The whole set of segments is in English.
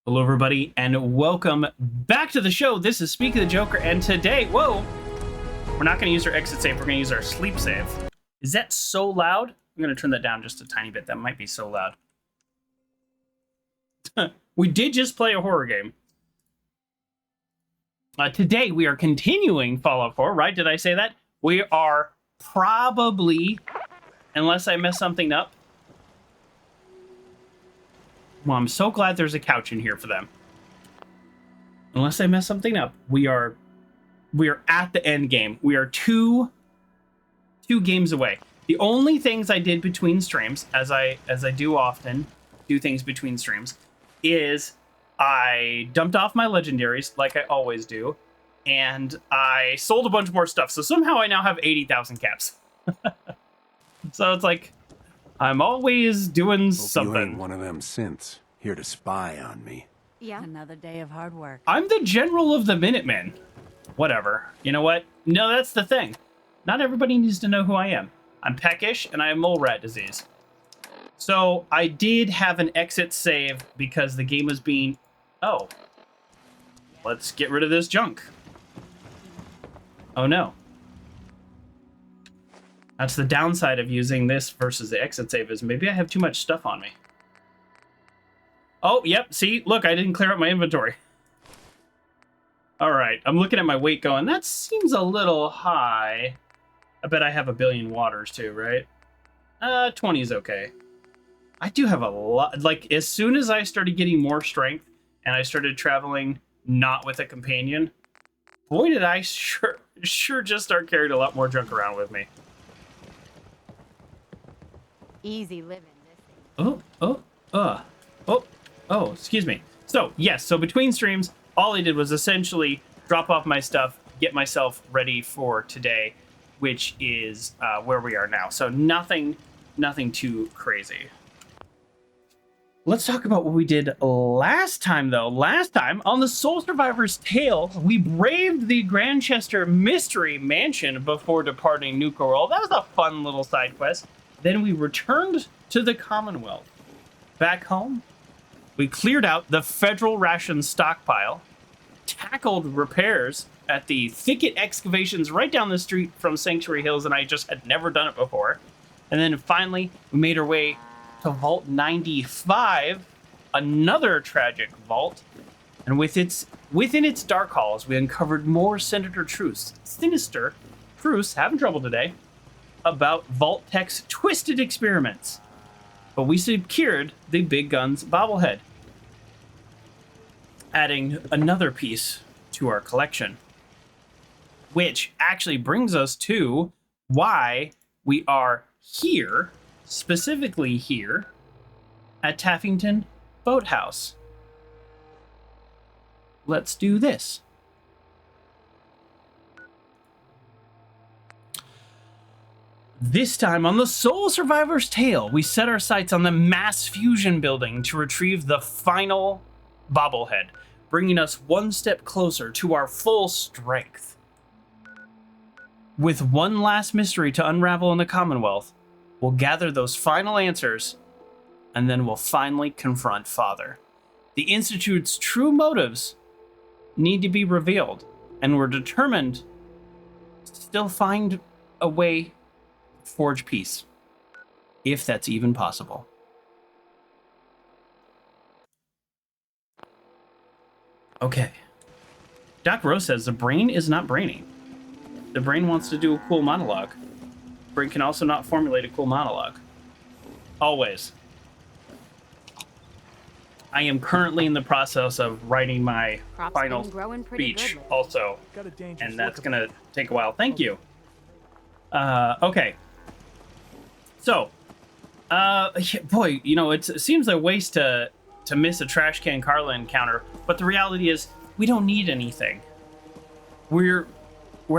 Hello, everybody, and welcome back to the show. This is Speak of the Joker, and today, whoa, we're not going to use our exit save. We're going to use our sleep save. Is that so loud? I'm going to turn that down just a tiny bit. That might be so loud. We did just play a horror game. Today, we are continuing Fallout 4, right? Did I say that? We are probably, unless I mess something up. Well, I'm so glad there's a couch in here for them. Unless I mess something up, we are at the end game. We are two games away. The only things I did between streams, as I do often do things between streams, is I dumped off my legendaries like I always do, and I sold a bunch more stuff. So somehow I now have 80,000 caps. So it's like, I'm always doing Hope something. You ain't one of them synths here to spy on me. Yeah. Another day of hard work. I'm the general of the Minutemen. Whatever. You know what? No, that's the thing. Not everybody needs to know who I am. I'm peckish and I have mole rat disease. So I did have an exit save because the game was being... Oh. Let's get rid of this junk. Oh no. That's the downside of using this versus the exit save, is maybe I have too much stuff on me. Oh, yep, see? Look, I didn't clear up my inventory. Alright, I'm looking at my weight going, that seems a little high. I bet I have a billion waters too, right? 20 is okay. I do have a lot. Like, as soon as I started getting more strength and I started traveling not with a companion, boy, did I sure just start carrying a lot more junk around with me. Easy living. This Oh, excuse me. So, yes, so between streams, all I did was essentially drop off my stuff, get myself ready for today, which is where we are now. So nothing too crazy. Let's talk about what we did last time, though. Last time, on the Soul Survivor's Tale, we braved the Grandchester Mystery Mansion before departing Nuka World. That was a fun little side quest. Then we returned to the Commonwealth. Back home, we cleared out the federal ration stockpile, tackled repairs at the thicket excavations right down the street from Sanctuary Hills, and I just had never done it before. And then finally, we made our way to Vault 95, another tragic vault. And within its dark halls, we uncovered more sinister truths, having trouble today, about Vault Tech's twisted experiments. But we secured the Big Guns bobblehead, adding another piece to our collection. Which actually brings us to why we are here, specifically here, at Taffington Boathouse. Let's do this. This time on the Soul Survivor's Tale, we set our sights on the Mass Fusion building to retrieve the final bobblehead, bringing us one step closer to our full strength. With one last mystery to unravel in the Commonwealth, we'll gather those final answers, and then we'll finally confront Father. The Institute's true motives need to be revealed, and we're determined to still find a way forge peace, if that's even possible. Okay. Doc Rose says the brain is not braining. The brain wants to do a cool monologue. Brain can also not formulate a cool monologue. Always. I am currently in the process of writing my final speech also, and that's gonna take a while. Thank you. Okay. So, boy, you know, it seems a waste to miss a trash can Carla encounter, but the reality is we don't need anything. We're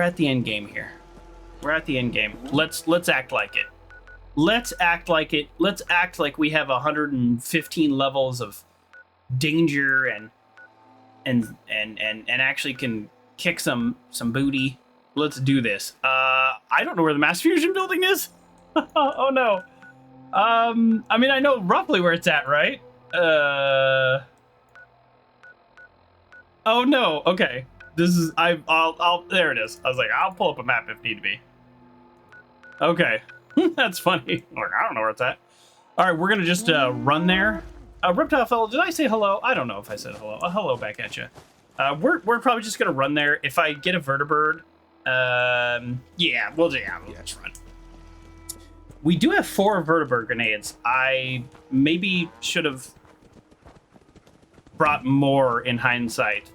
at the end game here. We're at the end game. Let's act like it. Let's act like it. Let's act like we have 115 levels of danger and actually can kick some booty. Let's do this. I don't know where the Mass Fusion building is. Oh no. I mean, I know roughly where it's at, right? Oh no. Okay. This is I'll there it is. I was like, I'll pull up a map if need be. Okay. That's funny. Like, I don't know where it's at. All right, we're gonna just run there. Reptile fellow, did I say hello? I don't know if I said hello. Hello back at you. We're probably just gonna run there. If I get a vertibird, yeah, we'll just run. We do have 4 vertibird grenades. I maybe should have brought more in hindsight.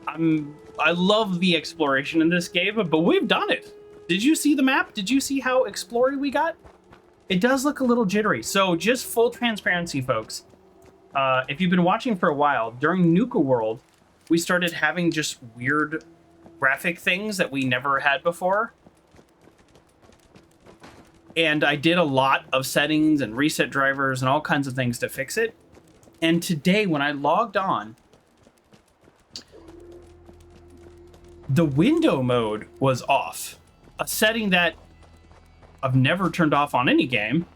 I love the exploration in this game, but we've done it. Did you see the map? Did you see how explory we got? It does look a little jittery. So just full transparency, folks. If you've been watching for a while, during Nuka World, we started having just weird graphic things that we never had before. And I did a lot of settings and reset drivers and all kinds of things to fix it. And today, when I logged on, the window mode was off. A setting that I've never turned off on any game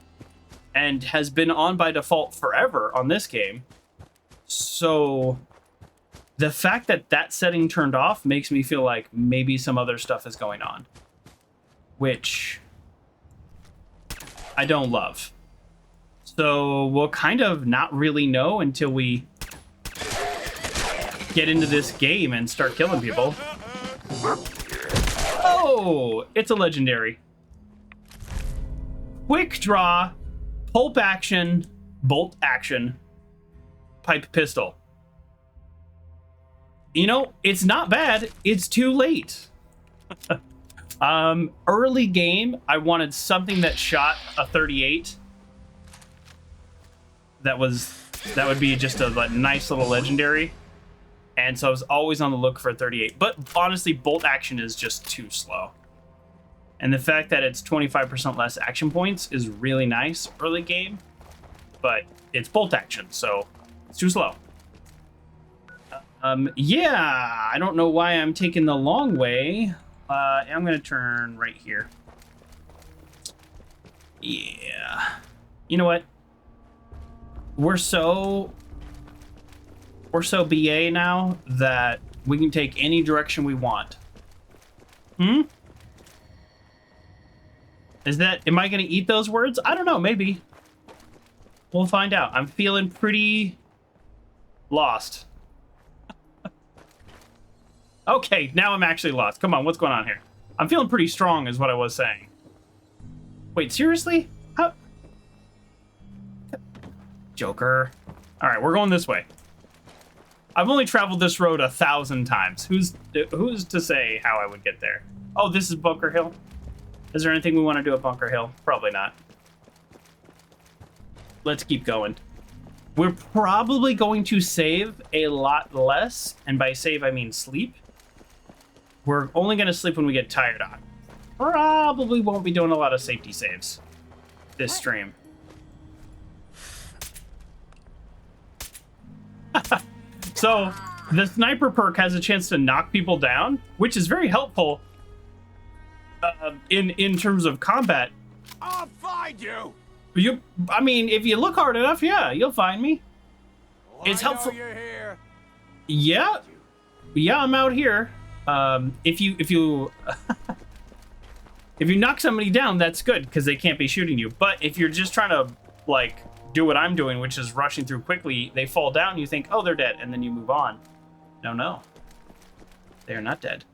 and has been on by default forever on this game. So the fact that that setting turned off makes me feel like maybe some other stuff is going on, which I don't love. So we'll kind of not really know until we get into this game and start killing people. Oh, it's a legendary. Quick draw, pulp action, bolt action, pipe pistol. You know, it's not bad. It's too late. Early game, I wanted something that shot a 38. That would be just a nice little legendary. And so I was always on the look for a 38. But honestly, bolt action is just too slow. And the fact that it's 25% less action points is really nice early game. But it's bolt action, so it's too slow. Yeah, I don't know why I'm taking the long way. I'm going to turn right here. Yeah. You know what? We're so BA now that we can take any direction we want. Am I going to eat those words? I don't know, maybe. We'll find out. I'm feeling pretty lost. Okay, now I'm actually lost. Come on, what's going on here? I'm feeling pretty strong is what I was saying. Wait, seriously? How? Joker. All right, we're going this way. I've only traveled this road 1,000 times. Who's to say how I would get there? Oh, this is Bunker Hill. Is there anything we want to do at Bunker Hill? Probably not. Let's keep going. We're probably going to save a lot less, and by save I mean sleep. We're only going to sleep when we get tired on. Probably won't be doing a lot of safety saves this stream. So the sniper perk has a chance to knock people down, which is very helpful in terms of combat. I'll find you. I mean, if you look hard enough, yeah, you'll find me. Oh, It's helpful. I know you're here. Yeah, I'm out here. If you if you knock somebody down, that's good because they can't be shooting you. But if you're just trying to like do what I'm doing, which is rushing through quickly, they fall down. You think, oh, they're dead, and then you move on. No, they are not dead.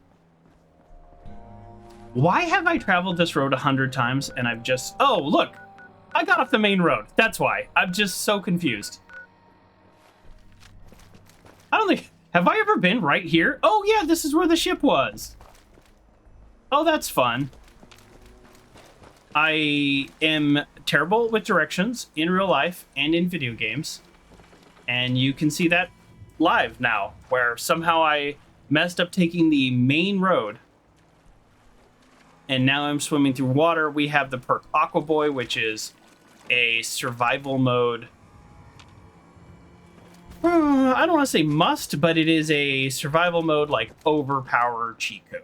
Why have I traveled this road 100 times and I've just... Oh, look! I got off the main road. That's why. I'm just so confused. I don't think... Have I ever been right here? Oh, yeah, this is where the ship was. Oh, that's fun. I am terrible with directions in real life and in video games. And you can see that live now, where somehow I messed up taking the main road. And now I'm swimming through water. We have the perk Aqua Boy, which is a survival mode. I don't want to say must, but it is a survival mode, like overpower cheat code.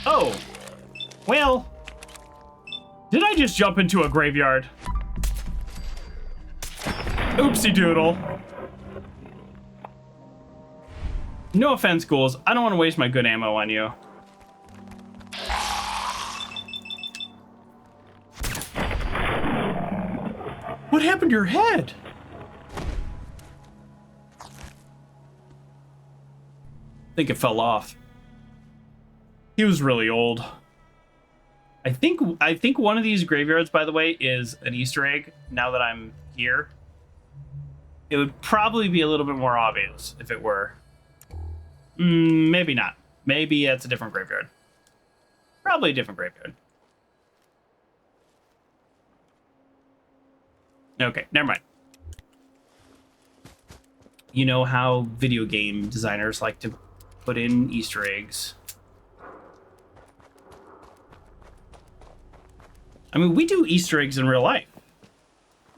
Oh, well, did I just jump into a graveyard? Oopsie doodle. No offense, ghouls. I don't want to waste my good ammo on you. What happened to your head? I think it fell off. He was really old. I think one of these graveyards, by the way, is an Easter egg. Now that I'm here, it would probably be a little bit more obvious if it were. Maybe not. Maybe it's a different graveyard. Probably a different graveyard. Okay, never mind. You know how video game designers like to put in Easter eggs. I mean, we do Easter eggs in real life.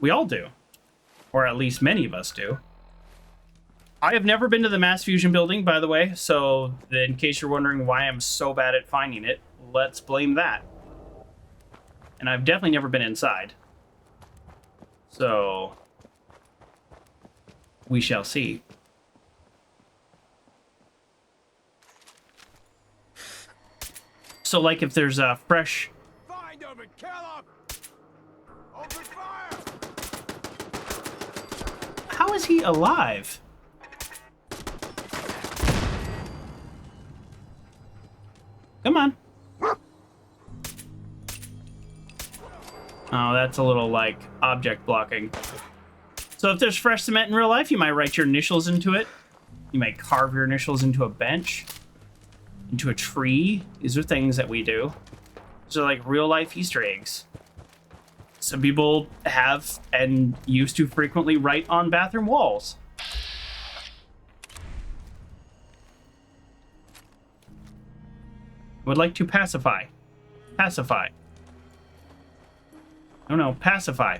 We all do. Or at least many of us do. I have never been to the Mass Fusion building, by the way, so in case you're wondering why I'm so bad at finding it, let's blame that. And I've definitely never been inside. So, we shall see. So, like, if there's a fresh... Find him and kill him! Open fire! How is he alive? Come on. Oh, that's a little, like, object blocking. So if there's fresh cement in real life, you might write your initials into it. You might carve your initials into a bench, into a tree. These are things that we do. These are like real-life Easter eggs. Some people have and used to frequently write on bathroom walls. Would like to pacify. Pacify. Oh no, pacify.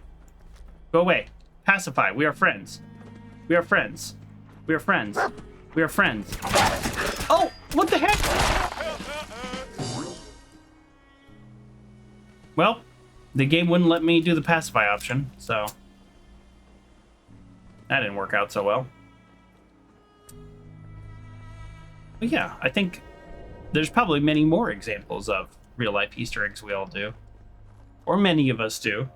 Go away. Pacify. We are friends. We are friends. We are friends. We are friends. Oh, what the heck? Well, the game wouldn't let me do the pacify option, so that didn't work out so well. But yeah, I think there's probably many more examples of real-life Easter eggs we all do. Or many of us do.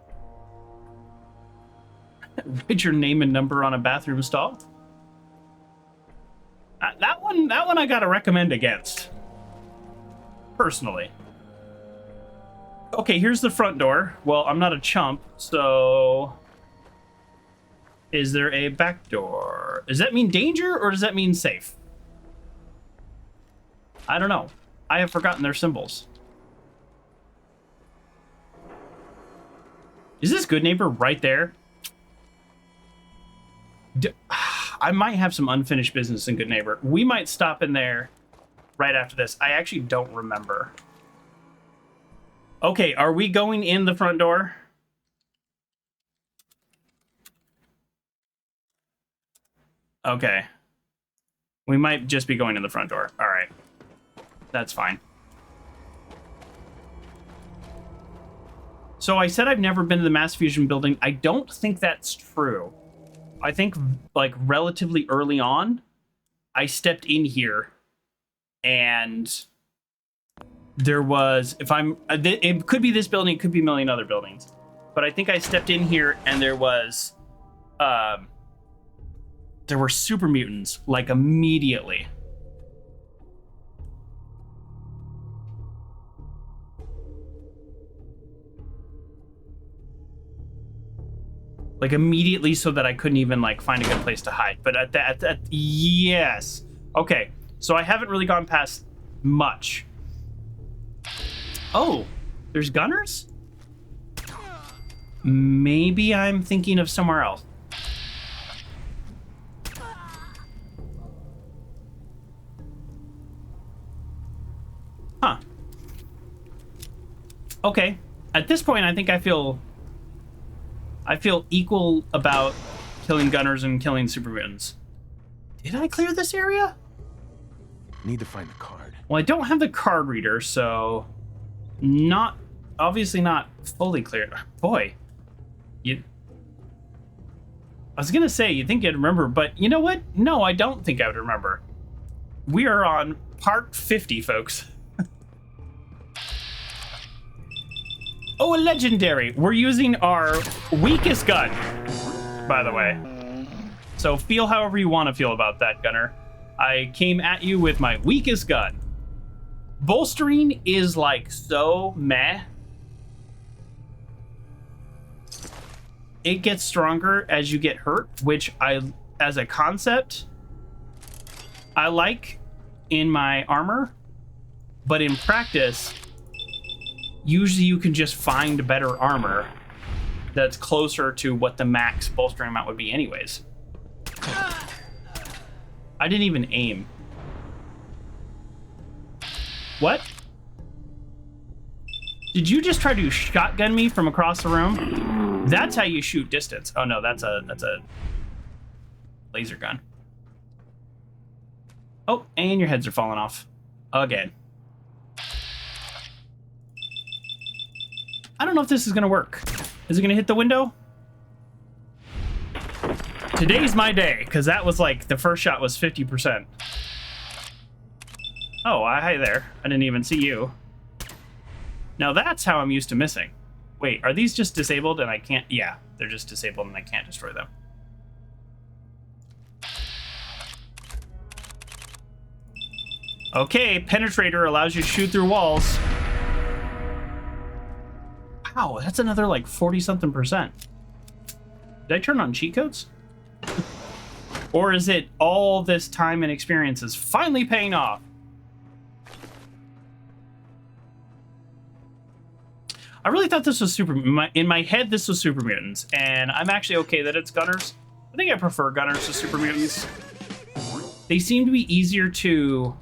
Write your name and number on a bathroom stall. That one I gotta recommend against. Personally. Okay, here's the front door. Well, I'm not a chump, so... Is there a back door? Does that mean danger, or does that mean safe? I don't know. I have forgotten their symbols. Is this Goodneighbor right there? I might have some unfinished business in Goodneighbor. We might stop in there right after this. I actually don't remember. Okay, are we going in the front door? Okay. We might just be going in the front door. All right. That's fine. So I said I've never been to the Mass Fusion building. I don't think that's true. I think, like, relatively early on, I stepped in here, and there was, it could be this building, it could be a million other buildings, but I think I stepped in here, and there was, there were super mutants, like, immediately. Like, immediately, so that I couldn't even, like, find a good place to hide. But at that, yes. Okay, so I haven't really gone past much. Oh, there's gunners? Maybe I'm thinking of somewhere else. Huh. Okay, at this point, I think I feel equal about killing gunners and killing super mutants. Did I clear this area? Need to find the card. Well, I don't have the card reader, so obviously not fully cleared. Boy, I was gonna say, you think I'd remember, but you know what? No, I don't think I would remember. We are on part 50, folks. Oh, a legendary. We're using our weakest gun, by the way. So feel however you want to feel about that, Gunner. I came at you with my weakest gun. Bolstering is like so meh. It gets stronger as you get hurt, which as a concept, I like in my armor, but in practice, usually you can just find better armor that's closer to what the max bolstering amount would be anyways. I didn't even aim. What? Did you just try to shotgun me from across the room? That's how you shoot distance. Oh no, that's a laser gun. Oh, and your heads are falling off. Again. I don't know if this is gonna work. Is it gonna hit the window? Today's my day, because that was like, the first shot was 50%. Oh, hi there. I didn't even see you. Now that's how I'm used to missing. Wait, are these just disabled and I can't? Yeah, they're just disabled and I can't destroy them. Okay, penetrator allows you to shoot through walls. Wow, that's another like 40-something%. Did I turn on cheat codes? Or is it all this time and experience is finally paying off? I really thought this was super... In my head, this was Super Mutants, and I'm actually okay that it's Gunners. I think I prefer Gunners to Super Mutants. They seem to be easier to...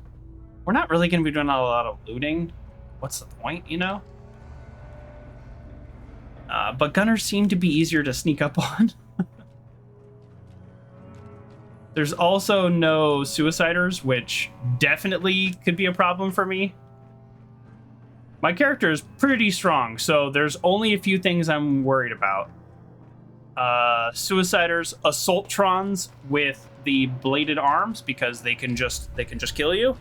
We're not really going to be doing a lot of looting. What's the point, you know? But Gunners seem to be easier to sneak up on. There's also no Suiciders, which definitely could be a problem for me. My character is pretty strong, so there's only a few things I'm worried about. Suiciders, Assaultrons with the bladed arms, because they can just kill you.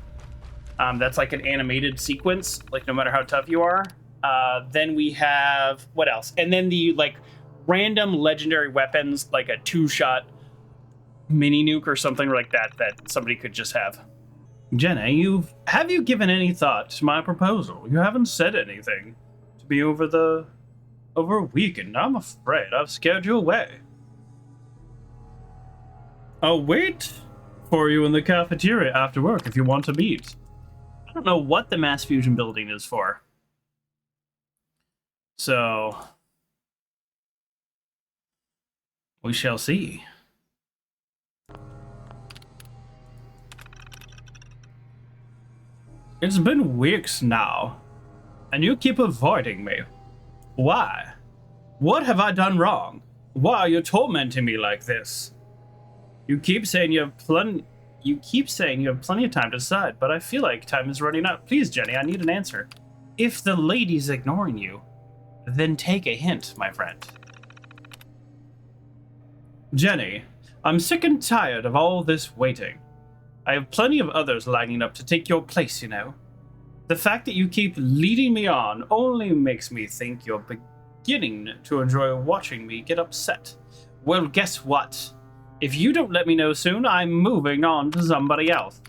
That's like an animated sequence, like no matter how tough you are. Then we have, what else? And then the like random legendary weapons, like a 2-shot mini nuke or something like that somebody could just have. Jenna, have you given any thought to my proposal? You haven't said anything. To be over a weekend, I'm afraid I've scared you away. I'll wait for you in the cafeteria after work if you want to meet. I don't know what the mass fusion building is for. So, we shall see. It's been weeks now, and you keep avoiding me. Why? What have I done wrong? Why are you tormenting me like this? You keep saying you have plenty of time to decide, but I feel like time is running out. Please, Jenny, I need an answer. If the lady's ignoring you, then take a hint, my friend. Jenny, I'm sick and tired of all this waiting. I have plenty of others lining up to take your place, you know. The fact that you keep leading me on only makes me think you're beginning to enjoy watching me get upset. Well, guess what? If you don't let me know soon, I'm moving on to somebody else.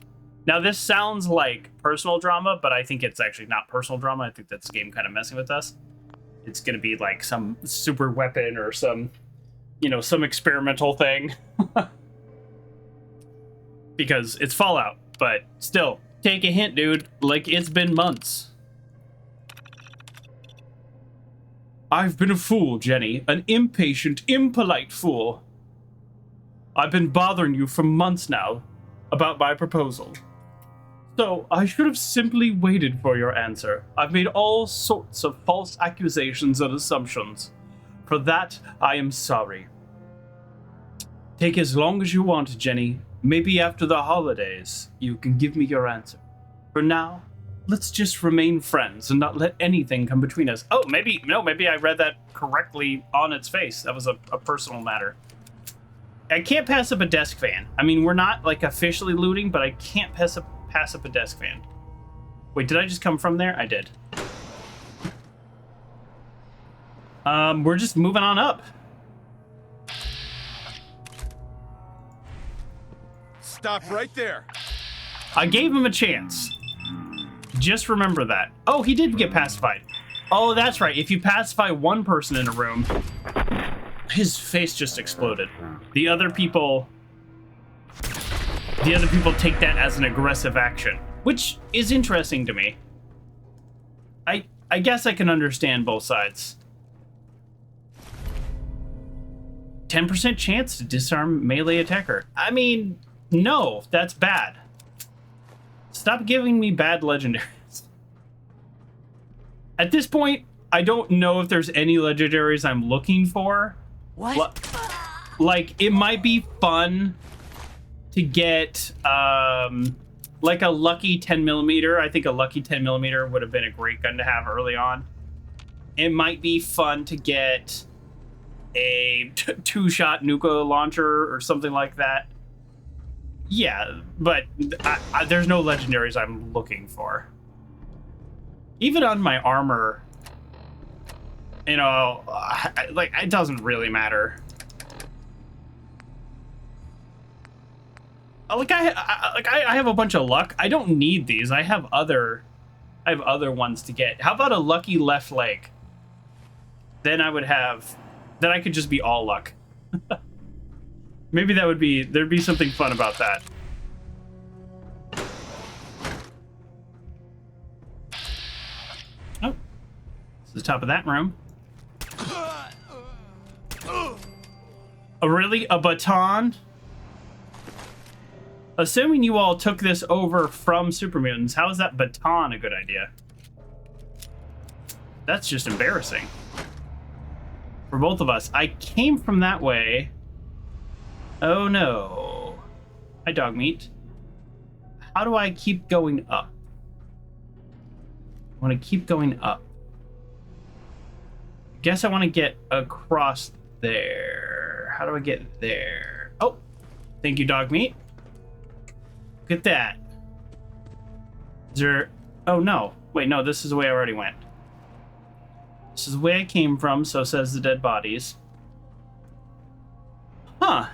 Now, this sounds like personal drama, but I think it's actually not personal drama. I think that's the game kind of messing with us. It's going to be like some super weapon or some, some experimental thing. Because it's Fallout, but still, take a hint, dude. Like, it's been months. I've been a fool, Jenny. An impatient, impolite fool. I've been bothering you for months now about my proposal. So, I should have simply waited for your answer. I've made all sorts of false accusations and assumptions. For that, I am sorry. Take as long as you want, Jenny. Maybe after the holidays, you can give me your answer. For now, let's just remain friends and not let anything come between us. Oh, maybe I read that correctly on its face. That was a personal matter. I can't pass up a desk fan. I mean, we're not like officially looting, but I can't pass up a desk fan. Wait, did I just come from there? I did. We're just moving on up. Stop right there. I gave him a chance. Just remember that. Oh, he did get pacified. Oh, that's right. If you pacify one person in a room, his face just exploded. The other people take that as an aggressive action, which is interesting to me. I guess I can understand both sides. 10% chance to disarm melee attacker. I mean, no, that's bad. Stop giving me bad legendaries. At this point, I don't know if there's any legendaries I'm looking for. What? Like, it might be fun to get, like a lucky 10mm. I think a lucky 10mm would have been a great gun to have early on. It might be fun to get a two-shot nuclear launcher or something like that. Yeah, but there's no legendaries I'm looking for. Even on my armor, you know, like, it doesn't really matter. Like, I have a bunch of luck. I don't need these. I have other ones to get. How about a lucky left leg? Then I could just be all luck. Maybe there'd be something fun about that. Oh, this is the top of that room. Really? A baton? Assuming you all took this over from Super Mutants, how is that baton a good idea? That's just embarrassing. For both of us. I came from that way. Oh no. Hi, dog meat. How do I keep going up? I want to keep going up. Guess I want to get across there. How do I get there? Oh, thank you, dog meat. Look at that. Is there... Oh, no. Wait, no, this is the way I already went. This is the way I came from, so says the dead bodies. Huh.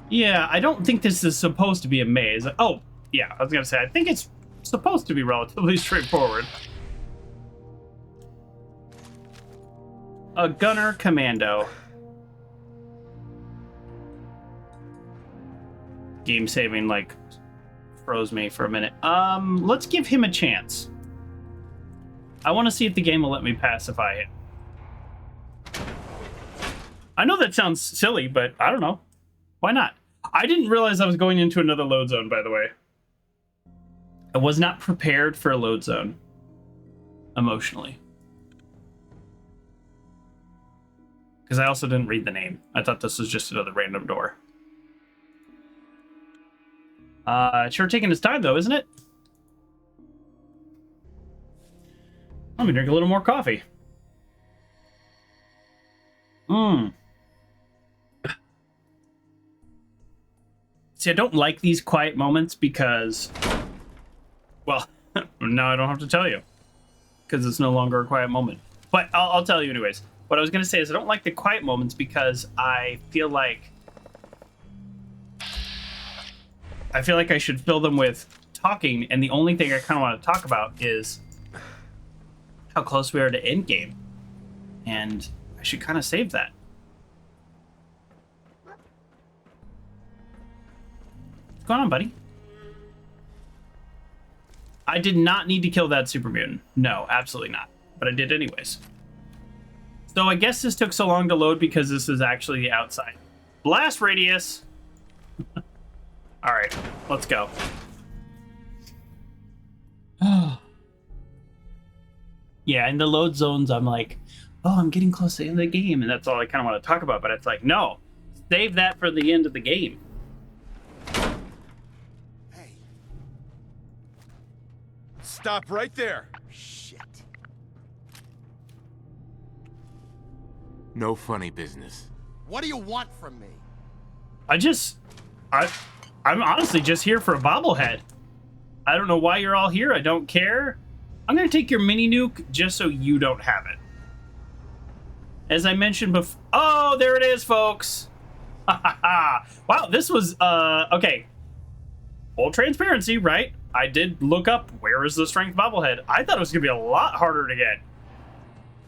Yeah, I don't think this is supposed to be a maze. Oh, yeah, I was gonna say, I think it's supposed to be relatively straightforward. A gunner commando. Game saving, like, froze me for a minute. Let's give him a chance. I want to see if the game will let me pacify him. I know that sounds silly, but I don't know. Why not? I didn't realize I was going into another load zone, by the way. I was not prepared for a load zone. Emotionally. Because I also didn't read the name. I thought this was just another random door. Sure taking his time, though, isn't it? Let me drink a little more coffee. See, I don't like these quiet moments because... Well, now I don't have to tell you. Because it's no longer a quiet moment. But I'll tell you anyways. What I was going to say is I don't like the quiet moments because I feel like I should fill them with talking, and the only thing I kind of want to talk about is how close we are to endgame. And I should kind of save that. What's going on, buddy? I did not need to kill that super mutant. No, absolutely not. But I did anyways. So I guess this took so long to load because this is actually the outside. Blast radius! Alright, let's go. Yeah, in the load zones, I'm like, oh, I'm getting close to the end of the game, and that's all I kind of want to talk about, but it's like, no, save that for the end of the game. Hey. Stop right there. Shit. No funny business. What do you want from me? I'm honestly just here for a bobblehead. I don't know why you're all here. I don't care. I'm gonna take your mini nuke just so you don't have it. As I mentioned before. Oh, there it is, folks. Wow, this was okay. Full transparency, right? I did look up where is the strength bobblehead. I thought it was gonna be a lot harder to get.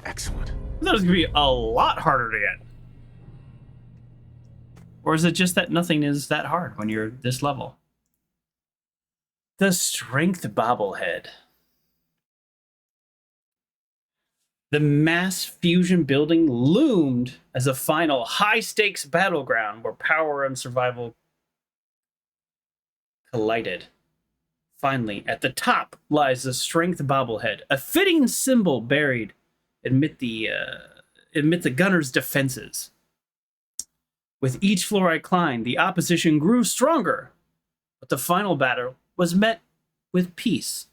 Excellent. I thought it was gonna be a lot harder to get. Or is it just that nothing is that hard when you're this level? The strength bobblehead. The mass fusion building loomed as a final high-stakes battleground where power and survival collided. Finally, at the top lies the strength bobblehead, a fitting symbol buried amid the gunner's defenses. With each floor I climbed, the opposition grew stronger, but the final battle was met with peace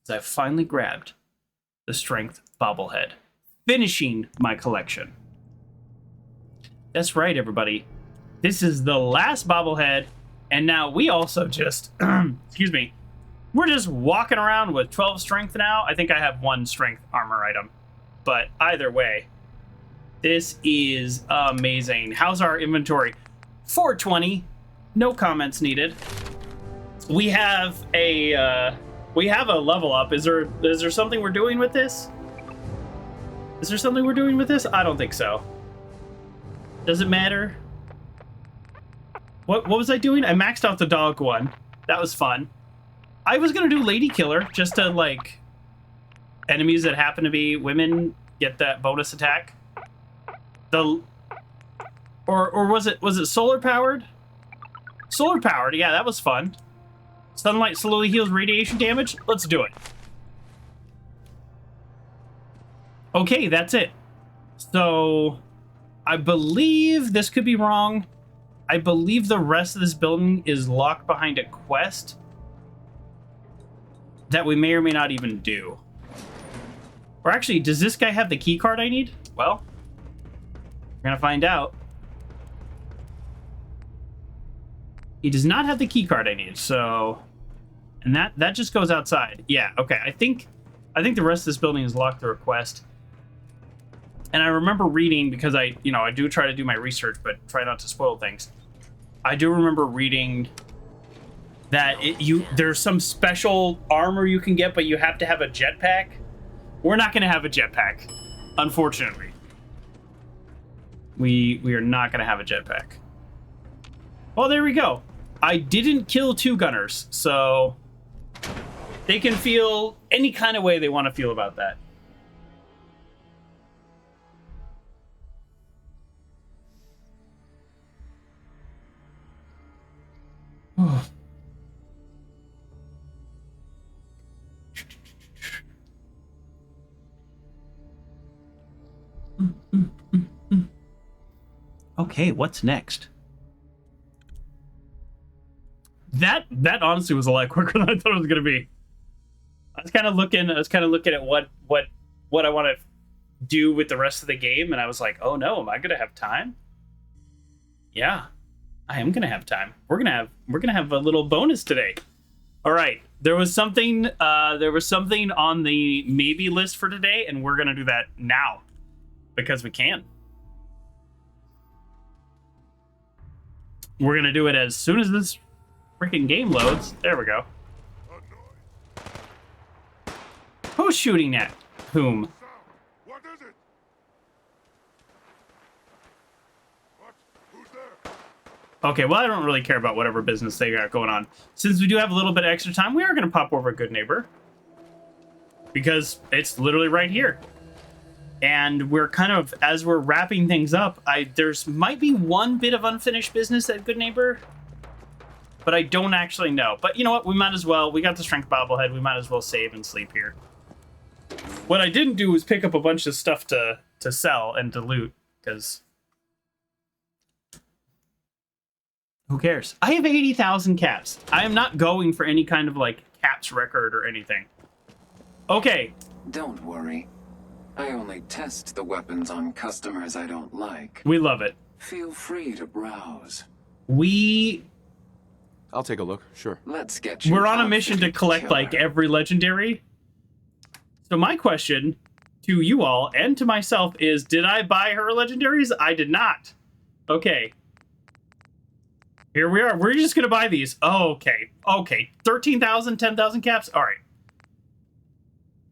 as I finally grabbed the strength bobblehead, finishing my collection. That's right, everybody. This is the last bobblehead, and now we also just, excuse me, we're just walking around with 12 strength now. I think I have 1 strength armor item, but either way, this is amazing. How's our inventory? 420. No comments needed. We have a level up. Is there something we're doing with this? Is there something we're doing with this? I don't think so. Does it matter? What was I doing? I maxed out the dog one. That was fun. I was gonna do Lady Killer just to like enemies that happen to be women get that bonus attack. Or was it solar powered? Solar powered, yeah, that was fun. Sunlight slowly heals radiation damage. Let's do it. Okay, that's it. So I believe, this could be wrong, I believe the rest of this building is locked behind a quest that we may or may not even do. Or actually, does this guy have the key card I need? Well, we're gonna find out. He does not have the key card I need, so... And that just goes outside. Yeah, okay. I think the rest of this building is locked through a quest. And I remember reading, because I do try to do my research, but try not to spoil things. I do remember reading that there's some special armor you can get, but you have to have a jetpack. We're not going to have a jetpack, unfortunately. We are not going to have a jetpack. Well, there we go. I didn't kill 2 gunners, so they can feel any kind of way they want to feel about that. Okay, what's next? That honestly was a lot quicker than I thought it was gonna be. I was kind of looking at what I want to do with the rest of the game, and I was like, oh no, am I gonna have time? Yeah, I am gonna have time. We're gonna have a little bonus today. All right, there was something on the maybe list for today, and we're gonna do that now because we can. We're gonna do it as soon as this freaking game loads. There we go. Who's shooting at whom? What is it? What? Who's there? Okay, well, I don't really care about whatever business they got going on. Since we do have a little bit of extra time, we are going to pop over Goodneighbor. Because it's literally right here. And we're kind of, as we're wrapping things up, there's might be one bit of unfinished business at Goodneighbor. But I don't actually know. But you know what? We might as well. We got the strength bobblehead. We might as well save and sleep here. What I didn't do was pick up a bunch of stuff to sell and to loot. Because... who cares? I have 80,000 caps. I am not going for any kind of, like, caps record or anything. Okay. Don't worry. I only test the weapons on customers I don't like. We love it. Feel free to browse. I'll take a look, sure. Let's get you We're on a mission to collect, killer. like, every legendary. So my question to you all and to myself is, did I buy her legendaries? I did not. Okay. Here we are. We're just going to buy these. Oh, okay. Okay. 13,000, 10,000 caps. All right.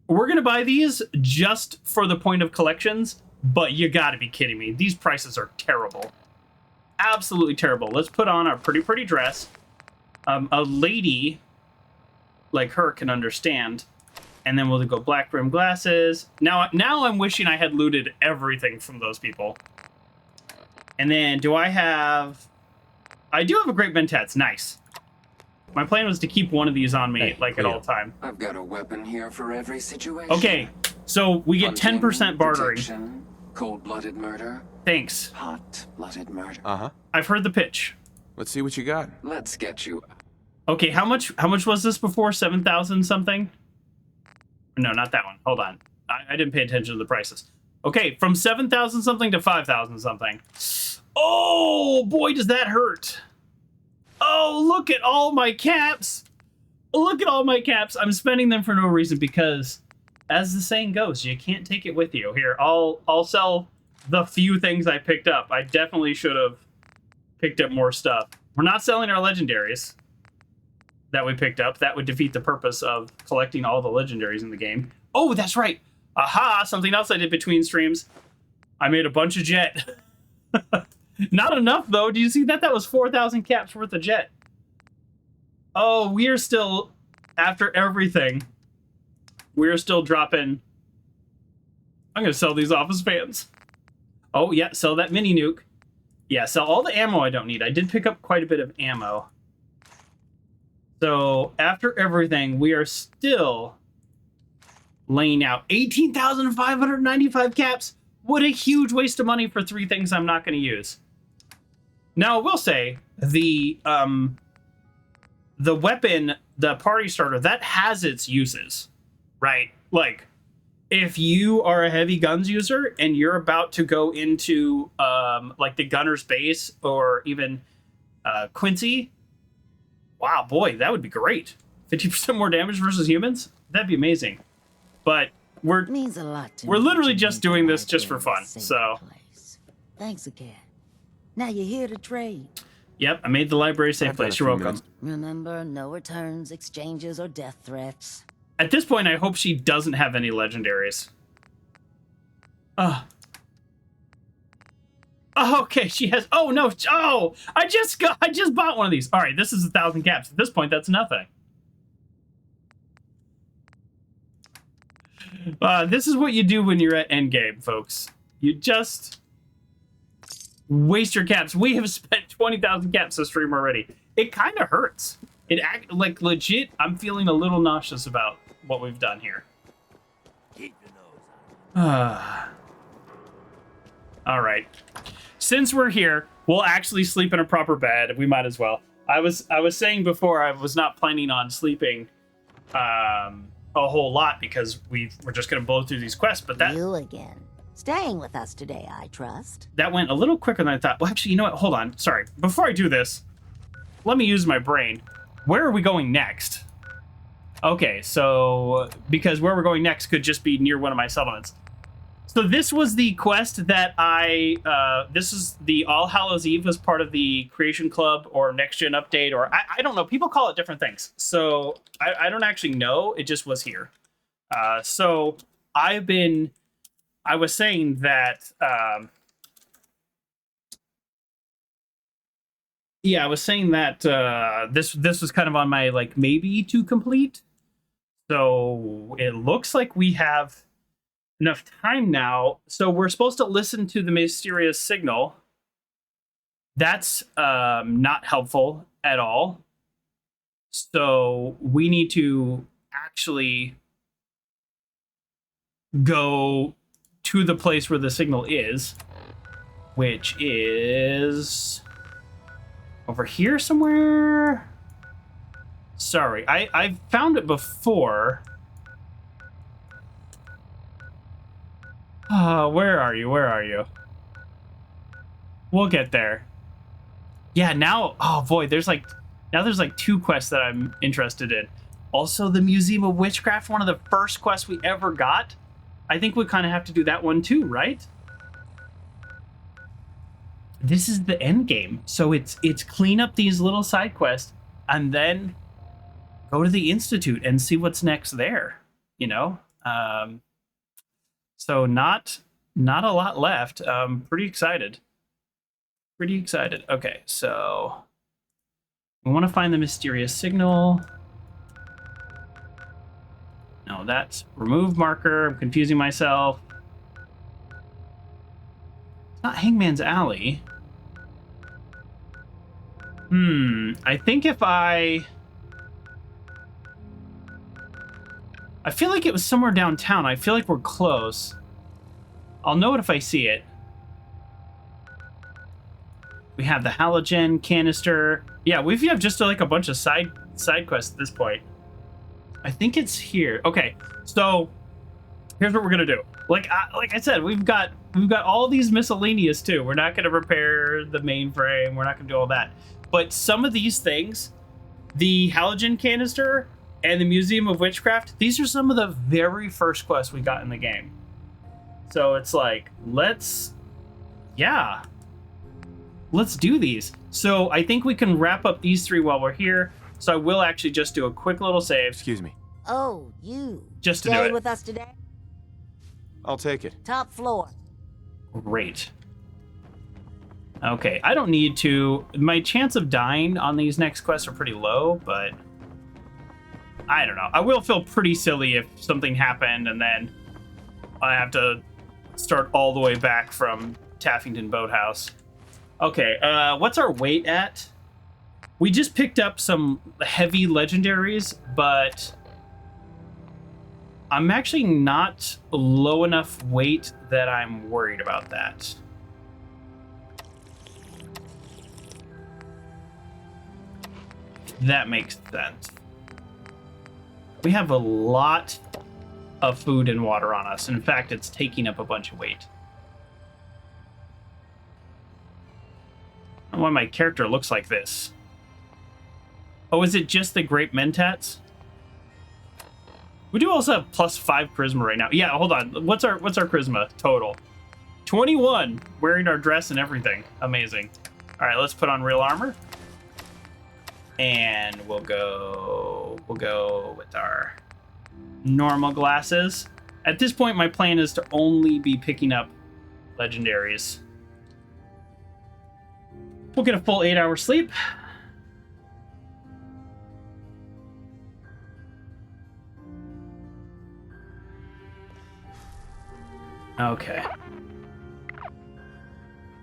We're going to buy these just for the point of collections, but you got to be kidding me. These prices are terrible. Absolutely terrible. Let's put on our pretty dress. A lady like her can understand. And then we'll go black rim glasses. Now I'm wishing I had looted everything from those people. And then do I have... I do have a great Ventet's. Nice. My plan was to keep one of these on me, at all time. I've got a weapon here for every situation. Okay, so we get 10% bartering. Detection, cold-blooded murder. Thanks. Hot-blooded murder. Uh-huh. I've heard the pitch. Let's see what you got. Let's get you... Okay, how much was this before? 7,000 something? No, not that one. Hold on. I didn't pay attention to the prices. Okay, from 7,000 something to 5,000 something. Oh, boy, does that hurt. Oh, look at all my caps. Look at all my caps. I'm spending them for no reason because, as the saying goes, you can't take it with you. Here, I'll sell the few things I picked up. I definitely should have picked up more stuff. We're not selling our legendaries that we picked up. That would defeat the purpose of collecting all the legendaries in the game. Oh, that's right. Aha, something else I did between streams. I made a bunch of jet. Not enough, though. Do you see that? That was 4,000 caps worth of jet. Oh, we are still, after everything, we're still dropping. I'm going to sell these office fans. Oh, yeah, sell that mini nuke. Yeah, sell all the ammo I don't need. I did pick up quite a bit of ammo. So, after everything, we are still laying out 18,595 caps. What a huge waste of money for 3 things I'm not going to use. Now, I will say, the weapon, the party starter, that has its uses, right? Like, if you are a heavy guns user and you're about to go into, like, the gunner's base or even Quincy, wow, boy, that would be great. 50% more damage versus humans? That'd be amazing. But we're means a lot to we're me literally that you just make doing the this right just for in fun. the same So, place. Thanks again. Now you're here to trade. yep, I made the library safe I've got place. a You're few welcome. minutes. Remember, no returns, exchanges, or death threats. At this point, I hope she doesn't have any legendaries. Oh, okay, she has. Oh no! Oh, I just bought one of these. All right, this is 1,000 caps. At this point, that's nothing. This is what you do when you're at endgame, folks. You just waste your caps. We have spent 20,000 caps this stream already. It kind of hurts. Like legit. I'm feeling a little nauseous about what we've done here. Keep your nose All right. Since we're here, we'll actually sleep in a proper bed. We might as well. I was saying before I was not planning on sleeping a whole lot because we're just going to blow through these quests, but that You again. Staying with us today, I trust. that went a little quicker than I thought. Well, actually, you know what? Hold on. Sorry. Before I do this, let me use my brain. Where are we going next? Okay, so because where we're going next could just be near one of my settlements. So this was the quest that this is the All Hallows Eve as part of the Creation Club or Next Gen update, or I don't know. People call it different things. So I don't actually know. It just was here. So I was saying that, yeah, I was saying that this was kind of on my, like, maybe to complete. So it looks like we have enough time now. So we're supposed to listen to the mysterious signal. That's not helpful at all. So we need to actually go to the place where the signal is, which is over here somewhere. Sorry, I've found it before. Where are you? Where are you? We'll get there. Yeah, now, oh boy, there's like 2 quests that I'm interested in. Also, the Museum of Witchcraft, one of the first quests we ever got. I think we kind of have to do that one too, right? This is the end game. So it's clean up these little side quests and then go to the Institute and see what's next there, you know? So not a lot left. Pretty excited. Pretty excited. Okay, so we want to find the mysterious signal. No, that's remove marker. I'm confusing myself. It's not Hangman's Alley. I think if I feel like it was somewhere downtown. I feel like we're close. I'll know it if I see it. We have the HalluGen canister. Yeah, we have just like a bunch of side quests at this point. I think it's here. Okay, so here's what we're gonna do. Like I said, we've got all these miscellaneous too. We're not gonna repair the mainframe. We're not gonna do all that. But some of these things, the HalluGen canister and the Museum of Witchcraft, these are some of the very first quests we got in the game. So it's like, let's do these. So I think we can wrap up these 3 while we're here. So I will actually just do a quick little save. Excuse me. Oh, you. Just to do Staying it. with us today? I'll take it. Top floor. Great. Okay, I don't need to. My chance of dying on these next quests are pretty low, but I don't know. I will feel pretty silly if something happened and then I have to start all the way back from Taffington Boathouse. Okay, what's our weight at? We just picked up some heavy legendaries, but I'm actually not low enough weight that I'm worried about that. That makes sense. We have a lot of food and water on us. In fact, it's taking up a bunch of weight. I don't know why my character looks like this. Oh, is it just the Grape Mentats? We do also have +5 charisma right now. Yeah, hold on. What's our charisma total? 21. Wearing our dress and everything. Amazing. All right, let's put on real armor. And we'll go with our normal glasses. At this point, my plan is to only be picking up legendaries. We'll get a full 8-hour sleep. Okay.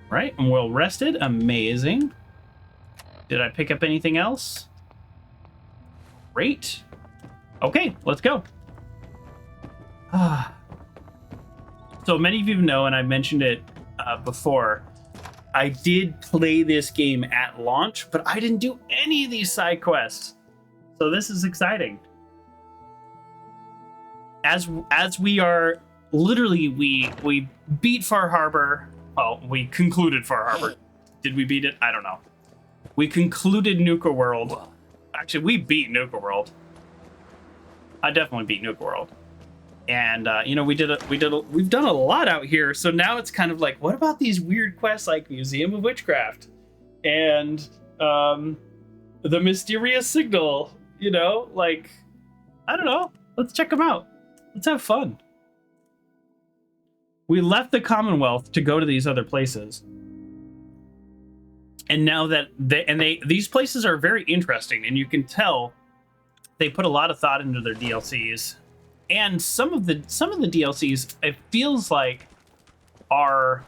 Right, and we're rested. Amazing. Did I pick up anything else? Great. Okay, let's go. So many of you know, and I mentioned it before, I did play this game at launch, but I didn't do any of these side quests. So this is exciting. As we are literally, we beat Far Harbor. Well, we concluded Far Harbor. Did we beat it? I don't know. We concluded Nuka World. Actually, we beat Nuka World. I definitely beat Nuka World. And you know, we've done a lot out here. So now it's kind of like, what about these weird quests like Museum of Witchcraft and the mysterious signal? You know, like, I don't know. Let's check them out. Let's have fun. We left the Commonwealth to go to these other places. And now that these places are very interesting, and you can tell they put a lot of thought into their DLCs. And some of the DLCs, it feels like, are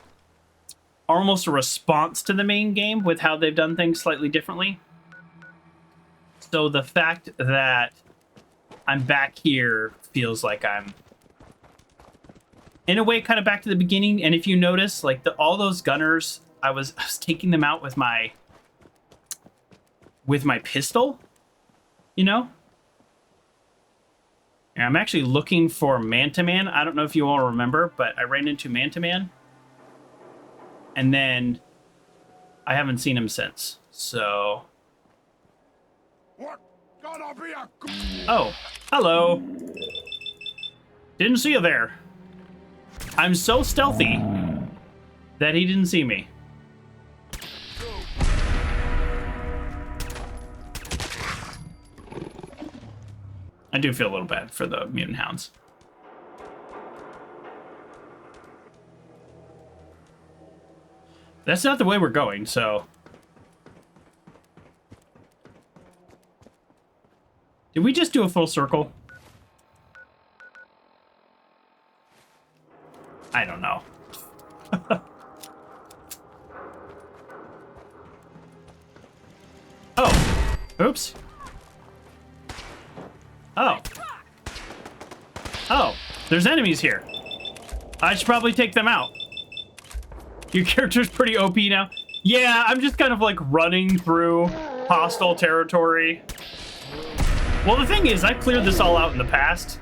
almost a response to the main game with how they've done things slightly differently. So the fact that I'm back here feels like I'm, in a way, kind of back to the beginning. And if you notice, like all those gunners, I was taking them out with my pistol, you know? Yeah, I'm actually looking for Man-to-Man. I don't know if you all remember, but I ran into Man-to-Man. And then I haven't seen him since. So... What? Gonna be a... Oh, hello. Didn't see you there. I'm so stealthy that he didn't see me. I do feel a little bad for the mutant hounds. That's not the way we're going, so... Did we just do a full circle? I don't know. Oh. Oops. Oh. Oh. There's enemies here. I should probably take them out. Your character's pretty OP now. Yeah, I'm just kind of like running through hostile territory. Well, the thing is, I cleared this all out in the past.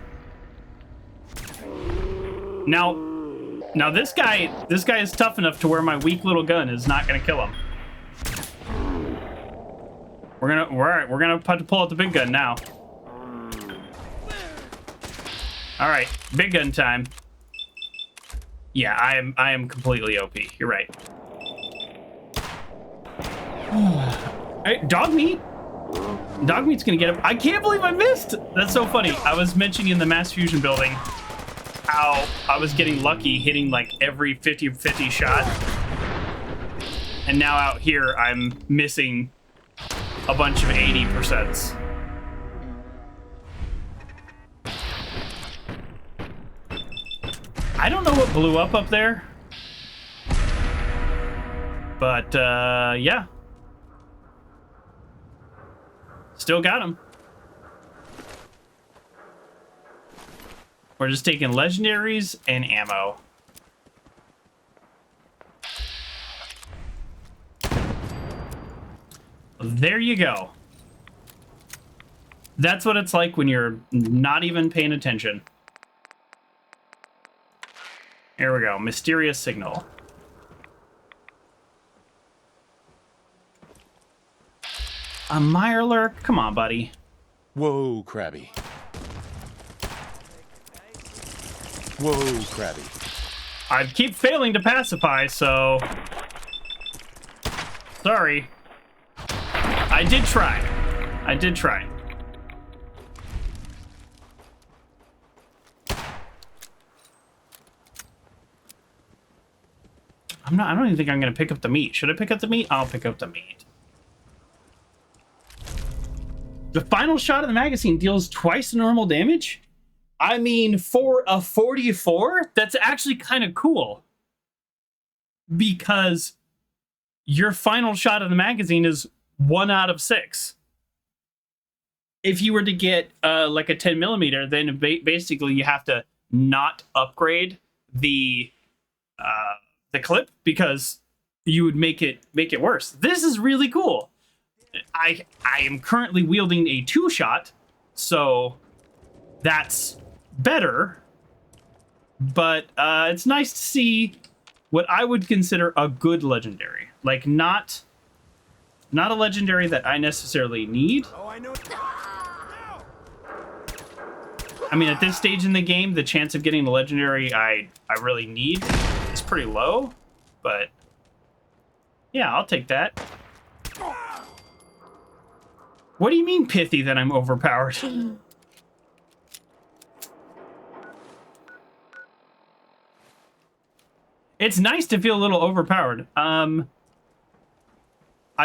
Now this guy is tough enough to where my weak little gun is not gonna kill him. We're gonna have to pull out the big gun now. All right, big gun time. Yeah, I am completely OP. You're right. Hey, dog meat. Dog meat's gonna get him. I can't believe I missed. That's so funny. I was mentioning in the mass fusion building how I was getting lucky hitting like every 50-50 shot. And now out here, I'm missing a bunch of 80%. I don't know what blew up there. But, yeah. Still got him. We're just taking legendaries and ammo. There you go. That's what it's like when you're not even paying attention. Here we go. Mysterious signal. A Mirelurk? Come on, buddy. Whoa, Krabby. Whoa, Krabby. I keep failing to pacify, so... Sorry. I did try. I did try. I don't even think I'm gonna pick up the meat. Should I pick up the meat? I'll pick up the meat. The final shot of the magazine deals twice the normal damage? I mean, for a 44, that's actually kind of cool. Because your final shot of the magazine is 1 out of 6. If you were to get like a 10mm, then basically you have to not upgrade the clip because you would make it worse. This is really cool. I am currently wielding a 2-shot, so that's better. But it's nice to see what I would consider a good legendary. Like, not a legendary that I necessarily need. Oh, I know. I mean, at this stage in the game, the chance of getting the legendary I really need is pretty low. But yeah, I'll take that. What do you mean pithy that I'm overpowered? It's nice to feel a little overpowered. I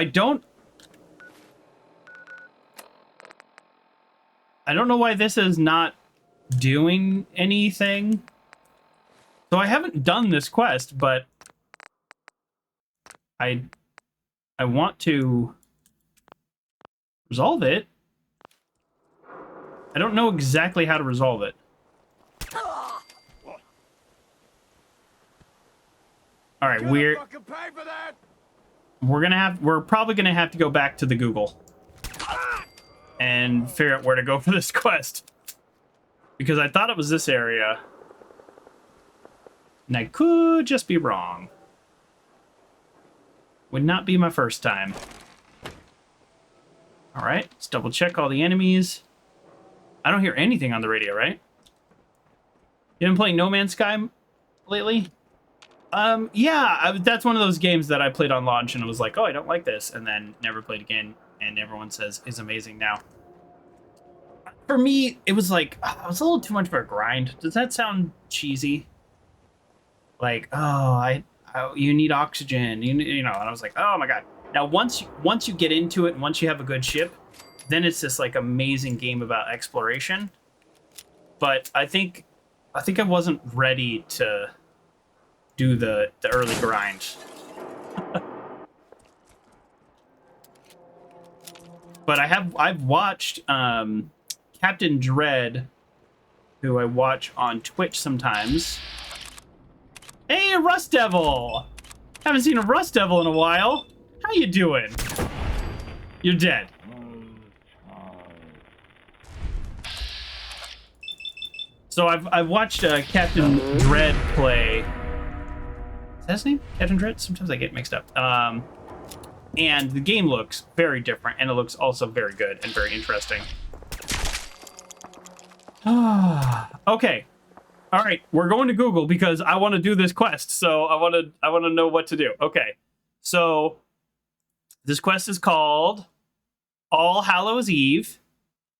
don't know why this is not doing anything. So I haven't done this quest, but I want to resolve it. I don't know exactly how to resolve it. All right, we're probably gonna have to go back to the Google and figure out where to go for this quest, because I thought it was this area. And I could just be wrong. Would not be my first time. All right, let's double check all the enemies. I don't hear anything on the radio, right? You been playing No Man's Sky lately? Yeah, that's one of those games that I played on launch and it was like, oh, I don't like this, and then never played again, and everyone says is amazing now. For me, it was like, it was a little too much of a grind. Does that sound cheesy? Like, oh, you need oxygen, you know, and I was like, oh my god. Now, once you get into it, and once you have a good ship, then it's this like amazing game about exploration. But I think I wasn't ready to do the early grind. But I've watched Captain Dread, who I watch on Twitch sometimes. Hey, Rust Devil! Haven't seen a Rust Devil in a while. How you doing? You're dead. So I've watched Captain Dread play. Is that his name? Captain Dread? Sometimes I get mixed up. And the game looks very different, and it looks also very good and very interesting. Okay. All right, we're going to Google because I want to do this quest. So I want to know what to do. Okay. So this quest is called All Hallows Eve.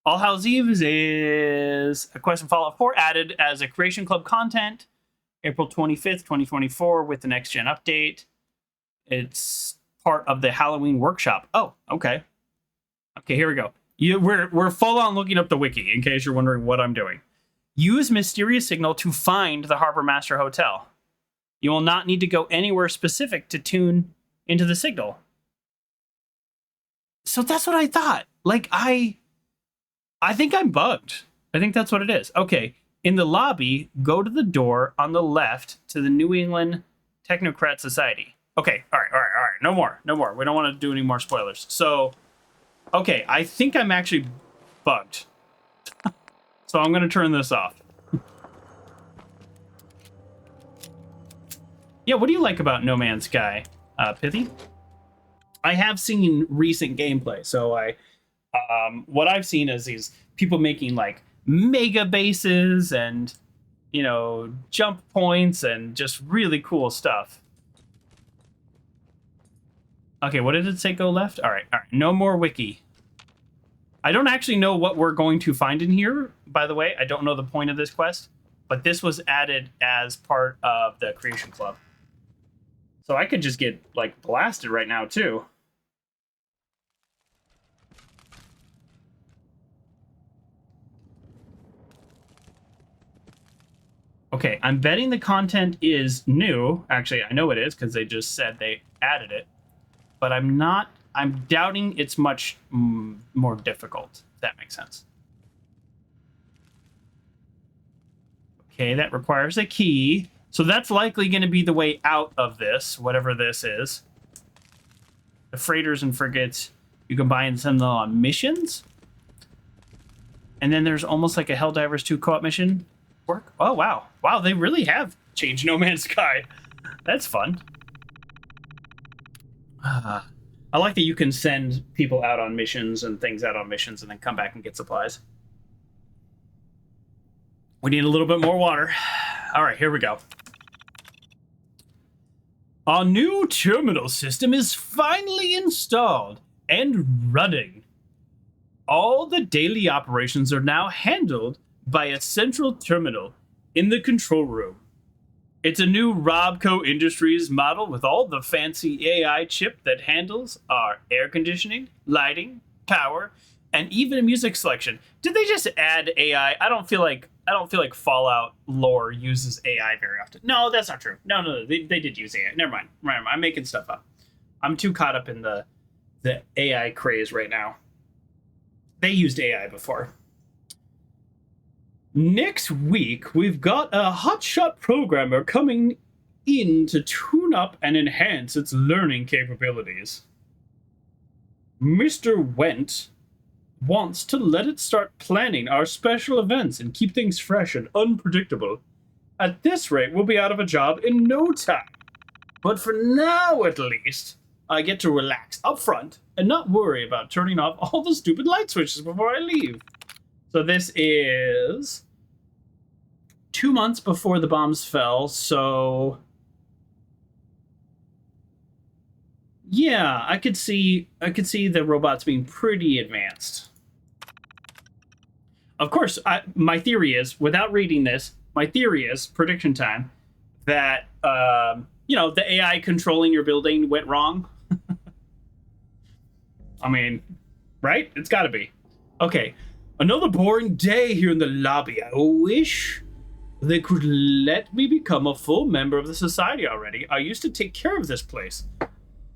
All Hallows Eve is a quest in Fallout 4 added as a Creation Club content April 25th, 2024 with the next gen update. It's part of the Halloween workshop. Oh, okay. Okay, here we go. We're full on looking up the wiki in case you're wondering what I'm doing. Use mysterious signal to find the Harbor Master Hotel. You will not need to go anywhere specific to tune into the signal. So that's what I thought. Like, I think I'm bugged. I think that's what it is. Okay, in the lobby, go to the door on the left to the New England Technocrat Society. Okay, all right. No more. We don't want to do any more spoilers. So, okay, I think I'm actually bugged. So I'm going to turn this off. Yeah, what do you like about No Man's Sky, Pithy? I have seen recent gameplay, so what I've seen is these people making like mega bases and, you know, jump points and just really cool stuff. Okay, what did it say go left? All right, no more wiki. I don't actually know what we're going to find in here, by the way. I don't know the point of this quest, but this was added as part of the Creation Club. So I could just get, like, blasted right now, too. Okay, I'm betting the content is new. Actually, I know it is, because they just said they added it. But I'm doubting it's much more difficult, if that makes sense. Okay, that requires a key. So that's likely going to be the way out of this, whatever this is. The freighters and frigates, you can buy and send them on missions. And then there's almost like a Helldivers 2 co-op mission work. Oh, wow. Wow, they really have changed No Man's Sky. That's fun. I like that you can send people out on missions and things out on missions and then come back and get supplies. We need a little bit more water. All right, here we go. Our new terminal system is finally installed and running. All the daily operations are now handled by a central terminal in the control room. It's a new Robco Industries model with all the fancy AI chip that handles our air conditioning, lighting, power, and even music selection. Did they just add AI? I don't feel like Fallout lore uses AI very often. No, that's not true. No. They did use AI. Never mind. I'm making stuff up. I'm too caught up in the AI craze right now. They used AI before. Next week, we've got a hotshot programmer coming in to tune up and enhance its learning capabilities. Mr. Went, wants to let it start planning our special events and keep things fresh and unpredictable. At this rate, we'll be out of a job in no time. But for now, at least, I get to relax up front and not worry about turning off all the stupid light switches before I leave. So this is 2 months before the bombs fell, so yeah, I could see the robots being pretty advanced. Of course, my theory is, without reading this, my theory is, prediction time, that, the AI controlling your building went wrong. I mean, right? It's gotta be. Okay, another boring day here in the lobby. I wish they could let me become a full member of the society already. I used to take care of this place.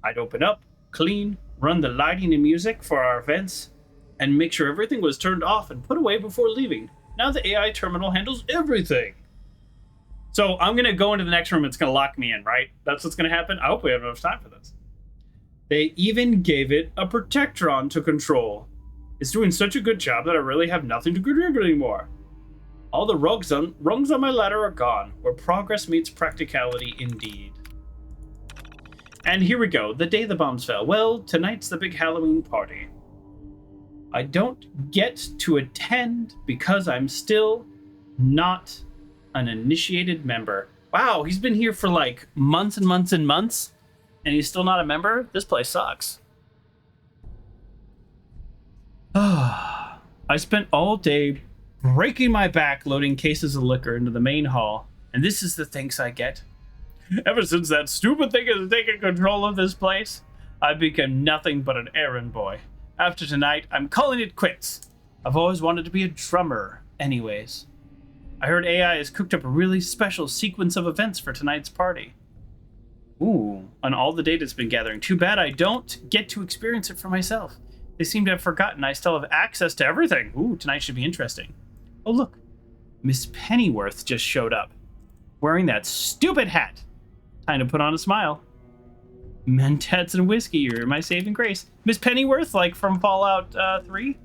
I'd open up, clean, run the lighting and music for our events, and make sure everything was turned off and put away before leaving. Now the AI terminal handles everything. So I'm going to go into the next room. It's going to lock me in, right? That's what's going to happen. I hope we have enough time for this. They even gave it a protectron to control. It's doing such a good job that I really have nothing to contribute anymore. All the rungs on my ladder are gone, where progress meets practicality indeed. And here we go, the day the bombs fell. Well, tonight's the big Halloween party. I don't get to attend because I'm still not an initiated member. Wow, he's been here for like months and months and months, and he's still not a member? This place sucks. I spent all day breaking my back loading cases of liquor into the main hall, and this is the thanks I get. Ever since that stupid thing has taken control of this place, I've become nothing but an errand boy. After tonight, I'm calling it quits. I've always wanted to be a drummer, anyways. I heard AI has cooked up a really special sequence of events for tonight's party. Ooh, on all the data it's been gathering. Too bad I don't get to experience it for myself. They seem to have forgotten I still have access to everything. Ooh, tonight should be interesting. Oh, look. Miss Pennyworth just showed up, wearing that stupid hat. Time to put on a smile. Mentats and whiskey, you're my saving grace. Miss Pennyworth, like from Fallout 3?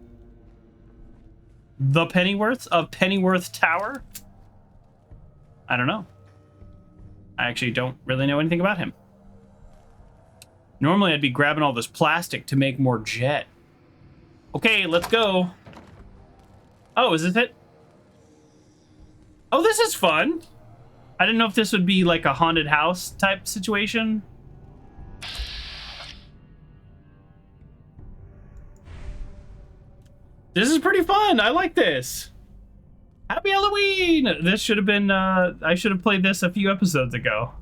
The Pennyworths of Pennyworth Tower? I don't know. I actually don't really know anything about him. Normally I'd be grabbing all this plastic to make more jet. Okay, let's go. Oh, is this it? Oh, this is fun. I didn't know if this would be like a haunted house type situation. This is pretty fun. I like this. Happy Halloween! This should have been, I should have played this a few episodes ago.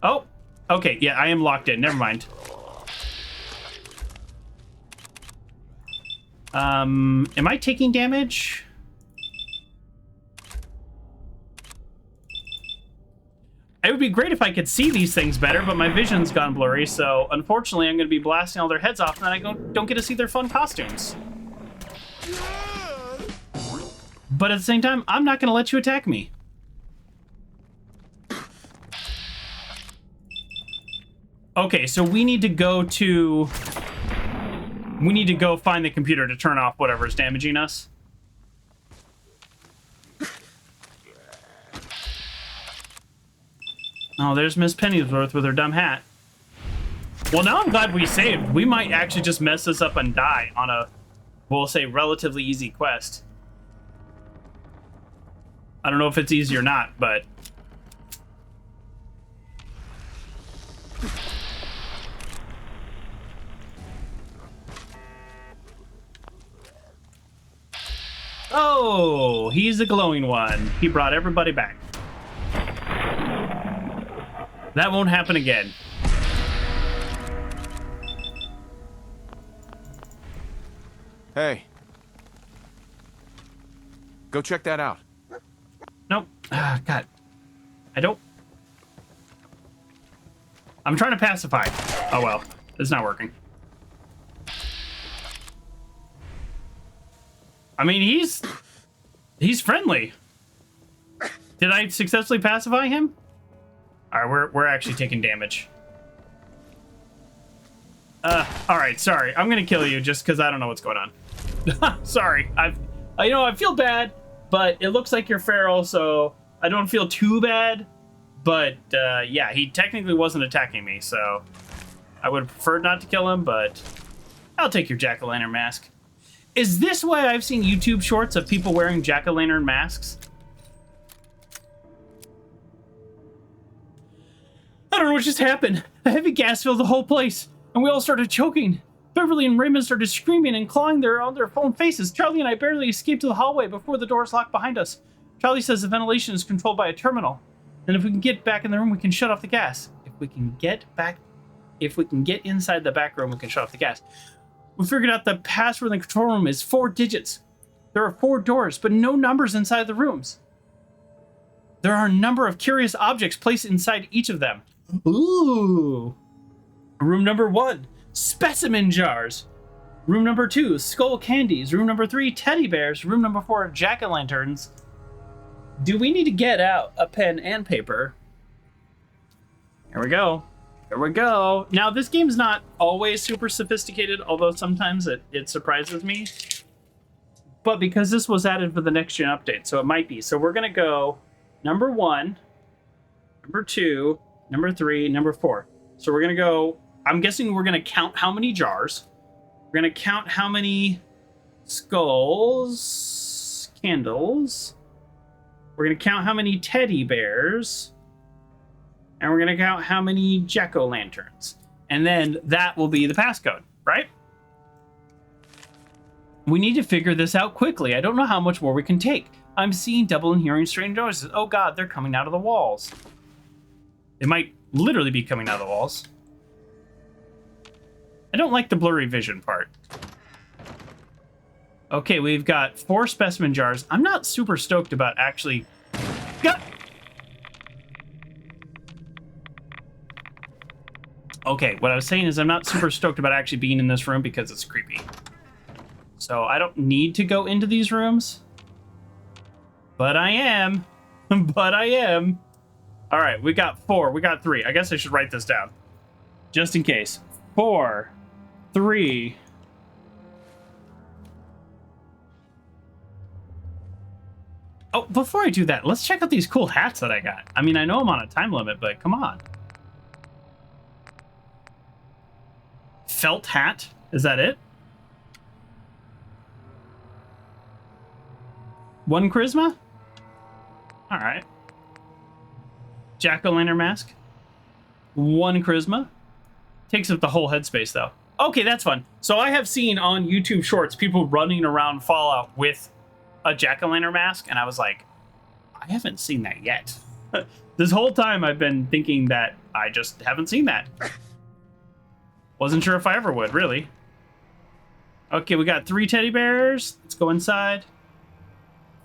Oh, okay. Yeah, I am locked in. Never mind. Am I taking damage? It would be great if I could see these things better, but my vision's gone blurry, so unfortunately I'm going to be blasting all their heads off, and then I don't get to see their fun costumes. But at the same time, I'm not going to let you attack me. Okay, so we need to go find the computer to turn off whatever is damaging us. Oh, there's Miss Pennyworth with her dumb hat. Well, now I'm glad we saved. We might actually just mess this up and die on a, we'll say, relatively easy quest. I don't know if it's easy or not, but... Oh, he's the glowing one. He brought everybody back. That won't happen again. Hey. Go check that out. Nope. Ah, God. I don't... I'm trying to pacify. Oh, well. It's not working. I mean, he's friendly. Did I successfully pacify him? All right, we're actually taking damage. All right, sorry. I'm gonna kill you just because I don't know what's going on. Sorry. I feel bad, but it looks like you're feral, so I don't feel too bad. But yeah, he technically wasn't attacking me, so I would have preferred not to kill him, but I'll take your jack-o'-lantern mask. Is this why I've seen YouTube shorts of people wearing jack-o'-lantern masks? I don't know what just happened. A heavy gas filled the whole place, and we all started choking. Beverly and Raymond started screaming and clawing on their phone faces. Charlie and I barely escaped to the hallway before the doors locked behind us. Charlie says the ventilation is controlled by a terminal, and if we can get back in the room, we can shut off the gas. If we can get inside the back room, we can shut off the gas. We figured out the password in the control room is 4 digits. There are 4 doors, but no numbers inside the rooms. There are a number of curious objects placed inside each of them. Ooh. Room number 1, specimen jars. Room number 2, skull candies. Room number 3, teddy bears. Room number 4, jack-o'-lanterns. Do we need to get out a pen and paper? Here we go. Here we go. Now, this game's not always super sophisticated, although sometimes it surprises me. But because this was added for the next-gen update, so it might be. So we're going to go number 1, number 2, number 3, number 4. So we're going to go... I'm guessing we're going to count how many jars. We're going to count how many skulls, candles. We're going to count how many teddy bears. And we're going to count how many jack-o'-lanterns. And then that will be the passcode, right? We need to figure this out quickly. I don't know how much more we can take. I'm seeing double and hearing strange noises. Oh god, they're coming out of the walls. They might literally be coming out of the walls. I don't like the blurry vision part. Okay, we've got 4 specimen jars. I'm not super stoked about actually... Okay, what I was saying is I'm not super stoked about actually being in this room because it's creepy. So I don't need to go into these rooms. But I am. But I am. All right, we got 4. We got 3. I guess I should write this down. Just in case. 4, 3... Oh, before I do that, let's check out these cool hats that I got. I mean, I know I'm on a time limit, but come on. Felt hat? Is that it? 1 charisma? All right. Jack-o'-lantern mask? 1 charisma? Takes up the whole headspace, though. Okay, that's fun. So I have seen on YouTube Shorts people running around Fallout with a jack-o'-lantern mask, and I was like, I haven't seen that yet. This whole time I've been thinking that I just haven't seen that. Wasn't sure if I ever would, really. Okay, we got 3 teddy bears. Let's go inside.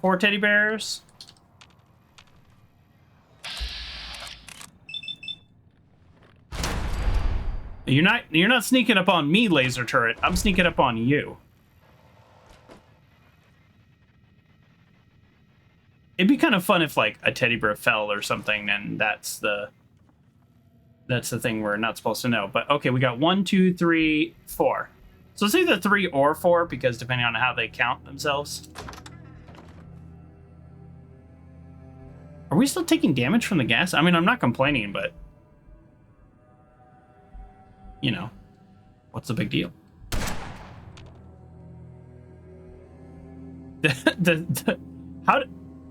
4 teddy bears. You're not sneaking up on me, laser turret. I'm sneaking up on you. It'd be kind of fun if like a teddy bear fell or something, and that's the thing we're not supposed to know. But okay, we got 1, 2, 3, 4. So it's either 3 or 4 because depending on how they count themselves. Are we still taking damage from the gas? I mean, I'm not complaining, but you know, what's the big deal?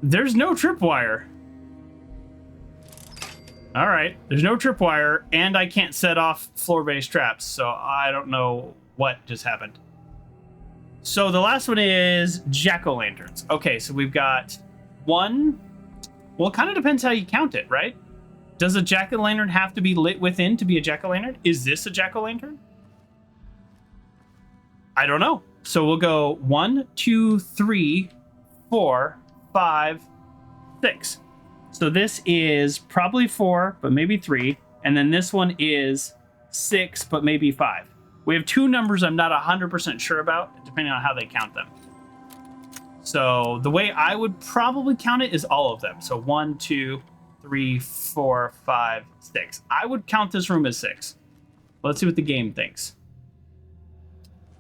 There's no tripwire. All right, there's no tripwire, and I can't set off floor-based traps, so I don't know what just happened. So the last one is jack-o'-lanterns. Okay, so we've got 1. Well, it kind of depends how you count it, right? Does a jack-o'-lantern have to be lit within to be a jack-o'-lantern? Is this a jack-o'-lantern? I don't know. So we'll go 1, 2, 3, 4, 5, 6. So this is probably 4, but maybe 3. And then this one is 6, but maybe 5. We have 2 numbers I'm not 100% sure about, depending on how they count them. So the way I would probably count it is all of them. So 1, 2, 3, 4, 5, 6. I would count this room as 6. Let's see what the game thinks.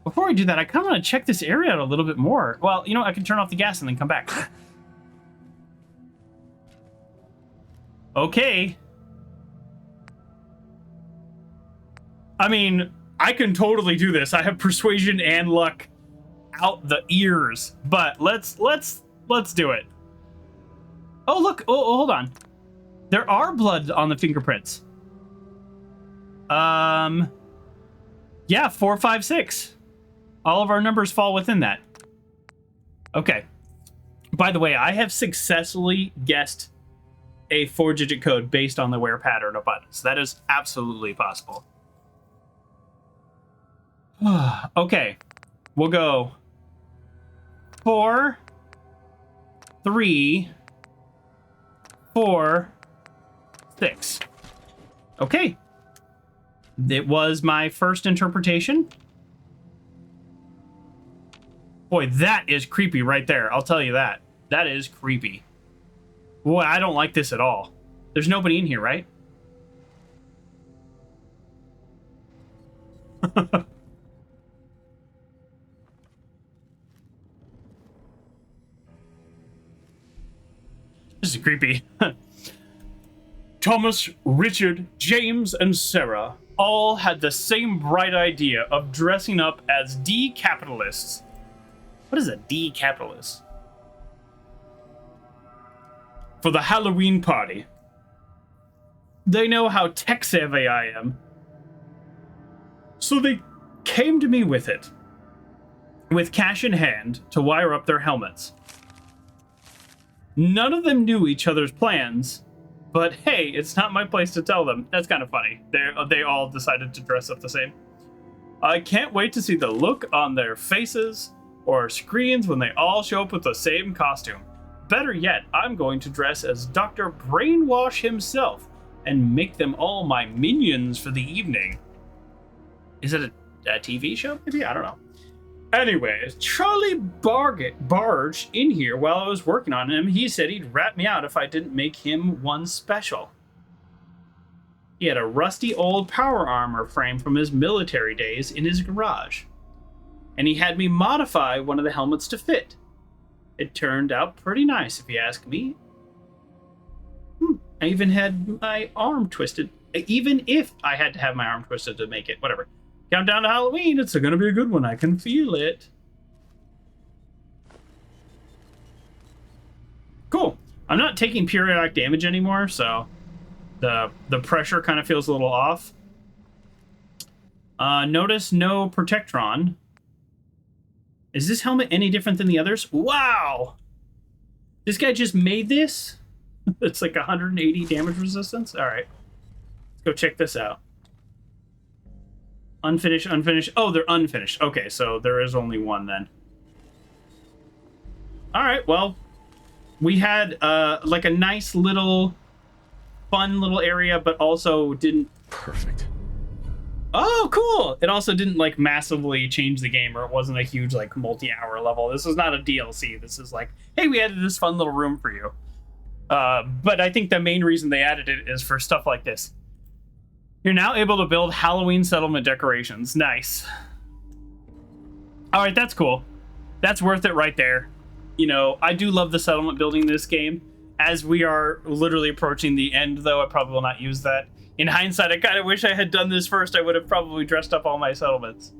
Before we do that, I kind of want to check this area out a little bit more. Well, you know, I can turn off the gas and then come back. Okay. I mean, I can totally do this. I have persuasion and luck out the ears, but let's do it. Oh, look. Oh, hold on. There are blood on the fingerprints. Yeah, 4, 5, 6. All of our numbers fall within that. Okay. By the way, I have successfully guessed a 4-digit code based on the wear pattern of buttons. That is absolutely possible. Okay. We'll go 4, 3, 4, 6. Okay. It was my first interpretation. Boy, that is creepy right there. I'll tell you that. That is creepy. Boy, I don't like this at all. There's nobody in here, right? This is creepy. Thomas, Richard, James, and Sarah all had the same bright idea of dressing up as D-capitalists. What is a D-capitalist? For the Halloween party. They know how tech-savvy I am. So they came to me with it. With cash in hand to wire up their helmets. None of them knew each other's plans, but hey, it's not my place to tell them. That's kind of funny. They all decided to dress up the same. I can't wait to see the look on their faces or screens when they all show up with the same costume. Better yet, I'm going to dress as Dr. Brainwash himself and make them all my minions for the evening. Is it a TV show? Maybe? I don't know. Anyways, Charlie barged in here while I was working on him. He said he'd rat me out if I didn't make him one special. He had a rusty old power armor frame from his military days in his garage. And he had me modify one of the helmets to fit. It turned out pretty nice, if you ask me. I even had my arm twisted. Even if I had to have my arm twisted to make it, whatever. Countdown to Halloween, it's gonna be a good one. I can feel it. Cool. I'm not taking periodic damage anymore, so the pressure kind of feels a little off. Notice no Protectron. Is this helmet any different than the others? Wow! This guy just made this? It's like 180 damage resistance? Alright. Let's go check this out. Unfinished. Oh, they're unfinished. Okay, so there is only one then. Alright, well, we had like a nice little fun little area, but also didn't... Perfect. Oh, cool! It also didn't like massively change the game, or it wasn't a huge like multi-hour level. This was not a DLC. This is like, hey, we added this fun little room for you. But I think the main reason they added it is for stuff like this. You're now able to build Halloween settlement decorations. Nice. All right, that's cool. That's worth it right there. You know, I do love the settlement building in this game. As we are literally approaching the end, though, I probably will not use that. In hindsight, I kind of wish I had done this first. I would have probably dressed up all my settlements.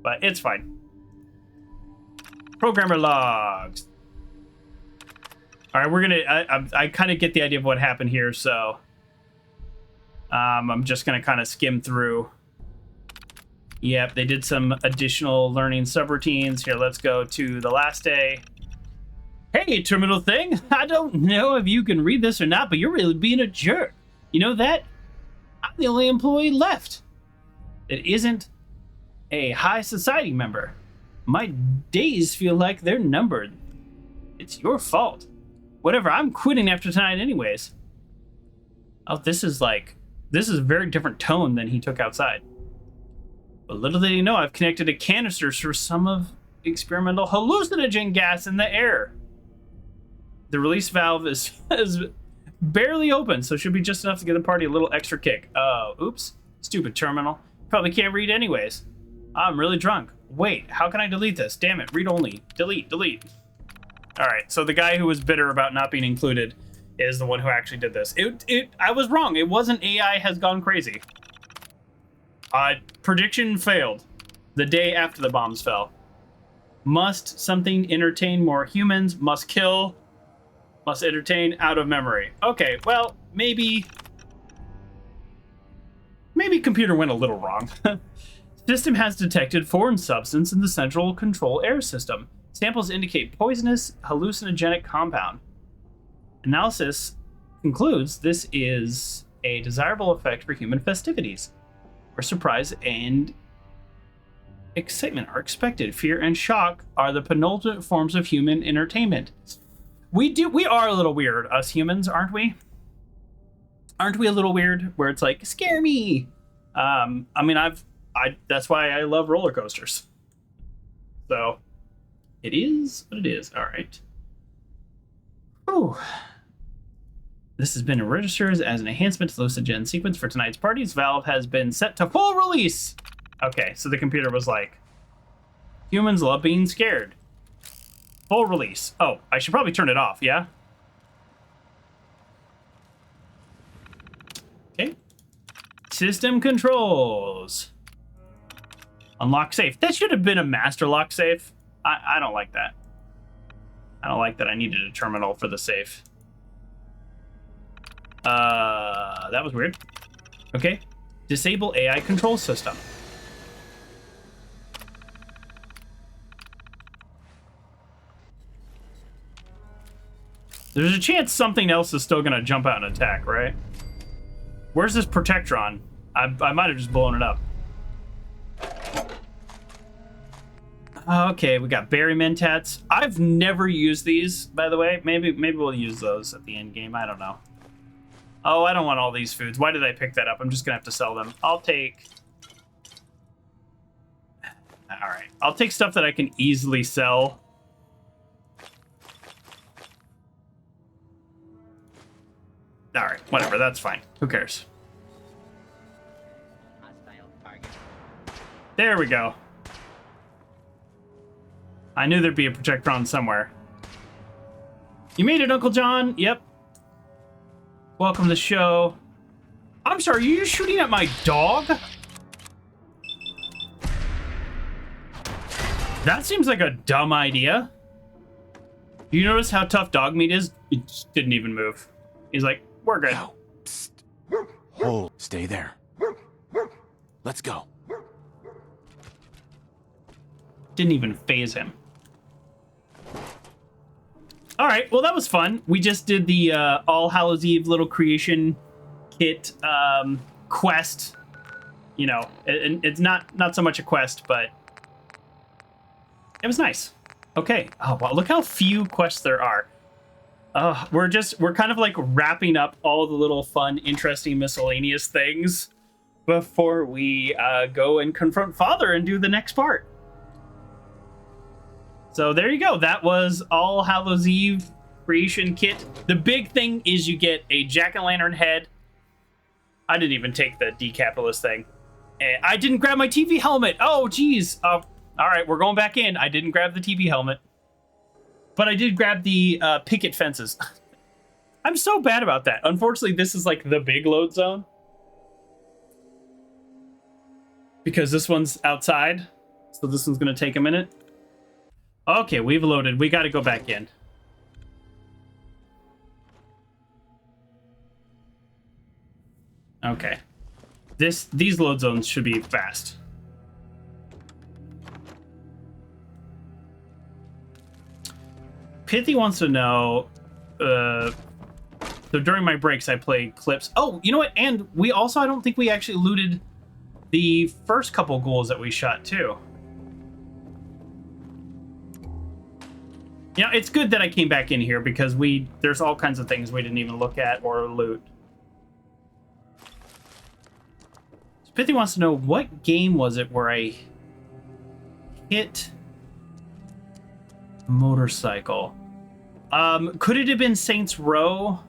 But it's fine. Programmer logs. All right, we're gonna... I kind of get the idea of what happened here, so... I'm just gonna kind of skim through. Yep, they did some additional learning subroutines. Here, let's go to the last day. Hey, terminal thing. I don't know if you can read this or not, but you're really being a jerk. You know that? I'm the only employee left. It isn't a high society member. My days feel like they're numbered. It's your fault. Whatever, I'm quitting after tonight anyways. Oh, this is a very different tone than he took outside. But little did he know, I've connected a canisters for some of experimental hallucinogen gas in the air. The release valve is barely open, so should be just enough to give the party a little extra kick. Oh, oops. Stupid terminal. Probably can't read anyways. I'm really drunk. wait, how can I delete this? Damn it, read only. Delete. All right, so the guy who was bitter about not being included is the one who actually did this. I was wrong. It wasn't AI has gone crazy. Prediction failed. The day after the bombs fell. Must something entertain more humans? Must kill. Must entertain out of memory. Okay, well, maybe computer went a little wrong. System has detected foreign substance in the central control air system. Samples indicate poisonous hallucinogenic compound. Analysis concludes this is a desirable effect for human festivities, where surprise and excitement are expected. Fear and shock are the penultimate forms of human entertainment. We are a little weird, us humans, aren't we? Aren't we a little weird? Where it's like, scare me. I mean, that's why I love roller coasters. So, it is what it is. All right. Ooh. This has been registered as an enhancement to the HalluciGen sequence for tonight's parties. Valve has been set to full release. Okay, so the computer was like, humans love being scared. Full release. Oh, I should probably turn it off, yeah? Okay. System controls. Unlock safe. That should have been a master lock safe. I don't like that. I don't like that I needed a terminal for the safe. That was weird. Okay. Disable AI control system. There's a chance something else is still gonna jump out and attack, right? Where's this Protectron? I might have just blown it up. Okay, we got berry mentats. I've never used these, by the way. Maybe we'll use those at the end game. I don't know. Oh, I don't want all these foods. Why did I pick that up? I'm just gonna have to sell them. I'll take... All right. I'll take stuff that I can easily sell. All right, whatever. That's fine. Who cares? There we go. I knew there'd be a Protectron somewhere. You made it, Uncle John. Yep. Welcome to the show. I'm sorry, are you shooting at my dog? That seems like a dumb idea. You notice how tough dog meat is? It just didn't even move. He's like, we're good. No. Psst. Hold. Stay there. Let's go. Didn't even phase him. All right, well, that was fun. We just did the All Hallows Eve little creation kit quest. You know, it's not so much a quest, but it was nice. Okay. Oh, wow, look how few quests there are. We're kind of like wrapping up all the little fun, interesting, miscellaneous things before we go and confront Father and do the next part. So there you go. That was All Hallows Eve creation kit. The big thing is you get a jack-o'-lantern head. I didn't even take the decapitalist thing. And I didn't grab my TV helmet. Oh, geez. All right, we're going back in. I didn't grab the TV helmet. But I did grab the picket fences. I'm so bad about that. Unfortunately, this is like the big load zone. Because this one's outside. So this one's going to take a minute. Okay, we've loaded. We got to go back in. Okay. These load zones should be fast. Pithy wants to know, so during my breaks I play clips. Oh, you know what? And we also, I don't think we actually looted the first couple ghouls that we shot too. You know, it's good that I came back in here because there's all kinds of things we didn't even look at or loot. So Pithy wants to know, what game was it where I hit motorcycle? Could it have been Saints Row?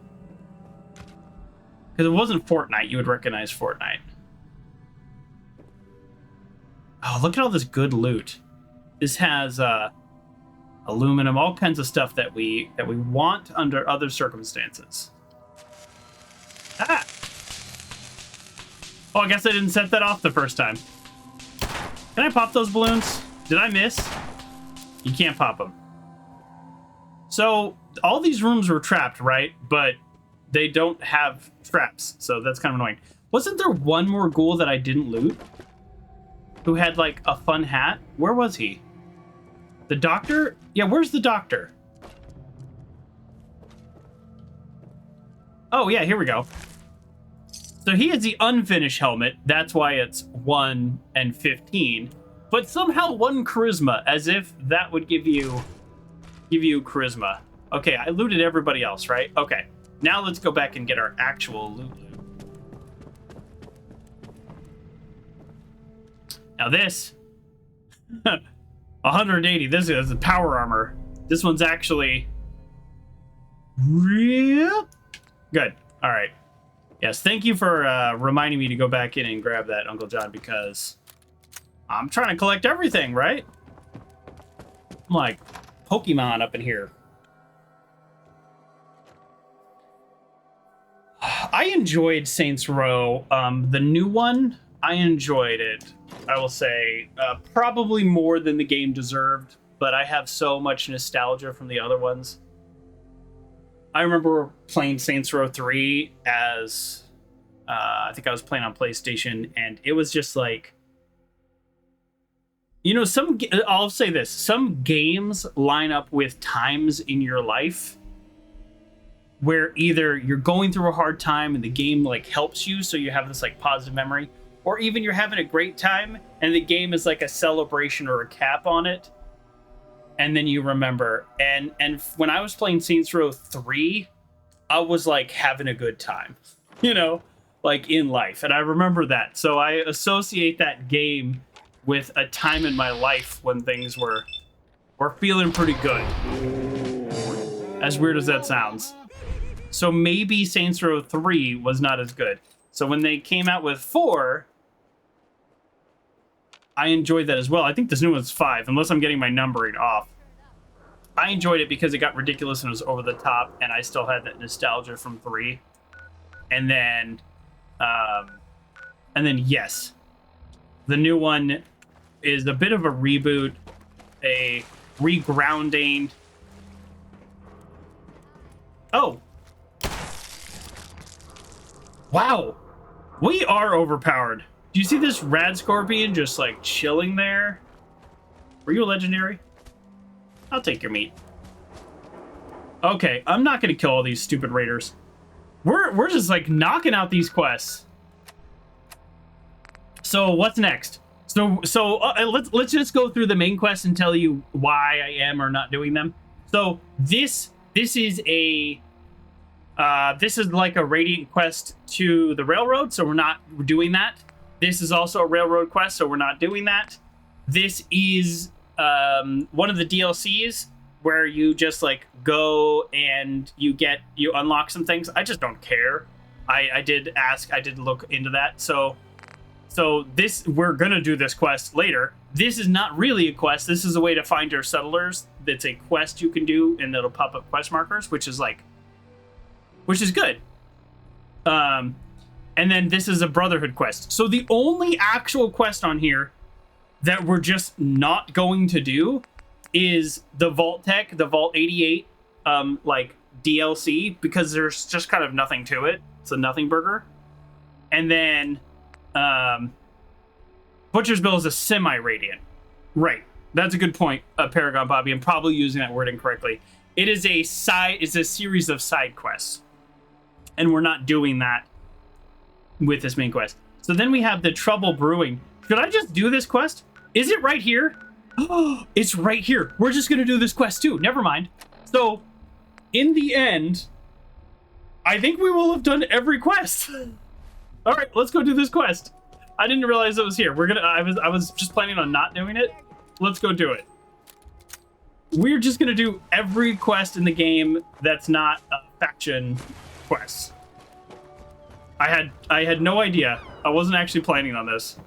Because it wasn't Fortnite. You would recognize Fortnite. Oh, look at all this good loot. This has aluminum, all kinds of stuff that we want under other circumstances. Ah! Oh, I guess I didn't set that off the first time. Can I pop those balloons? Did I miss? You can't pop them. So all these rooms were trapped, right? But they don't have traps, so that's kind of annoying. Wasn't there one more ghoul that I didn't loot? Who had like a fun hat? Where was he? The doctor? Yeah, where's the doctor? Oh yeah, here we go. So he has the unfinished helmet. That's why it's 1 and 15. But somehow 1 charisma, as if that would give you charisma. Okay, I looted everybody else, right? Okay, now let's go back and get our actual loot. Now this, 180. This is the power armor. This one's actually real good. All right. Yes, thank you for reminding me to go back in and grab that, Uncle John, because I'm trying to collect everything, right? I'm like Pokemon up in here. I enjoyed Saints Row. The new one, I enjoyed it. I will say probably more than the game deserved, but I have so much nostalgia from the other ones. I remember playing Saints Row 3 as I think I was playing on PlayStation, and it was just like, you know, I'll say this, some games line up with times in your life where either you're going through a hard time and the game like helps you, so you have this like positive memory, or even you're having a great time and the game is like a celebration or a cap on it, and then you remember. And when I was playing Saints Row 3, I was like having a good time, you know, like in life. And I remember that. So I associate that game with a time in my life when things were feeling pretty good. As weird as that sounds. So maybe Saints Row 3 was not as good. So when they came out with 4, I enjoyed that as well. I think this new one's 5, unless I'm getting my numbering off. I enjoyed it because it got ridiculous and it was over the top, and I still had that nostalgia from 3. And then yes, the new one is a bit of a reboot, a regrounding. Oh. Wow. We are overpowered. Do you see this rad scorpion just like chilling there? Were you a legendary? I'll take your meat. Okay, I'm not gonna kill all these stupid raiders. We're just like knocking out these quests. So what's next? So let's just go through the main quest and tell you why I am or not doing them. So this is like a radiant quest to the railroad, so we're not doing that. This is also a railroad quest, so we're not doing that. This is one of the DLCs where you just like go and you unlock some things. I just don't care. I did look into that. So this, we're gonna do this quest later. This is not really a quest. This is a way to find your settlers. That's a quest you can do, and it'll pop up quest markers, which is good. And then this is a Brotherhood quest. So the only actual quest on here that we're just not going to do is the Vault Tech, the Vault 88, like DLC, because there's just kind of nothing to it. It's a nothing burger. And then Butcher's Bill is a semi-radiant. Right. That's a good point, Paragon Bobby. I'm probably using that word incorrectly. It's a series of side quests. And we're not doing that with this main quest. So then we have the Trouble Brewing. Should I just do this quest? Is it right here? Oh, it's right here. We're just gonna do this quest too. Never mind. So, in the end, I think we will have done every quest. All right, let's go do this quest. I didn't realize it was here. I was just planning on not doing it. Let's go do it. We're just gonna do every quest in the game that's not a faction quest. I had no idea. I wasn't actually planning on this.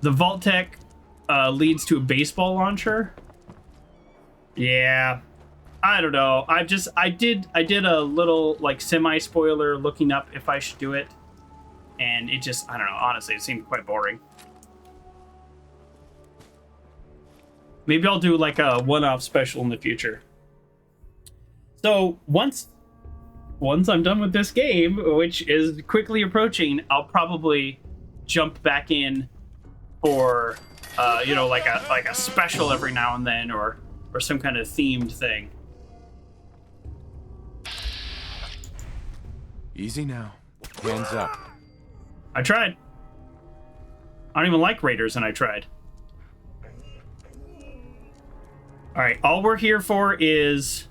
The Vault Tech leads to a baseball launcher. Yeah, I don't know. I did a little like semi-spoiler looking up if I should do it, and it just, I don't know. Honestly, it seemed quite boring. Maybe I'll do like a one-off special in the future. So once I'm done with this game, which is quickly approaching, I'll probably jump back in for you know, like a special every now and then, or some kind of themed thing. Easy now. Hands up. I tried. I don't even like raiders, and I tried. All right, all we're here for is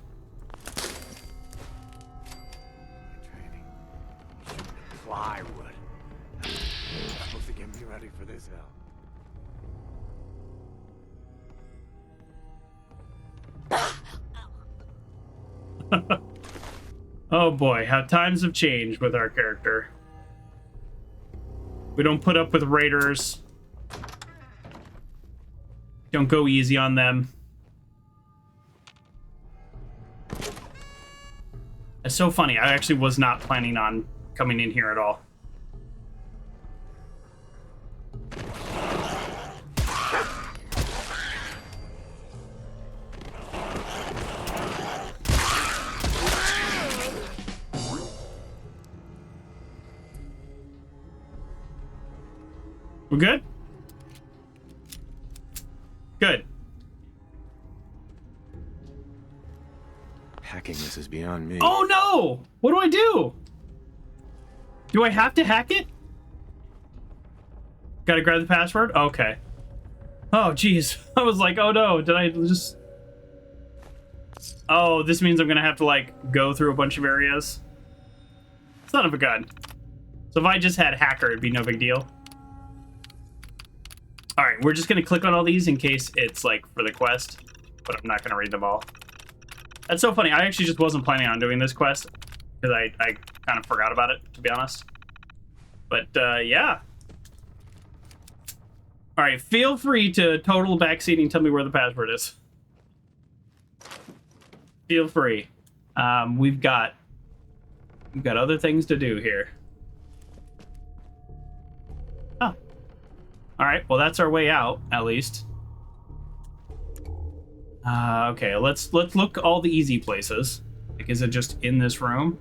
Training. Plywood. Supposed to get me ready for this hell. oh boy, how times have changed with our character. We don't put up with raiders. Don't go easy on them. It's so funny. I actually was not planning on coming in here at all. We're good? Good. Hacking this is beyond me. Oh no! What do I do? Do I have to hack it? Gotta grab the password? Okay. Oh, geez. I was like, oh no, did I just... Oh, this means I'm gonna have to, like, go through a bunch of areas. Son of a gun. So if I just had hacker, it'd be no big deal. Alright, we're just gonna click on all these in case it's, like, for the quest. But I'm not gonna read them all. That's so funny. I actually just wasn't planning on doing this quest because I kind of forgot about it, to be honest. But yeah. All right, feel free to total backseating. Tell me where the password is. Feel free. We've got other things to do here. Oh. All right. Well, that's our way out, at least. Okay, let's look all the easy places. Like, is it just in this room?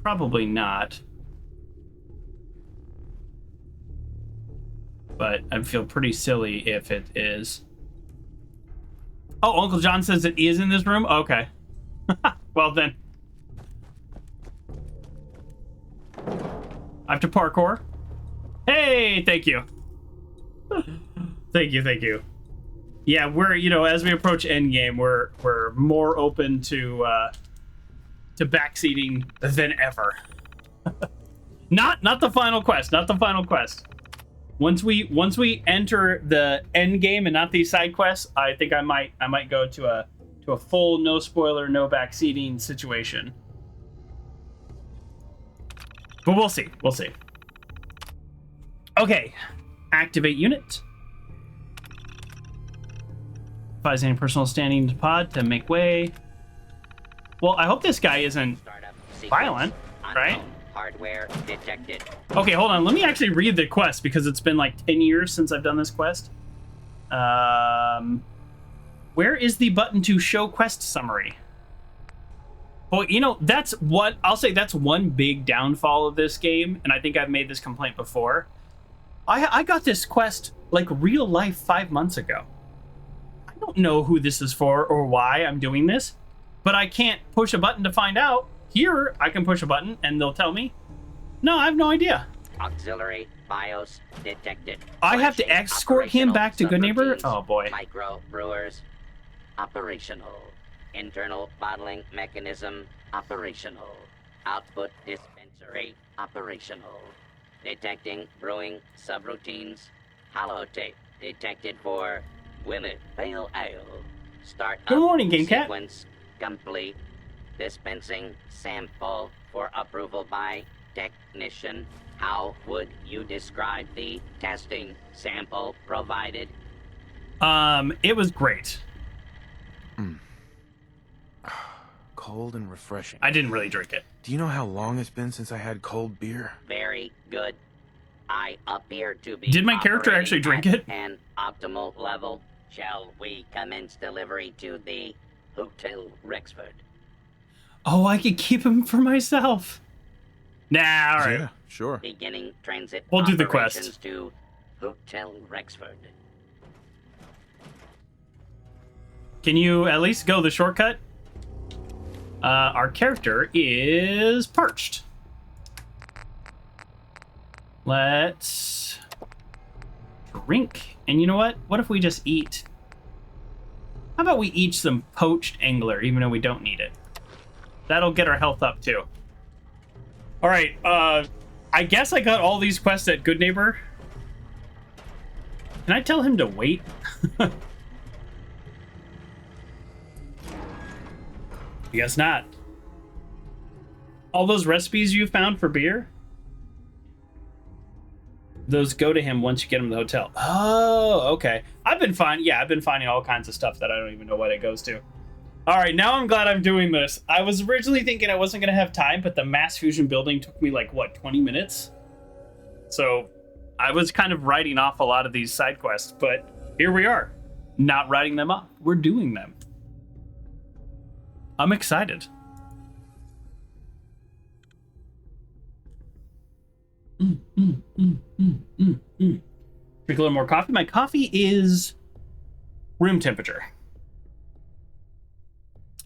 Probably not. But I feel pretty silly if it is. Oh, Uncle John says it is in this room? Okay. Well then. I have to parkour. Hey, thank you. Thank you. Yeah, we're, you know, as we approach endgame, we're more open to backseating than ever. Not the final quest, not the final quest. Once we enter the end game and not these side quests, I think I might go to a full no spoiler, no backseating situation. But we'll see. Okay, activate unit. Advise any personal standing to pod to make way. Well, I hope this guy isn't violent, right? Hardware detected. Okay, hold on. Let me actually read the quest because it's been like 10 years since I've done this quest. Where is the button to show quest summary? Well, you know, that's what I'll say. That's one big downfall of this game, and I think I've made this complaint before. I got this quest like real life 5 months ago. I don't know who this is for or why I'm doing this, but I can't push a button to find out. Here, I can push a button and they'll tell me. No, I have no idea. Auxiliary BIOS detected. I have to escort him back to Goodneighbor? Oh boy. Micro brewers operational. Internal bottling mechanism operational. Output dispensary operational. Detecting brewing subroutines. Holotape detected for Willet Pale Ale. Start Good morning, Game Cat. Sequence complete. Dispensing sample for approval by technician. How would you describe the testing sample provided? It was great. Cold and refreshing. I didn't really drink it. Do you know how long it's been since I had cold beer? Very good. I appear to be. Did my character operating actually drink at it? An optimal level. Shall we commence delivery to the Hotel Rexford? Oh, I could keep him for myself. Nah, all right. Yeah, sure. Beginning transit We'll do the operations quest. to Hotel Rexford. Can you at least go the shortcut? Our character is parched. Let's drink. And you know what? What if we just eat? How about we eat some poached angler, even though we don't need it? That'll get our health up too. All right. I guess I got all these quests at Goodneighbor. Can I tell him to wait? I guess not. All those recipes you found for beer? Those go to him once you get him to the hotel. Oh, okay. I've been finding all kinds of stuff that I don't even know what it goes to. All right, now I'm glad I'm doing this. I was originally thinking I wasn't going to have time, but the mass fusion building took me like, what, 20 minutes? So I was kind of writing off a lot of these side quests, but here we are. Not writing them off. We're doing them. I'm excited. Drink a little more coffee. My coffee is room temperature.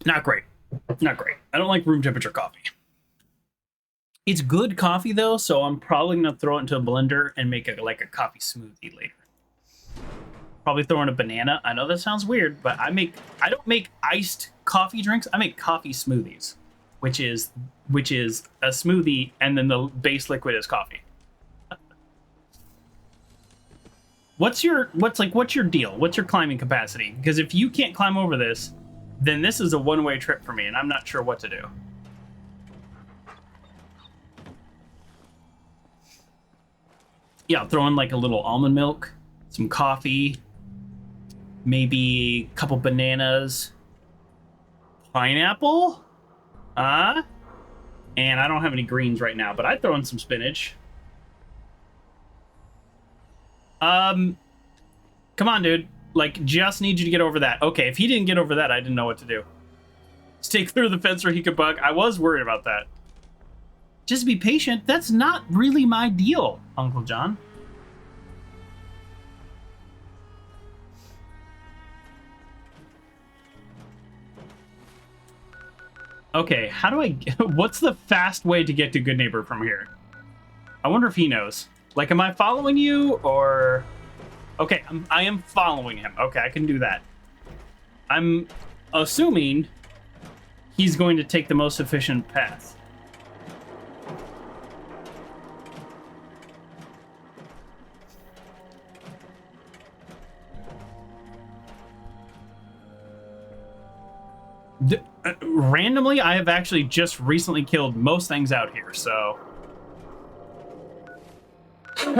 Not great. Not great. I don't like room temperature coffee. It's good coffee though, so I'm probably gonna throw it into a blender and make it like a coffee smoothie later. Probably throw in a banana. I know that sounds weird, but I don't make iced coffee drinks. I make coffee smoothies, which is a smoothie and then the base liquid is coffee. What's your deal? What's your climbing capacity? Because if you can't climb over this, then this is a one-way trip for me, and I'm not sure what to do. Yeah, I'll throw in like a little almond milk, some coffee, maybe a couple bananas, pineapple, and I don't have any greens right now, but I'd throw in some spinach. Come on, dude. Like, just need you to get over that. Okay, if he didn't get over that, I didn't know what to do. Stay clear of the fence or he could bug. I was worried about that. Just be patient. That's not really my deal, Uncle John. Okay, how do I... What's the fast way to get to Goodneighbor from here? I wonder if he knows. Like, am I following you, or... Okay, I am following him. Okay, I can do that. I'm assuming he's going to take the most efficient path. Randomly, I have actually just recently killed most things out here, so...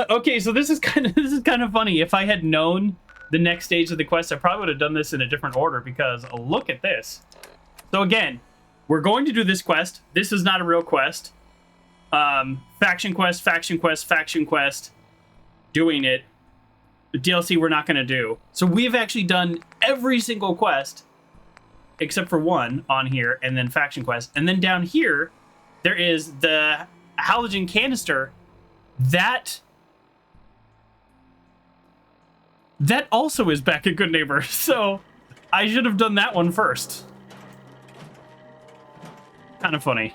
Okay, so this is kind of funny. If I had known the next stage of the quest, I probably would have done this in a different order, because look at this. So again, we're going to do this quest. This is not a real quest. Faction quest, faction quest, faction quest. Doing it. The DLC we're not going to do. So we've actually done every single quest except for one on here, and then faction quest. And then down here, there is the HalluGen canister. That also is back at Goodneighbor, so I should have done that one first. Kind of funny.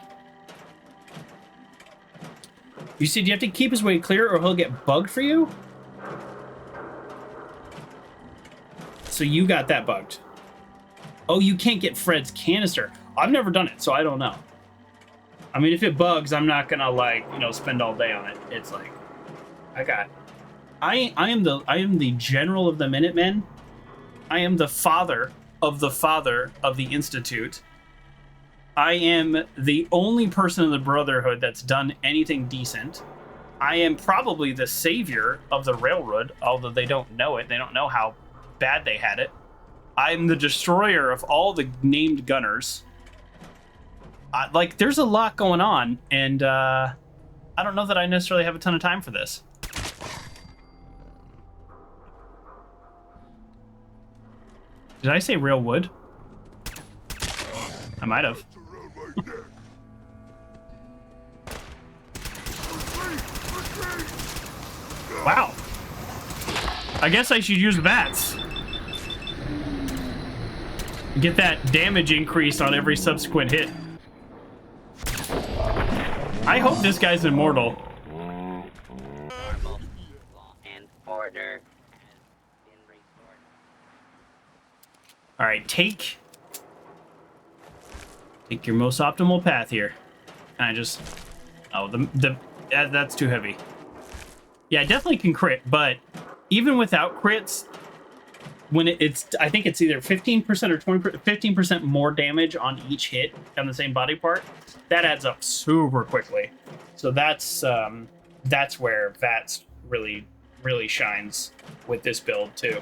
You see, do you have to keep his way clear or he'll get bugged for you? So you got that bugged. Oh, you can't get Fred's canister. I've never done it, so I don't know. I mean, if it bugs, I'm not gonna, like, spend all day on it. It's like, I am the general of the Minutemen. I am the father of the Institute. I am the only person in the Brotherhood that's done anything decent. I am probably the savior of the railroad, although they don't know it. They don't know how bad they had it. I'm the destroyer of all the named gunners. Like, there's a lot going on, and I don't know that I necessarily have a ton of time for this. Did I say railwood? I might have. Wow. I guess I should use bats. Get that damage increase on every subsequent hit. I hope this guy's immortal. Normal, law and order has been restored. All right, take your most optimal path here. Can I just? Oh, that's too heavy. Yeah, I definitely can crit, but even without crits, when it's I think it's either 15% or 15% more damage on each hit on the same body part. That adds up super quickly. So that's where VATS really shines with this build too.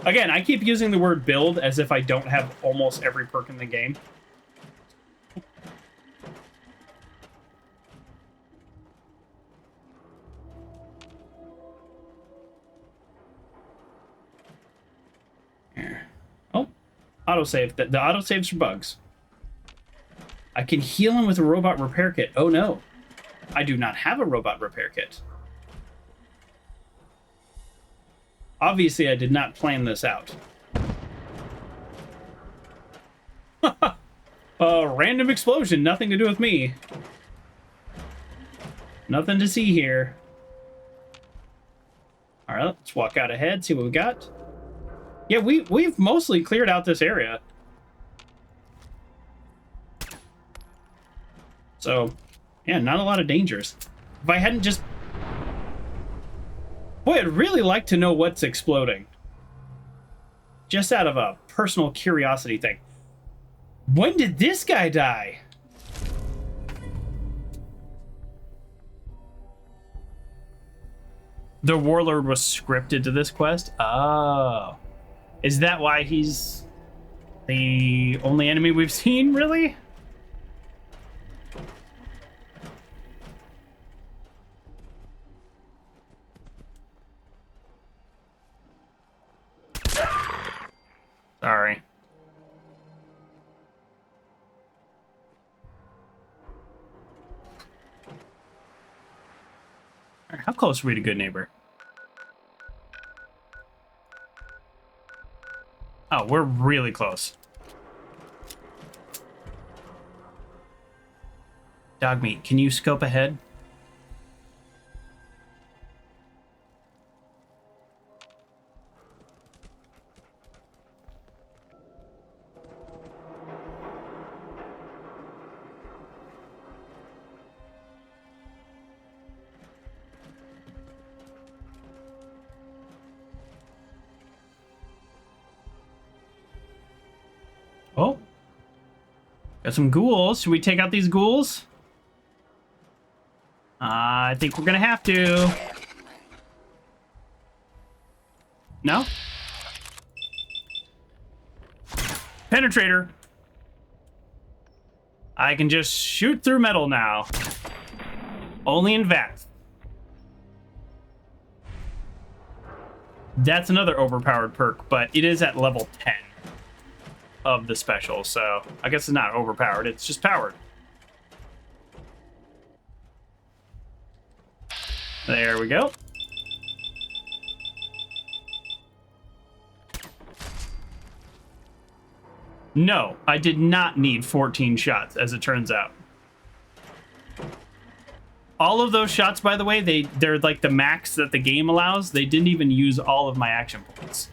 Again, I keep using the word build as if I don't have almost every perk in the game. Here. Oh, autosave. The autosaves for bugs. I can heal him with a robot repair kit. Oh no, I do not have a robot repair kit. Obviously, I did not plan this out. Random explosion, nothing to do with me. Nothing to see here. All right, let's walk out ahead, see what we got. Yeah, we've mostly cleared out this area. So, yeah, not a lot of dangers. If I hadn't just... Boy, I'd really like to know what's exploding. Just out of a personal curiosity thing. When did this guy die? The warlord was scripted to this quest? Oh. Is that why he's the only enemy we've seen, really? Sorry. All right, how close are we to Goodneighbor? Oh, we're really close. Dogmeat, can you scope ahead? Oh, got some ghouls. Should we take out these ghouls? I think we're gonna have to. No? Penetrator. I can just shoot through metal now. Only in VATS. That's another overpowered perk, but it is at level 10. Of the special, so I guess it's not overpowered, it's just powered. There we go. No, I did not need 14 shots, as it turns out. All of those shots, by the way, they're like the max that the game allows. They didn't even use all of my action points.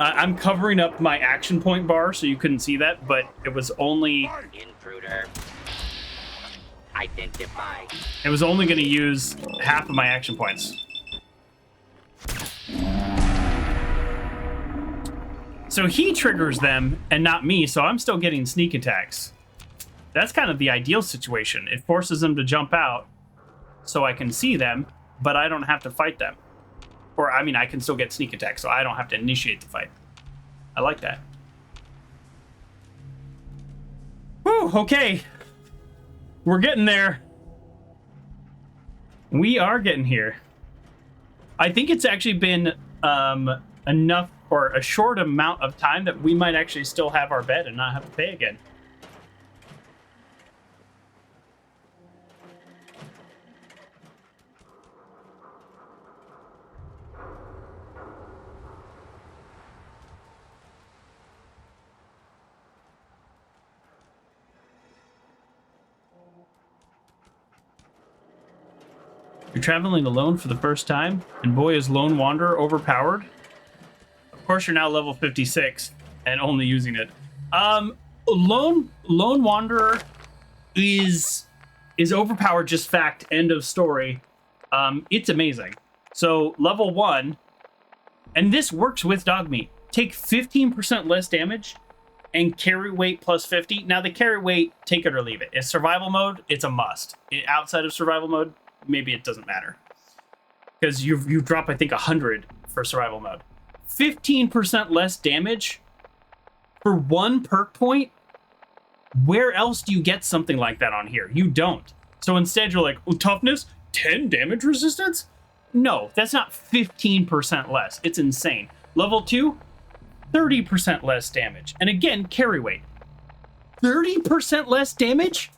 I'm covering up my action point bar so you couldn't see that, but it was only... Intruder. Identify. It was only going to use half of my action points. So he triggers them and not me, so I'm still getting sneak attacks. That's kind of the ideal situation. It forces them to jump out, so I can see them, but I don't have to fight them. Or, I mean, I can still get sneak attack, so I don't have to initiate the fight. I like that. Whew, okay. We're getting there. We are getting here. I think it's actually been enough, or a short amount of time, that we might actually still have our bed and not have to pay again. You're traveling alone for the first time, and boy is Lone Wanderer overpowered. Of course, you're now level 56 and only using it. Lone Wanderer is overpowered, just fact, end of story. It's amazing. So level 1, and this works with dog meat. Take 15% less damage and carry weight plus 50. Now the carry weight, take it or leave it. It's survival mode, it's a must. Outside of survival mode, maybe it doesn't matter, because you drop, I think, 100 for survival mode. 15% less damage for 1 perk point. Where else do you get something like that on here? You don't. So instead you're like, oh, toughness, 10 damage resistance? No, that's not 15% less. It's insane. Level 2, 30% less damage. And again, carry weight. 30% less damage?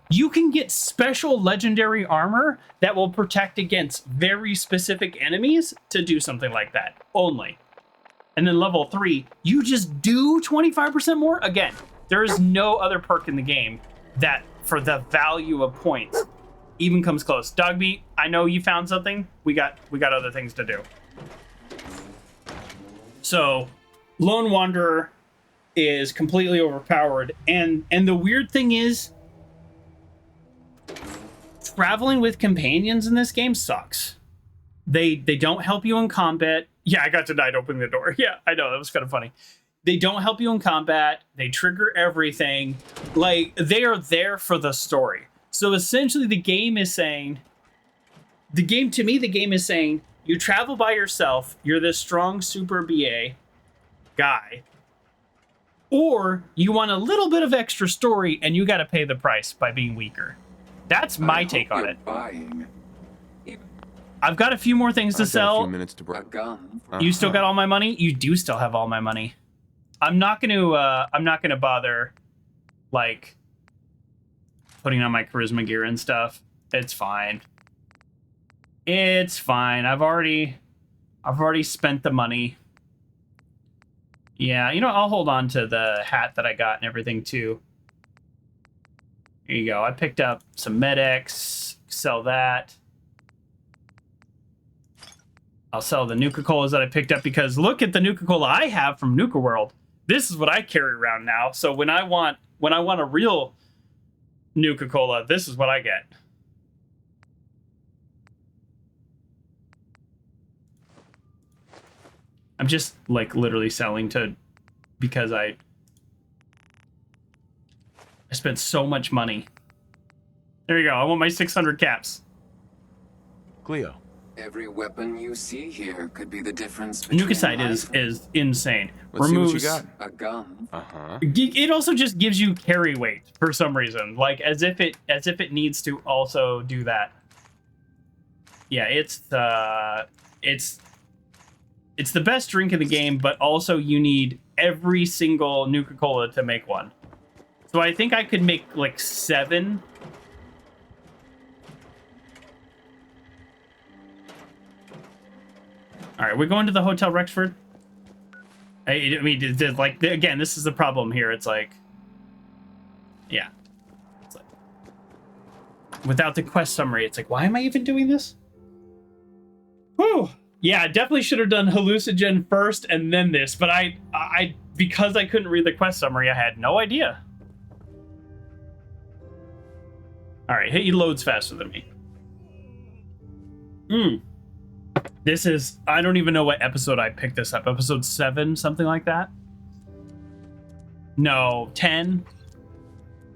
You can get special legendary armor that will protect against very specific enemies to do something like that only. And then level 3, you just do 25% more. Again, there is no other perk in the game that, for the value of points, even comes close. Dog meat, I know you found something. We got other things to do. So, Lone Wanderer is completely overpowered, and the weird thing is, traveling with companions in this game sucks. They don't help you in combat. Yeah, I got denied opening the door. Yeah, I know, that was kind of funny. They don't help you in combat. They trigger everything. Like, they are there for the story. So essentially the game is saying, you travel by yourself, you're this strong super BA guy, or you want a little bit of extra story and you got to pay the price by being weaker. That's my take on it. Buying I've got a few more things to sell. A few minutes to a gun. You still got all my money? You do still have all my money. I'm not gonna bother, like, putting on my charisma gear and stuff. It's fine. It's fine. I've already spent the money. Yeah, you know, I'll hold on to the hat that I got and everything too. Here you go. I picked up some Med-X. Sell that. I'll sell the Nuka-Colas that I picked up, because look at the Nuka-Cola I have from Nuka World. This is what I carry around now. So when I want a real Nuka-Cola, this is what I get. I'm just, like, literally selling because I spent so much money. There you go. I want my 600 caps. Cleo. Every weapon you see here could be the difference between Nuka-Site life is insane. Let's Removes, see what you got. a gun. Uh-huh. It also just gives you carry weight for some reason, like as if it needs to also do that. Yeah, it's the best drink in the game, but also you need every single Nuka-Cola to make one. So I think I could make like 7. All right, we're going to the Hotel Rexford. I mean, like, again, this is the problem here. It's like, yeah. It's like, without the quest summary, it's like, why am I even doing this? Whew. Yeah, I definitely should have done HalluciGen first and then this, but I because I couldn't read the quest summary, I had no idea. All right, he loads faster than me. This is, I don't even know what episode I picked this up. Episode 7, something like that? No, 10?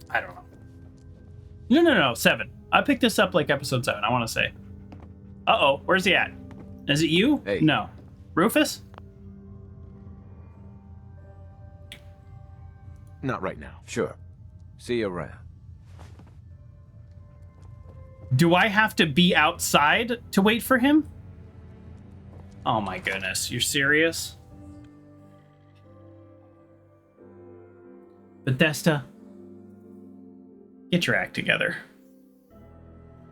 I don't know. No, 7. I picked this up like episode 7, I want to say. Uh-oh, where's he at? Is it you? Hey. No. Rufus? Not right now. Sure. See you around. Do I have to be outside to wait for him? Oh my goodness, you're serious? Bethesda, get your act together.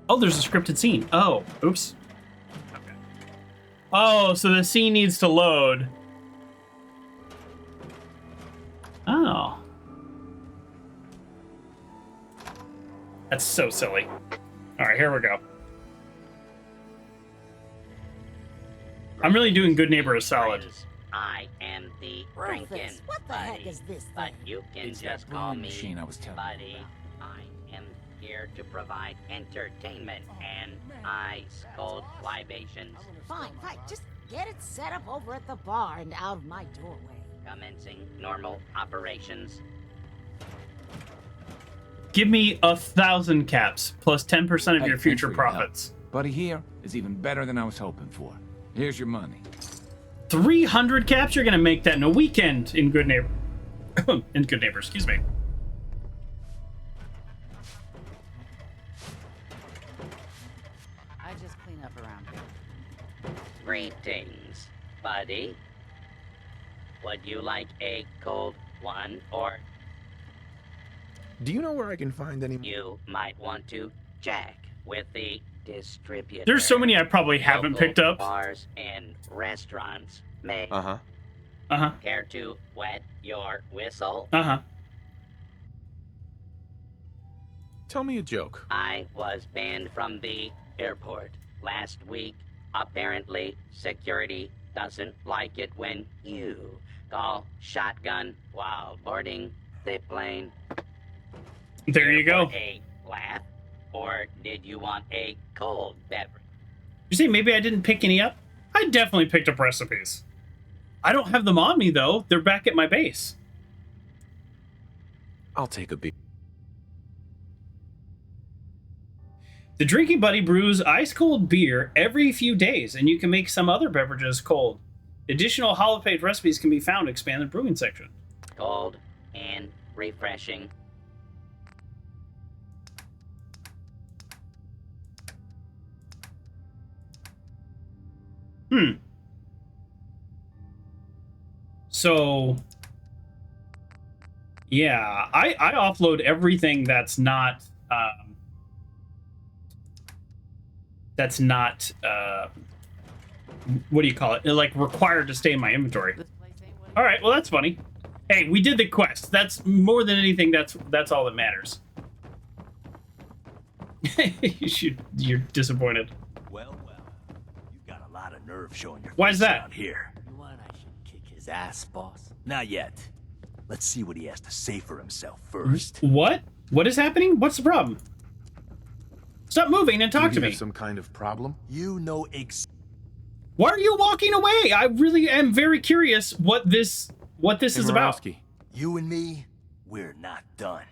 Oh, there's a scripted scene. Oh, oops. Okay. Oh, so the scene needs to load. Oh. That's so silly. All right, here we go. I'm really doing Goodneighbor a solid. I am the Rufus, drinking what the buddy, heck is this but thing? you can It's that just call brewing me machine I was telling you Buddy. I am here to provide entertainment, and I scold libations. Fine, just get it set up over at the bar and out of my doorway. Commencing normal operations. Give me 1,000 caps plus 10% of Hey, your thanks future for your help. profits. Buddy here is even better than I was hoping for. Here's your money. 300 caps? You're gonna make that in a weekend in Goodneighbor. In Goodneighbor, excuse me. I just clean up around here. Greetings, buddy. Would you like a cold one, or Do you know where I can find any? you might want to check with the distributor? There's so many I probably haven't Local picked up. Bars and restaurants may Uh-huh. Uh-huh. care to wet your whistle. Uh-huh. Tell me a joke. I was banned from the airport last week. Apparently, security doesn't like it when you call shotgun while boarding the plane. There you go. For a laugh, or did you want a cold beverage? You say maybe I didn't pick any up? I definitely picked up recipes. I don't have them on me, though. They're back at my base. I'll take a beer. The Drinking Buddy brews ice-cold beer every few days, and you can make some other beverages cold. Additional hollow-page recipes can be found in the expanded brewing section. Cold and refreshing. So, yeah, I offload everything that's not what do you call it? Like required to stay in my inventory. This place ain't what it All right, well that's funny. Hey, we did the quest. That's more than anything. That's all that matters. You're disappointed. Well, you've got a lot of nerve showing your Why is face that? out here. You want I should kick his ass, boss? Not yet. Let's see what he has to say for himself first. What? What is happening? What's the problem? Stop moving and talk Do to you me. have some kind of problem? You know Why are you walking away? I really am very curious what this is about. Murawski, you and me, we're not done.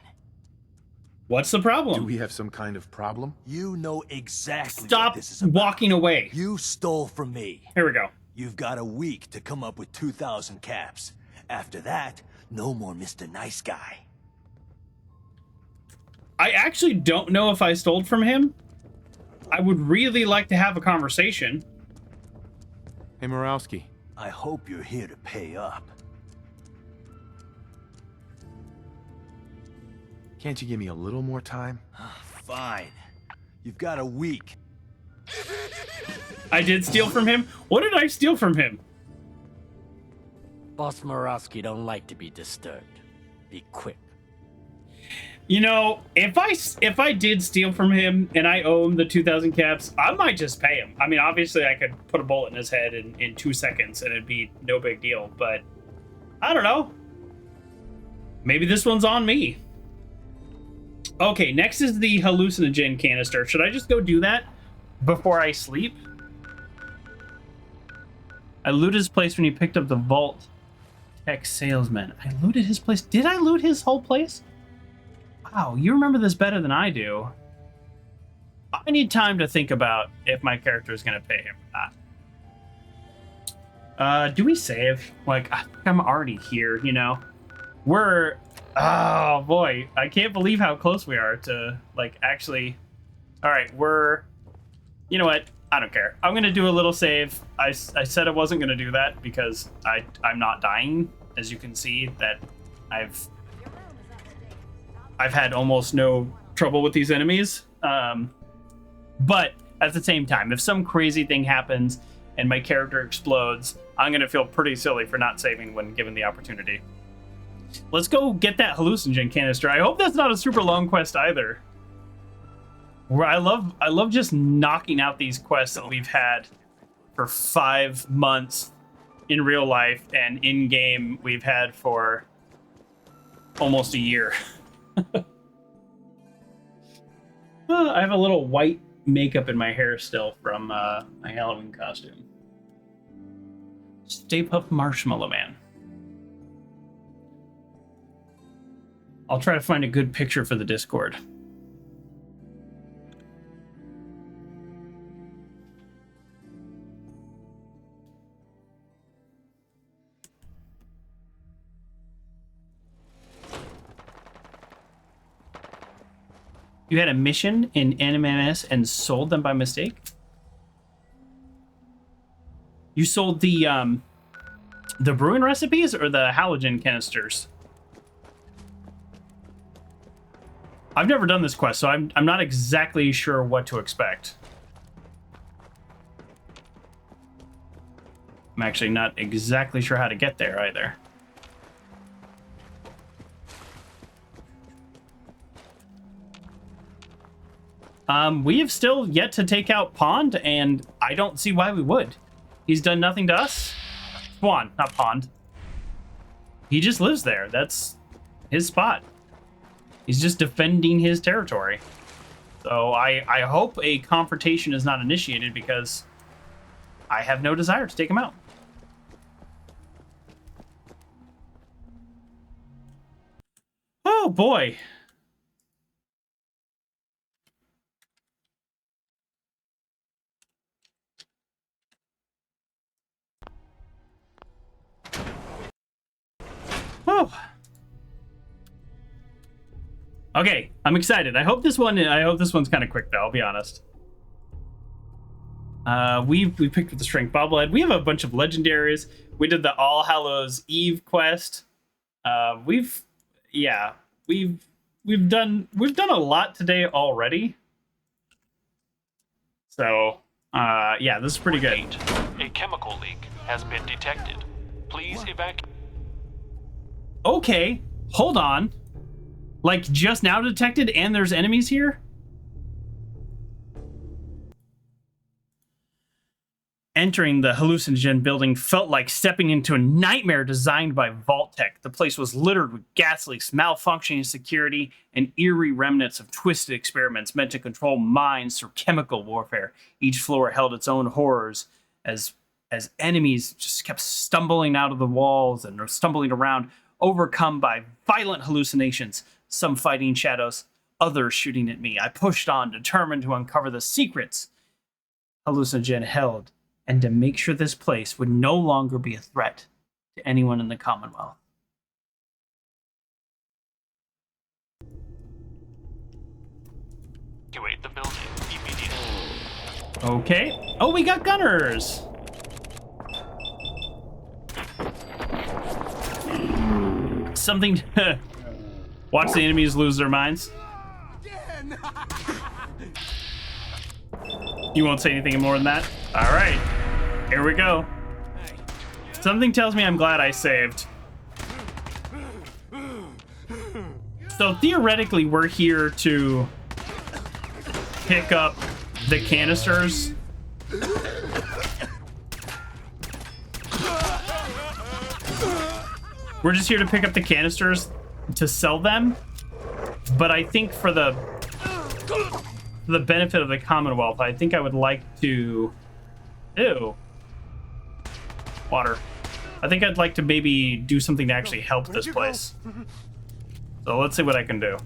What's the do problem? we have some kind of problem? You know exactly what Stop this is about. walking away. You stole from me. Here we go. You've got a week to come up with 2,000 caps. After that, no more Mr. Nice Guy. I actually don't know if I stole from him. I would really like to have a conversation. Hey, Murawski. I hope you're here to pay up. Can't you give me a little more time? Fine. You've got a week. I did steal from him. What did I steal from him? Boss Murawski don't like to be disturbed. Be quick. You know, if I did steal from him and I own the 2,000 caps, I might just pay him. I mean, obviously I could put a bullet in his head in 2 seconds and it'd be no big deal, but I don't know. Maybe this one's on me. Okay, next is the HalluciGen canister. Should I just go do that before I sleep? I looted his place when he picked up the Vault Tech salesman. I looted his place. Did I loot his whole place? Wow, you remember this better than I do. I need time to think about if my character is going to pay him or not. Do we save? Like, I think I'm already here, you know? We're... Oh, boy. I can't believe how close we are to, like, actually... All right, we're... You know what? I don't care. I'm going to do a little save. I said I wasn't going to do that because I'm not dying. As you can see, that I've had almost no trouble with these enemies. But at the same time, if some crazy thing happens and my character explodes, I'm going to feel pretty silly for not saving when given the opportunity. Let's go get that HalluciGen canister. I hope that's not a super long quest either. I love just knocking out these quests that we've had for 5 months in real life, and in game we've had for almost a year. I have a little white makeup in my hair still from my Halloween costume. Stay Puft Marshmallow Man. I'll try to find a good picture for the Discord. You had a mission in NMMS and sold them by mistake? You sold the brewing recipes or the HalluGen canisters? I've never done this quest, so I'm not exactly sure what to expect. I'm actually not exactly sure how to get there either. We have still yet to take out Pond, and I don't see why we would. He's done nothing to us. Swan, not Pond. He just lives there. That's his spot. He's just defending his territory. So I hope a confrontation is not initiated because I have no desire to take him out. Oh boy. Oh. Okay, I'm excited. I hope this one's kind of quick though, I'll be honest. We picked up the Strength Bobblehead. We have a bunch of legendaries. We did the All Hallows Eve quest. We've done a lot today already. So, yeah, this is pretty good. A chemical leak has been detected. Please evacuate. Okay, hold on. Like, just now detected and there's enemies here? Entering the HalluciGen building felt like stepping into a nightmare designed by Vault-Tec. The place was littered with gas leaks, malfunctioning security, and eerie remnants of twisted experiments meant to control minds through chemical warfare. Each floor held its own horrors as enemies just kept stumbling out of the walls and stumbling around, overcome by violent hallucinations, some fighting shadows, others shooting at me. I pushed on, determined to uncover the secrets HalluciGen held, and to make sure this place would no longer be a threat to anyone in the Commonwealth. Evacuate the building immediately. Okay. Oh, we got gunners! Something to watch the enemies lose their minds. You won't say anything more than that? All right, here we go. Something tells me I'm glad I saved. So theoretically, we're here to pick up the canisters. We're just here to pick up the canisters to sell them. But I think for the benefit of the Commonwealth, I think I would like to... Ew. Water. I think I'd like to maybe do something to actually help this place. So let's see what I can do.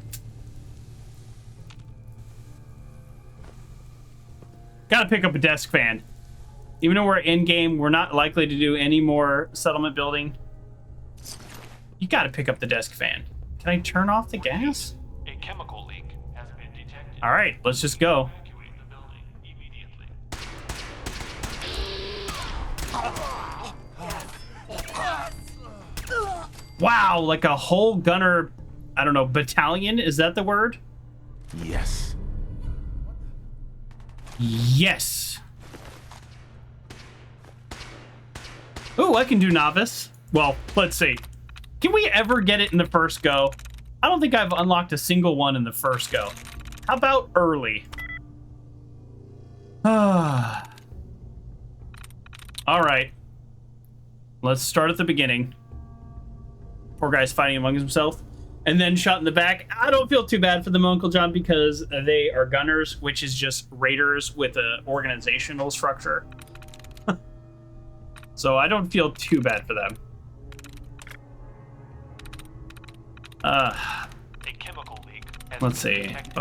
Gotta pick up a desk fan. Even though we're in game, we're not likely to do any more settlement building. You gotta pick up the desk fan. Can I turn off the gas? A chemical leak has been detected. All right, let's just go. Evacuate the building immediately. Wow, like a whole gunner, I don't know, battalion? Is that the word? Yes. Yes. Ooh, I can do novice. Well, let's see. Can we ever get it in the first go? I don't think I've unlocked a single one in the first go. How about early? All right. Let's start at the beginning. Poor guy's fighting among himself. And then shot in the back. I don't feel too bad for them, Uncle John, because they are gunners, which is just raiders with an organizational structure. So I don't feel too bad for them. A chemical leak has Let's been see. detected.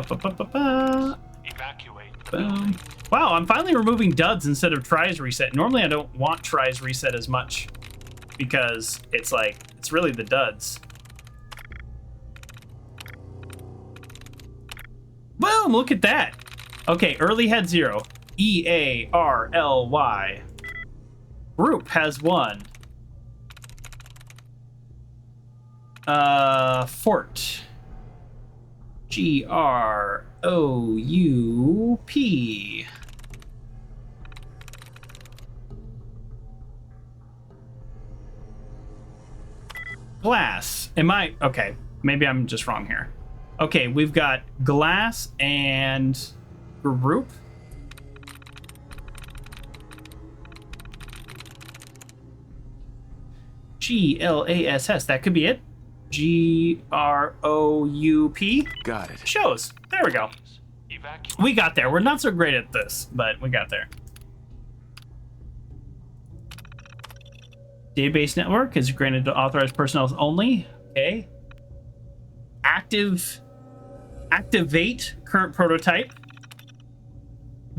Evacuate the Boom. building. Wow, I'm finally removing duds instead of tries reset. Normally I don't want tries reset as much because it's like, it's really the duds. Boom, look at that. Okay, early had 0. EARLY. Group has 1. Fort. GROUP. Glass. Am I okay? Maybe I'm just wrong here. Okay, we've got glass and group. GLASS. That could be it. GROUP. Got it. Shows. There we go. Evacuate. We got there. We're not so great at this, but we got there. Database network is granted to authorized personnel only. Okay. Activate current prototype.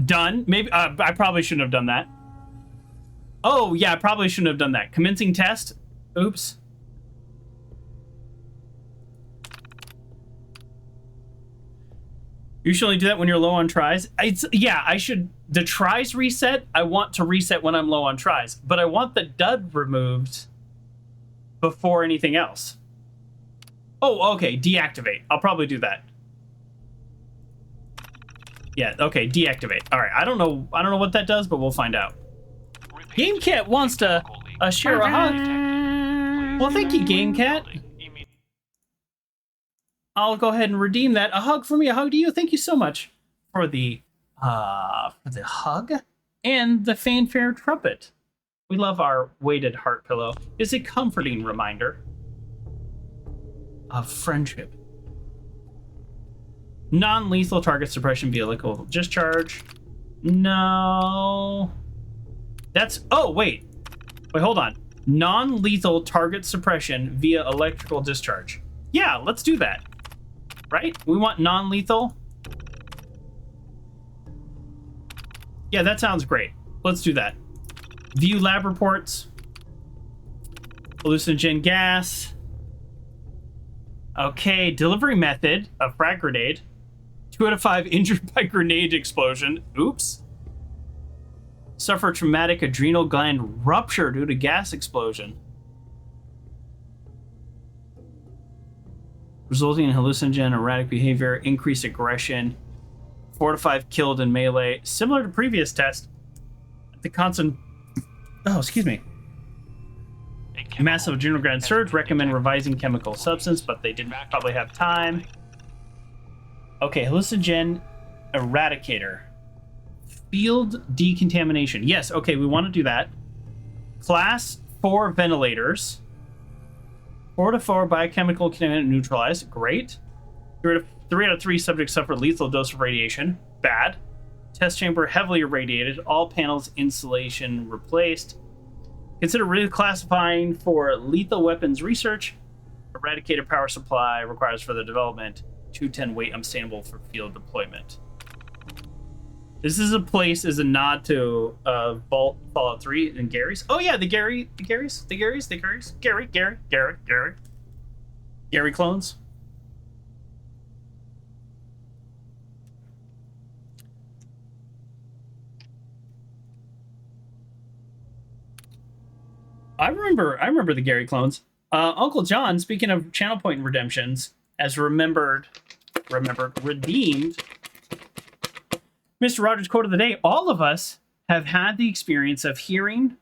Done. Maybe I probably shouldn't have done that. Oh yeah, I probably shouldn't have done that. Commencing test. Oops. You should only do that when you're low on tries. Yeah, I should. The tries reset, I want to reset when I'm low on tries, but I want the dud removed before anything else. Oh, okay, deactivate. I'll probably do that. Yeah, okay, deactivate. All right, I don't know what that does, but we'll find out. GameCat wants to share a hug. Well, thank you, GameCat. I'll go ahead and redeem that. A hug for me, a hug to you. Thank you so much for the hug and the fanfare trumpet. We love our weighted heart pillow. It's a comforting reminder of friendship. Non-lethal target suppression via electrical discharge. No. That's, oh, wait, hold on. Non-lethal target suppression via electrical discharge. Yeah, let's do that. Right? We want non-lethal. Yeah, that sounds great. Let's do that. View lab reports. Hallucinogen gas. Okay, delivery method, a frag grenade. 2 out of 5 injured by grenade explosion. Oops. Suffer traumatic adrenal gland rupture due to gas explosion. Resulting in hallucinogen, erratic behavior, increased aggression. 4 to 5 killed in melee. Similar to previous test. The constant... Oh, excuse me. Massive adrenal gland surge. Recommend revising chemical substance, but they didn't probably have time. Okay, hallucinogen eradicator. Field decontamination. Yes, okay, we want to do that. Class 4 ventilators. 4 to 4 biochemical contaminant neutralized. Great. 3 out of 3 subjects suffered lethal dose of radiation. Bad. Test chamber heavily irradiated. All panels insulation replaced. Consider reclassifying for lethal weapons research. Eradicated power supply requires further development. 210 weight unstable for field deployment. This is a place as a nod to Fallout 3 and Gary's. Oh yeah, the Gary clones. I remember the Gary clones. Uncle John, speaking of channel point redemptions, as redeemed. Mr. Rogers' quote of the day: all of us have had the experience of hearing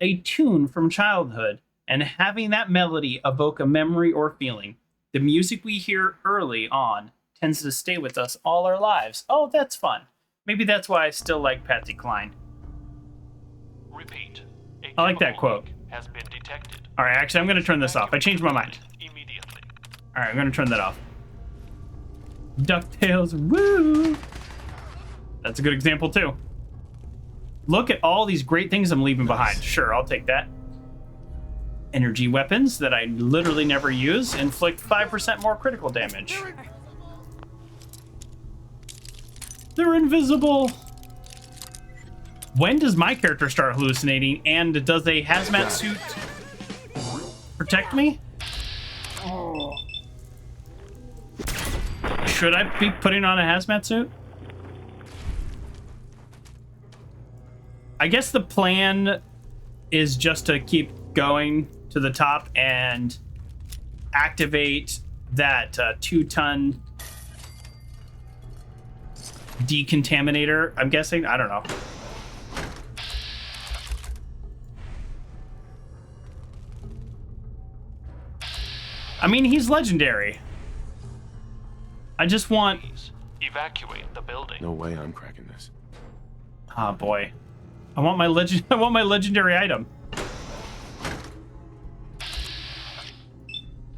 a tune from childhood and having that melody evoke a memory or feeling. The music we hear early on tends to stay with us all our lives. Oh, that's fun. Maybe that's why I still like Patsy Cline. Repeat. I like that quote. Has been detected. All right, actually, I'm going to turn this off. I changed my mind. Immediately. All right, I'm going to turn that off. DuckTales, woo! That's a good example, too. Look at all these great things I'm leaving behind. Sure, I'll take that. Energy weapons that I literally never use inflict 5% more critical damage. They're invisible. When does my character start hallucinating, and does a hazmat suit protect me? Should I be putting on a hazmat suit? I guess the plan is just to keep going to the top and activate that 2-ton decontaminator, I'm guessing. I don't know. I mean, he's legendary. I just want... Please evacuate the building. No way I'm cracking this. Oh boy. I want my legendary item.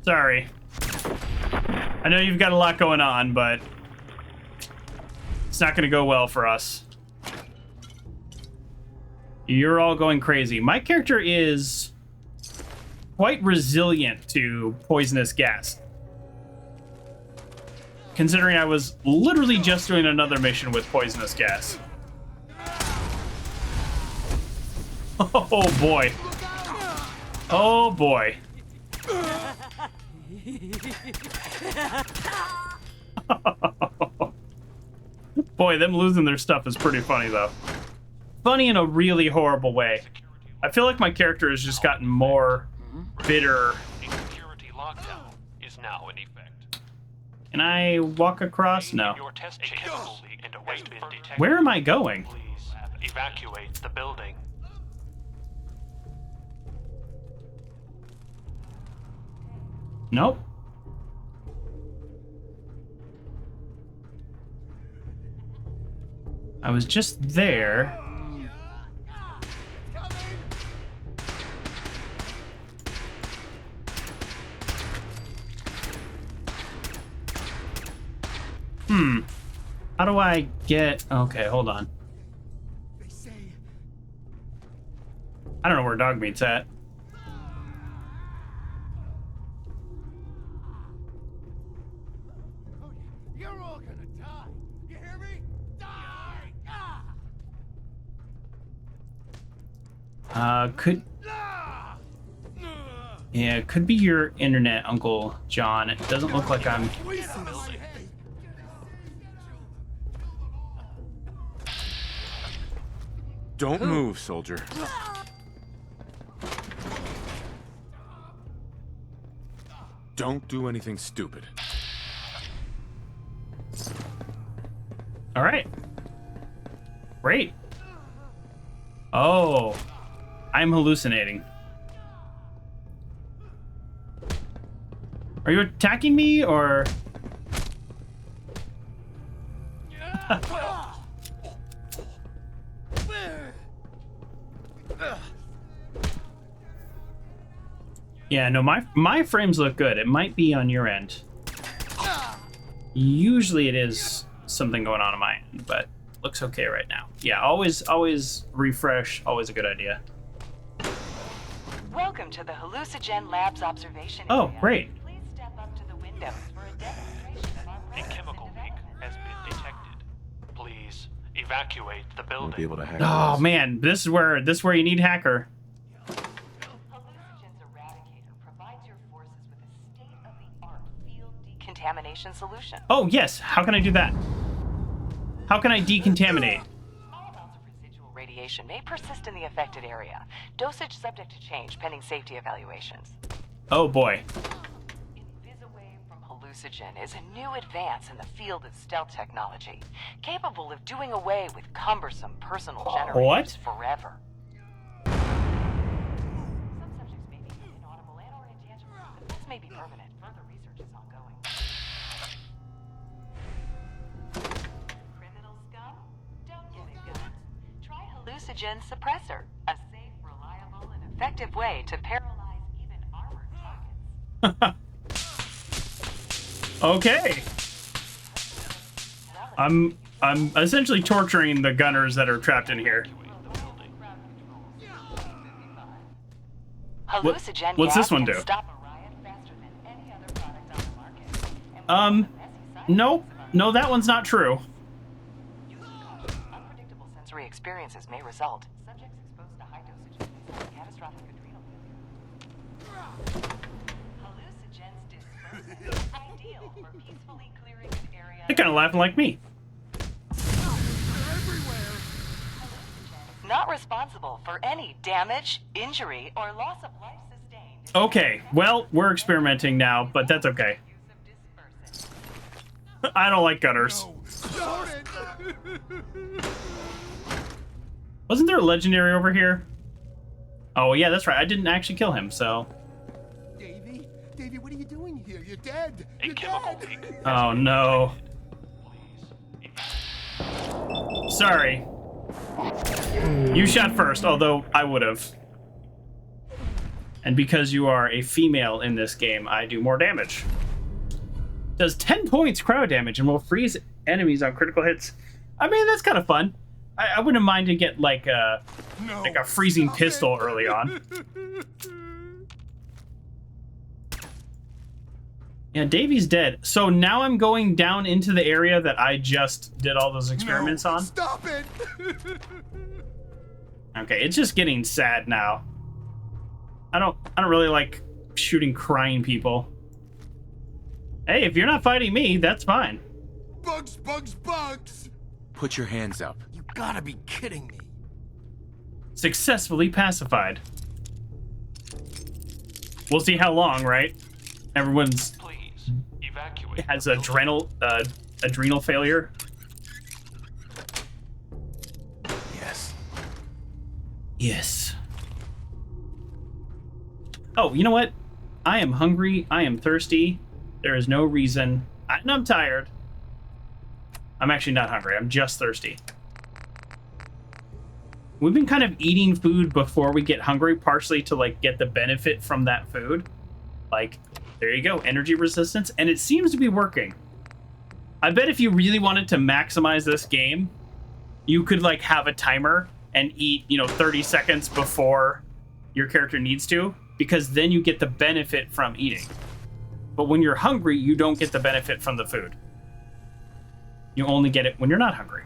Sorry. I know you've got a lot going on, but it's not going to go well for us. You're all going crazy. My character is quite resilient to poisonous gas. Considering I was literally just doing another mission with poisonous gas. Oh boy. Oh boy. Boy, them losing their stuff is pretty funny though. Funny in a really horrible way. I feel like my character has just gotten more bitter. A security lockdown is now in effect. Can I walk across? No. Your test chemical leak and await been detected. Where am I going? Please evacuate the building. Nope. I was just there. How do I get... Okay, hold on. I don't know where Dogmeat's at. You're all gonna die. You hear me? Die! Could... Yeah, it could be your internet, Uncle John. It doesn't look like I'm... Don't move, soldier. Don't do anything stupid. All right. Great. Oh, I'm hallucinating. Are you attacking me or? Yeah, no, my frames look good. It might be on your end. Usually it is something going on my end, but looks okay right now. Yeah, always refresh, always a good idea. Welcome to the HalluciGen Labs observation Oh, area. great. Please step up to the windows for a demonstration of our A chemical leak has been detected. Please evacuate the building. Won't be able to hack Oh this. man, this is where you need hacker. HalluciGen's Eradicator provides your forces with a state-of-the-art field decontamination solution. Oh yes, how can I do that? How can I decontaminate? Small amounts of residual radiation may persist in the affected area. Dosage subject to change pending safety evaluations. Oh boy. Invisawave from HalluciGen is a new advance in the field of stealth technology, capable of doing away with cumbersome personal generators What? forever. Some subjects may be inaudible and or intangible. Effects may be permanent. Further research is ongoing. Criminal scum? Don't get it, guns. Try HalluciGen Suppressor, a safe, reliable, and effective way to paralyze even armored targets. Okay. I'm essentially torturing the gunners that are trapped in here. HalluciGen What's this gas one can do? stop a riot faster than any other product on the market. And Nope. No, that one's not true. unpredictable sensory experiences may result. Subjects exposed to high dosages may suffer catastrophic adrenal failure. HalluciGen's dispersive is ideal for peacefully clearing an area. They're kind of laughing like me. Not responsible for any damage, injury, or loss of life sustained. Okay, well, we're experimenting now, but that's okay. I don't like gunners. Wasn't there a legendary over here? Oh, yeah, that's right. I didn't actually kill him, so... Davey, what are you doing here? You're dead. A chemical leak. Oh, no. Sorry. You shot first, although I would have. And because you are a female in this game, I do more damage. Does 10 points crowd damage and will freeze enemies on critical hits. I mean, that's kind of fun. I wouldn't mind to get like a freezing pistol early on. Yeah, Davey's dead. So now I'm going down into the area that I just did all those experiments on. Stop it! Okay, it's just getting sad now. I don't really like shooting crying people. Hey, if you're not fighting me, that's fine. Bugs! Put your hands up. You gotta be kidding me. Successfully pacified. We'll see how long, right? Everyone's Please evacuate. has adrenal failure. Yes. Yes. Oh, you know what? I am hungry. I am thirsty. There is no reason. And I'm tired. I'm actually not hungry. I'm just thirsty. We've been kind of eating food before we get hungry, partially to like get the benefit from that food. Like, there you go, energy resistance, and it seems to be working. I bet if you really wanted to maximize this game, you could like have a timer and eat, 30 seconds before your character needs to, because then you get the benefit from eating. But when you're hungry, you don't get the benefit from the food. You only get it when you're not hungry.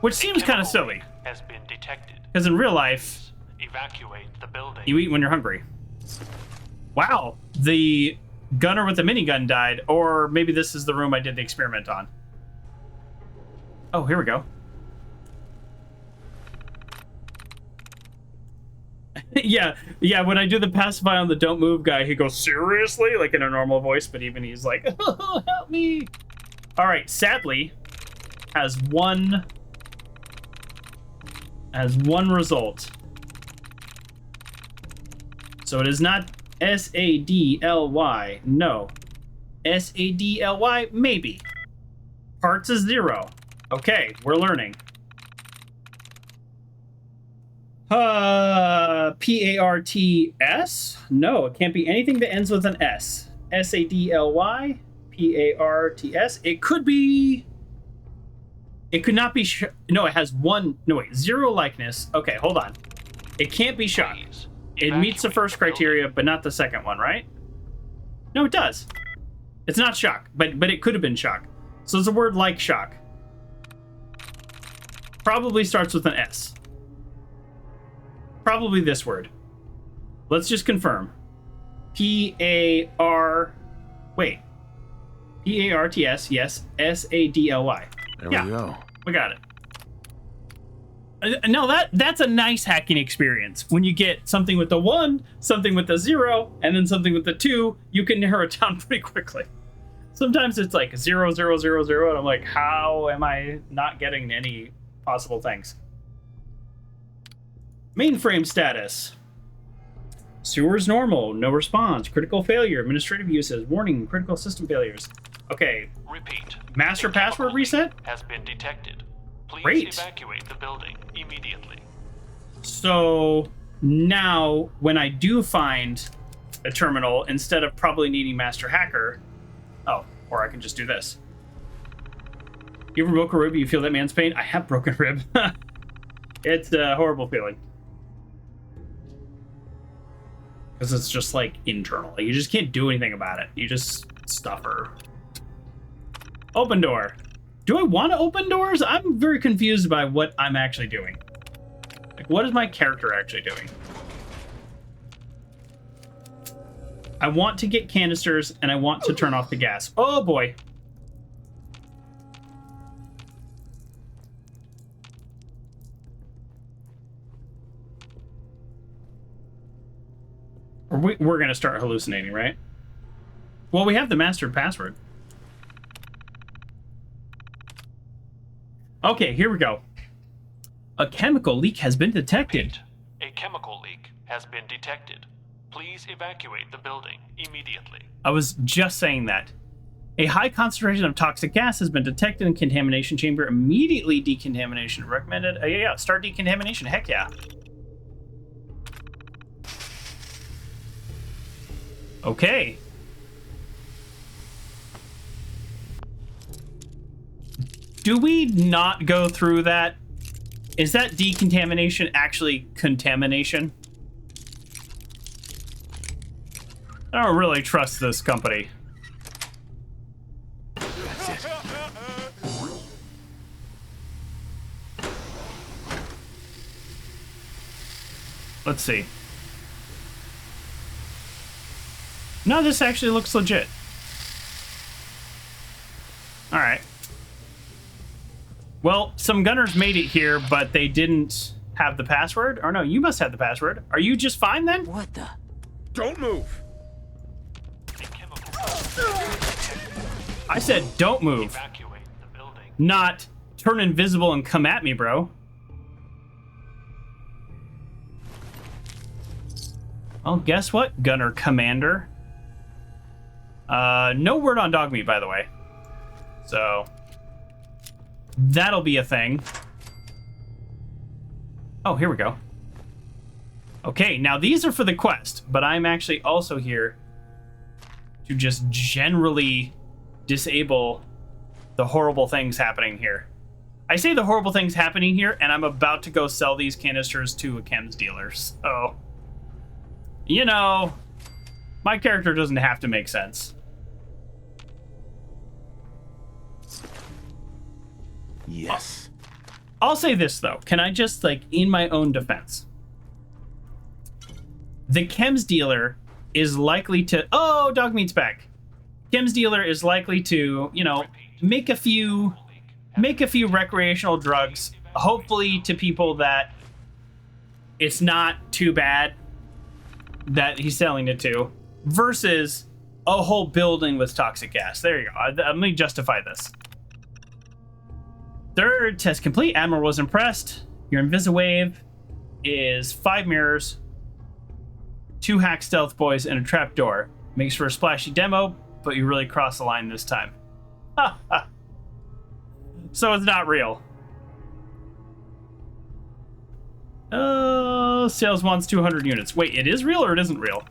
Which seems kind of silly. Has been detected. Because in real life, Evacuate the building. you eat when you're hungry. Wow, the gunner with the minigun died, or maybe this is the room I did the experiment on. Oh, here we go. yeah, when I do the pacify on the don't move guy, he goes, seriously? Like in a normal voice, but even he's like, oh, help me. All right, sadly, has one result. So it is not SADLY. No. SADLY, maybe. Parts is 0. Okay, we're learning. PARTS? No, it can't be anything that ends with an S. SADLY, PARTS. It could be... It could not be... No, it has 0 likeness. Okay, hold on. It can't be shock. It meets the first criteria, but not the second one, right? No, it does. It's not shock, but it could have been shock. So it's a word like shock. Probably starts with an S. Probably this word. Let's just confirm. P-A-R... Wait. P-A-R-T-S, yes. S-A-D-L-Y. There we go. We got it. No, that's a nice hacking experience. When you get something with a 1, something with a 0, and then something with a 2, you can narrow it down pretty quickly. Sometimes it's like 0, 0, 0, 0, and I'm like, how am I not getting any possible things? Mainframe status. Sewers normal, no response, critical failure, administrative uses, warning, critical system failures. Okay. Repeat. Master password reset? Has been detected. Please Great. evacuate the building immediately. So now when I do find a terminal, instead of probably needing Master Hacker, or I can just do this. You ever broke a rib, you feel that man's pain? I have broken a rib. It's a horrible feeling. Because it's just like internal. You just can't do anything about it. You just suffer. Open door. Do I want to open doors? I'm very confused by what I'm actually doing. Like, what is my character actually doing? I want to get canisters, and I want to turn off the gas. Oh, boy. We're going to start hallucinating, right? Well, we have the master password. Okay, here we go. A chemical leak has been detected. A chemical leak has been detected. Please evacuate the building immediately. I was just saying that. A high concentration of toxic gas has been detected in contamination chamber. Immediately decontamination recommended. Yeah, start decontamination. Heck yeah. Okay. Do we not go through that? Is that decontamination actually contamination? I don't really trust this company. That's it. Let's see. No, this actually looks legit. All right. Well, some gunners made it here, but they didn't have the password. Or no, you must have the password. Are you just fine then? What the? Don't move. I said don't move. Evacuate the building. Not turn invisible and come at me, bro. Well, guess what, Gunner Commander? No word on dog meat, by the way. So that'll be a thing. Oh, here we go. Okay, now these are for the quest, but I'm actually also here to just generally disable the horrible things happening here. I say the horrible things happening here, and I'm about to go sell these canisters to a chems dealer. So, you know, my character doesn't have to make sense. Yes. I'll say this, though. Can I just, like, in my own defense? The chems dealer is likely to... Oh, dog meat's back. Chems dealer is likely to, you know, make a few recreational drugs, hopefully to people that it's not too bad that he's selling it to, versus a whole building with toxic gas. There you go. Let me justify this. Third test complete. Admiral was impressed. Your Invisawave is 5 mirrors, 2 hack stealth boys, and a trapdoor. Makes for a splashy demo, but you really crossed the line this time. Ha ha. So it's not real. Sales wants 200 units. Wait, it is real or it isn't real?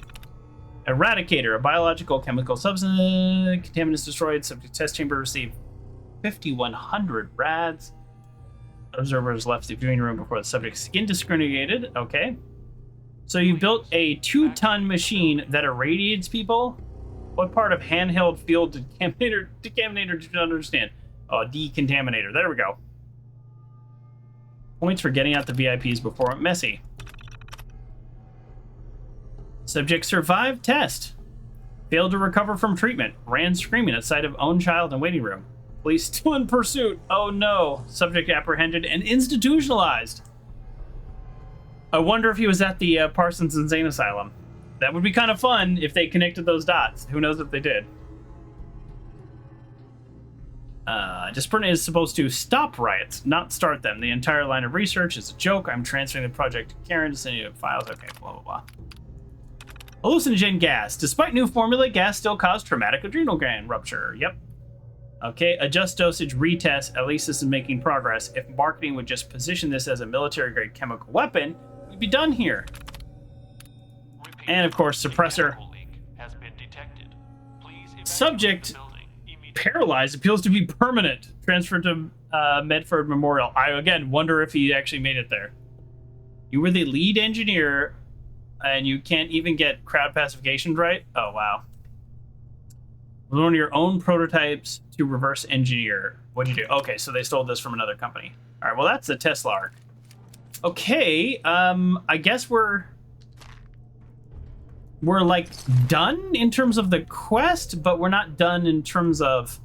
Eradicator, a biological chemical substance. Contaminants destroyed. Subject test chamber received 5,100 rads. Observers left the viewing room before the subject's skin discriminated. Okay. So you built a 2-ton machine that irradiates people? What part of handheld field decontaminator did you understand? Oh, decontaminator. There we go. Points for getting out the VIPs before it messy. Subject survived test. Failed to recover from treatment. Ran screaming at sight of own child in waiting room. Police still in pursuit. Oh no. Subject apprehended and institutionalized. I wonder if he was at the Parsons Insane Asylum. That would be kind of fun if they connected those dots. Who knows if they did. Dispersion is supposed to stop riots, not start them. The entire line of research is a joke. I'm transferring the project to Karen to send you files. Okay, blah, blah, blah. HalluciGen gas. Despite new formula, gas still caused traumatic adrenal gland rupture. Yep. Okay, adjust dosage, retest. At least this is making progress. If marketing would just position this as a military-grade chemical weapon, we'd be done here. Repeat, And of course, suppressor. has been detected. Please evacuate Subject the building immediately. paralyzed appears to be permanent. Transferred to Medford Memorial. I again wonder if he actually made it there. You were the lead engineer, and you can't even get crowd pacification right? Oh, wow. One of your own prototypes to reverse engineer. What'd you do? Okay, so they stole this from another company. All right, well, that's the Tesla arc. Okay, I guess we're like done in terms of the quest, but we're not done in terms of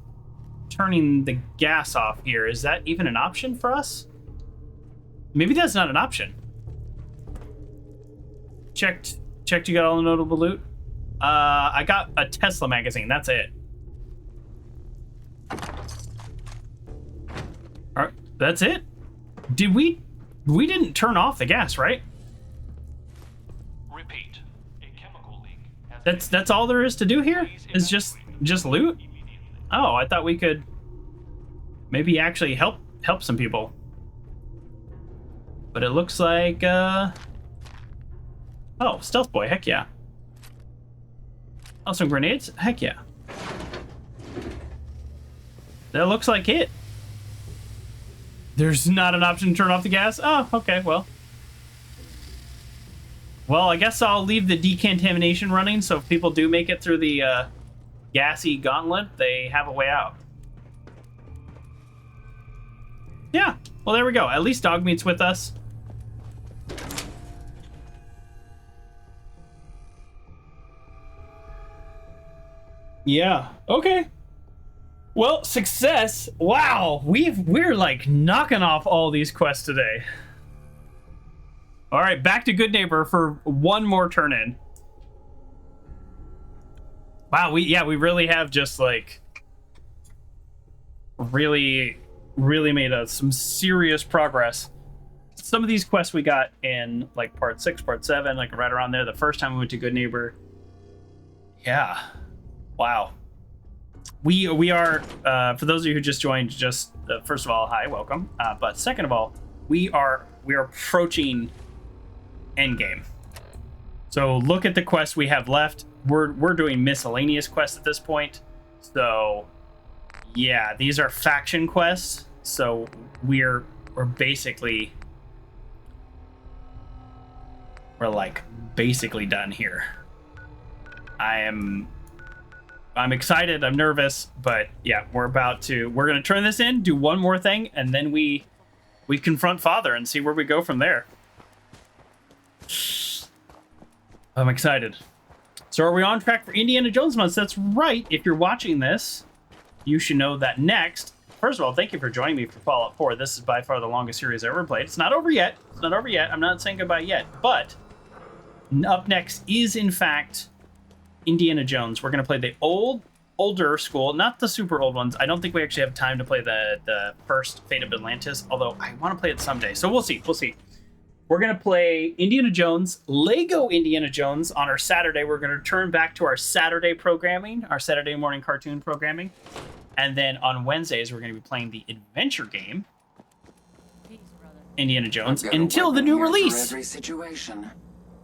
turning the gas off here. Is that even an option for us? Maybe that's not an option. Checked you got all the notable loot? I got a Tesla magazine, that's it. All right, that's it? Did we didn't turn off the gas, right? Repeat. A chemical leak has That's all there is to do here? Is just loot? Oh, I thought we could maybe actually help some people. But it looks like oh, stealth boy, heck yeah. Oh, some grenades? Heck yeah. That looks like it. There's not an option to turn off the gas? Oh, okay, well. Well, I guess I'll leave the decontamination running, so if people do make it through the gassy gauntlet, they have a way out. Yeah, well, there we go. At least Dogmeat's with us. Yeah, okay. Well, success. Wow, we're like knocking off all these quests today. All right, back to Goodneighbor for one more turn in. Wow, we really have just like really made some serious progress. Some of these quests we got in like part 6, part 7, like right around there the first time we went to Goodneighbor. Yeah. Wow. We are, for those of you who just joined, just first of all, hi, welcome. But second of all, we are approaching endgame. So look at the quests we have left. We're doing miscellaneous quests at this point. So yeah, these are faction quests. So we're basically done here. I'm excited, I'm nervous, but yeah, we're gonna turn this in, do one more thing, and then we confront Father and see where we go from there. I'm excited. So are we on track for Indiana Jones month? That's right. If you're watching this, you should know that next. First of all, thank you for joining me for Fallout 4. This is by far the longest series I've ever played. It's not over yet. I'm not saying goodbye yet, but up next is in fact Indiana Jones. We're going to play the older school, not the super old ones. I don't think we actually have time to play the first Fate of Atlantis, although I want to play it someday. So we'll see. We're going to play Indiana Jones, Lego Indiana Jones on our Saturday. We're going to return back to our Saturday programming, our Saturday morning cartoon programming. And then on Wednesdays, we're going to be playing the adventure game, Indiana Jones, until the new release. Every situation.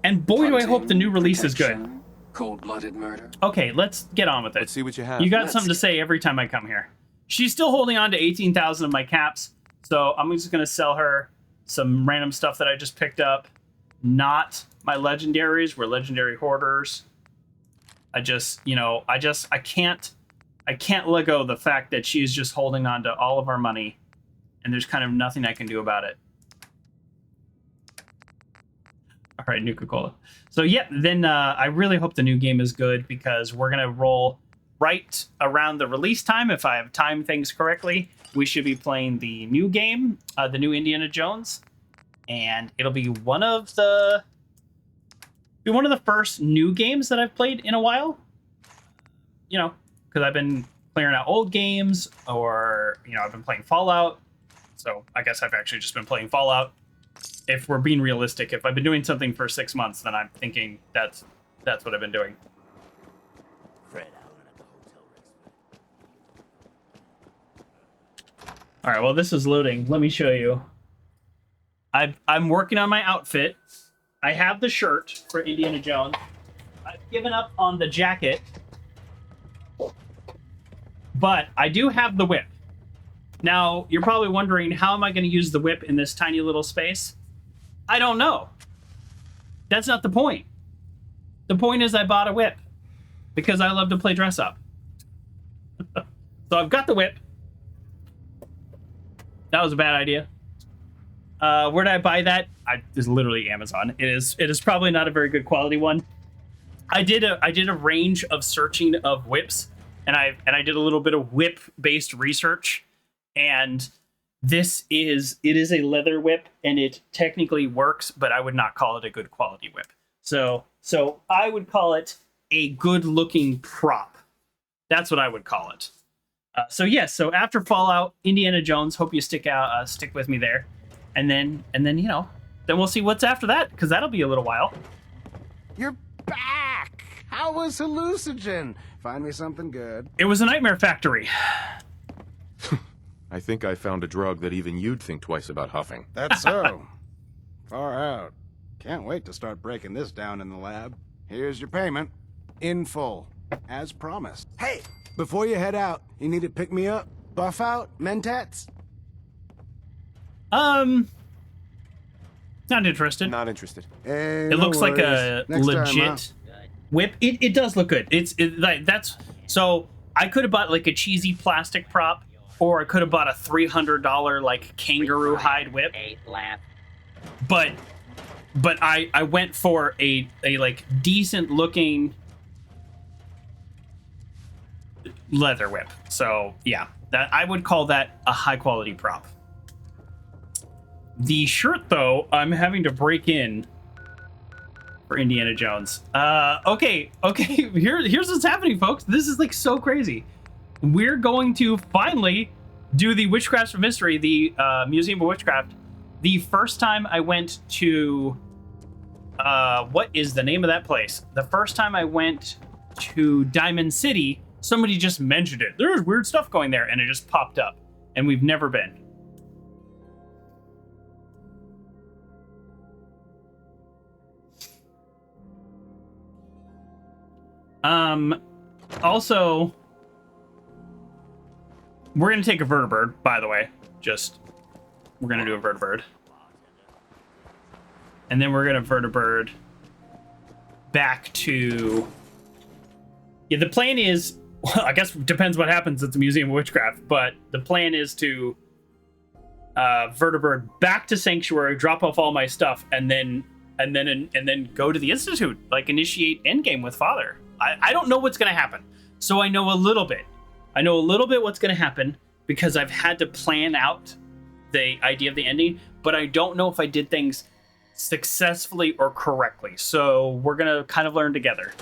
And boy, do I hope the new release is good. Cold-blooded murder. Okay, let's get on with it. Let's see what you have. You got something to say every time I come here. She's still holding on to 18,000 of my caps, so I'm just going to sell her some random stuff that I just picked up. Not my legendaries. We're legendary hoarders. I can't let go of the fact that she's just holding on to all of our money, and there's kind of nothing I can do about it. right, Nuka-Cola. So yeah, then I really hope the new game is good because we're gonna roll right around the release time. If I have timed things correctly, we should be playing the new game, the new Indiana Jones, and it'll be one of the first new games that I've played in a while. You know, because I've been clearing out old games, or I've been playing Fallout. So I guess I've actually just been playing Fallout. If we're being realistic, if I've been doing something for 6 months, then I'm thinking that's what I've been doing. All right, well, this is loading. Let me show you. I'm working on my outfit. I have the shirt for Indiana Jones. I've given up on the jacket, but I do have the whip. Now, you're probably wondering, how am I going to use the whip in this tiny little space? I don't know. That's not the point. The point is I bought a whip because I love to play dress up. So I've got the whip. That was a bad idea. Where did I buy that? It's literally Amazon. It is probably not a very good quality one. I did a range of searching of whips, and I did a little bit of whip based research, and it is a leather whip, and it technically works, but I would not call it a good quality whip. So I would call it a good looking prop. That's what I would call it. So after Fallout, Indiana Jones, hope you stick with me there. And then then we'll see what's after that, because that'll be a little while. You're back! How was HalluciGen? Find me something good. It was a nightmare factory. I think I found a drug that even you'd think twice about huffing. That's so. Far out. Can't wait to start breaking this down in the lab. Here's your payment. In full. As promised. Hey! Before you head out, you need to pick me up? Buff out? Mentats? Not interested. Not interested. Hey, it looks like a legit whip. It does look good. That's so I could have bought like a cheesy plastic prop, or I could have bought a $300 like kangaroo hide whip. But I went for a like decent looking leather whip. So yeah, that I would call that a high quality prop. The shirt, though, I'm having to break in for Indiana Jones. Okay. Here's what's happening, folks. This is like so crazy. We're going to finally do the Witchcraft for Mystery, the Museum of Witchcraft. The first time I went to, what is the name of that place? The first time I went to Diamond City, somebody just mentioned it. There's weird stuff going there, and it just popped up, and we've never been. Also, we're going to take a vertibird, by the way. We're going to do a vertibird. And then we're going to vertibird back to... Yeah, the plan is... Well, I guess it depends what happens at the Museum of Witchcraft, but the plan is to vertibird back to Sanctuary, drop off all my stuff, and then go to the Institute, like initiate Endgame with Father. I don't know what's going to happen. So I know a little bit. What's going to happen because I've had to plan out the idea of the ending, but I don't know if I did things successfully or correctly. So we're going to kind of learn together.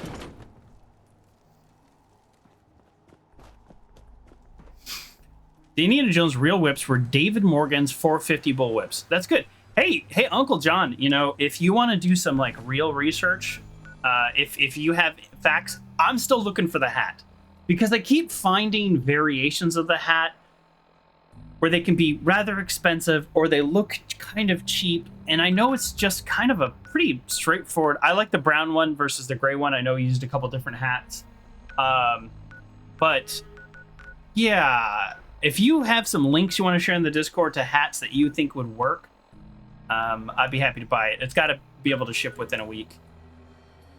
The Indiana Jones real whips were David Morgan's 450 bull whips. That's good. Hey, Uncle John, if you want to do some like real research, if you have facts, I'm still looking for the hat, because I keep finding variations of the hat where they can be rather expensive or they look kind of cheap. And I know it's just kind of a pretty straightforward. I like the brown one versus the gray one. I know he used a couple different hats. But yeah, if you have some links you want to share in the Discord to hats that you think would work, I'd be happy to buy it. It's got to be able to ship within a week.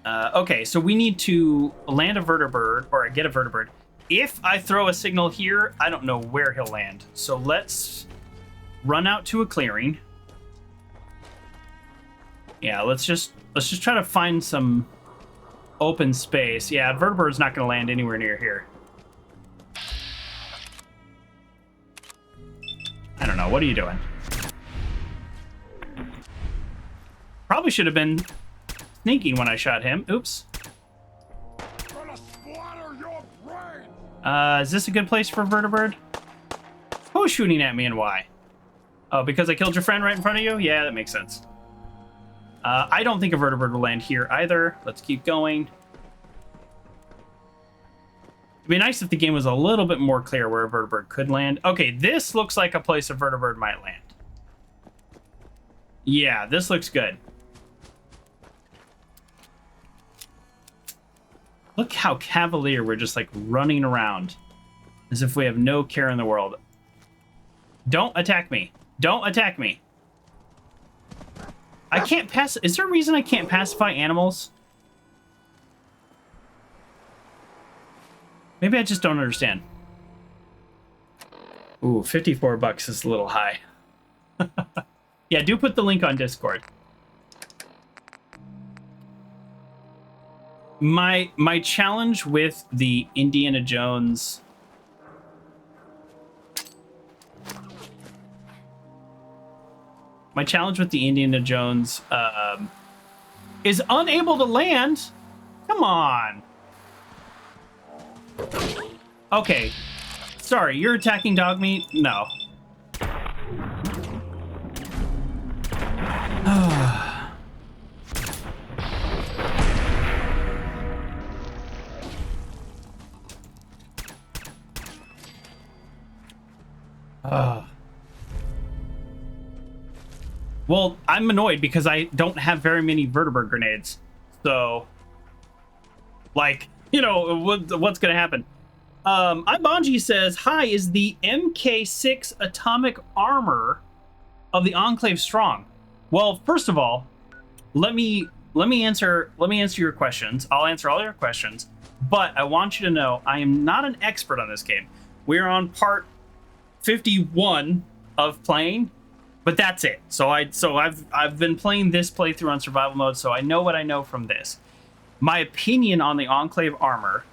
Okay, so we need to land a vertibird, or get a vertibird. If I throw a signal here, I don't know where he'll land. So let's run out to a clearing. Yeah, let's just Let's just try to find some open space. Yeah, vertebrate's not going to land anywhere near here. I don't know. What are you doing? Probably should have been sneaking when I shot him. Oops. Is this a good place for vertebrate? Who's shooting at me and why? Oh, because I killed your friend right in front of you? Yeah, that makes sense. I don't think a vertebrate will land here either. Let's keep going. It'd be nice if the game was a little bit more clear where a vertebrate could land. Okay, this looks like a place a vertebrate might land. Yeah, this looks good. Look how cavalier we're just like running around as if we have no care in the world. Don't attack me. Don't attack me. I can't pass. Is there a reason I can't pacify animals? Maybe I just don't understand. Ooh, $54 is a little high. Yeah, do put the link on Discord. My challenge with the Indiana Jones... My challenge with the Indiana Jones is unable to land. Come on. Okay. Sorry, you're attacking dog meat? No. Well, I'm annoyed because I don't have very many vertebrate grenades. So, like, you know, what's going to happen? Ibanji says, hi, is the MK6 atomic armor of the Enclave strong? Well, first of all, let me answer your questions. I'll answer all your questions, but I want you to know I am not an expert on this game. We're on part 51 of playing, but that's it. So I've been playing this playthrough on survival mode, so I know what I know from this. My opinion on the Enclave armor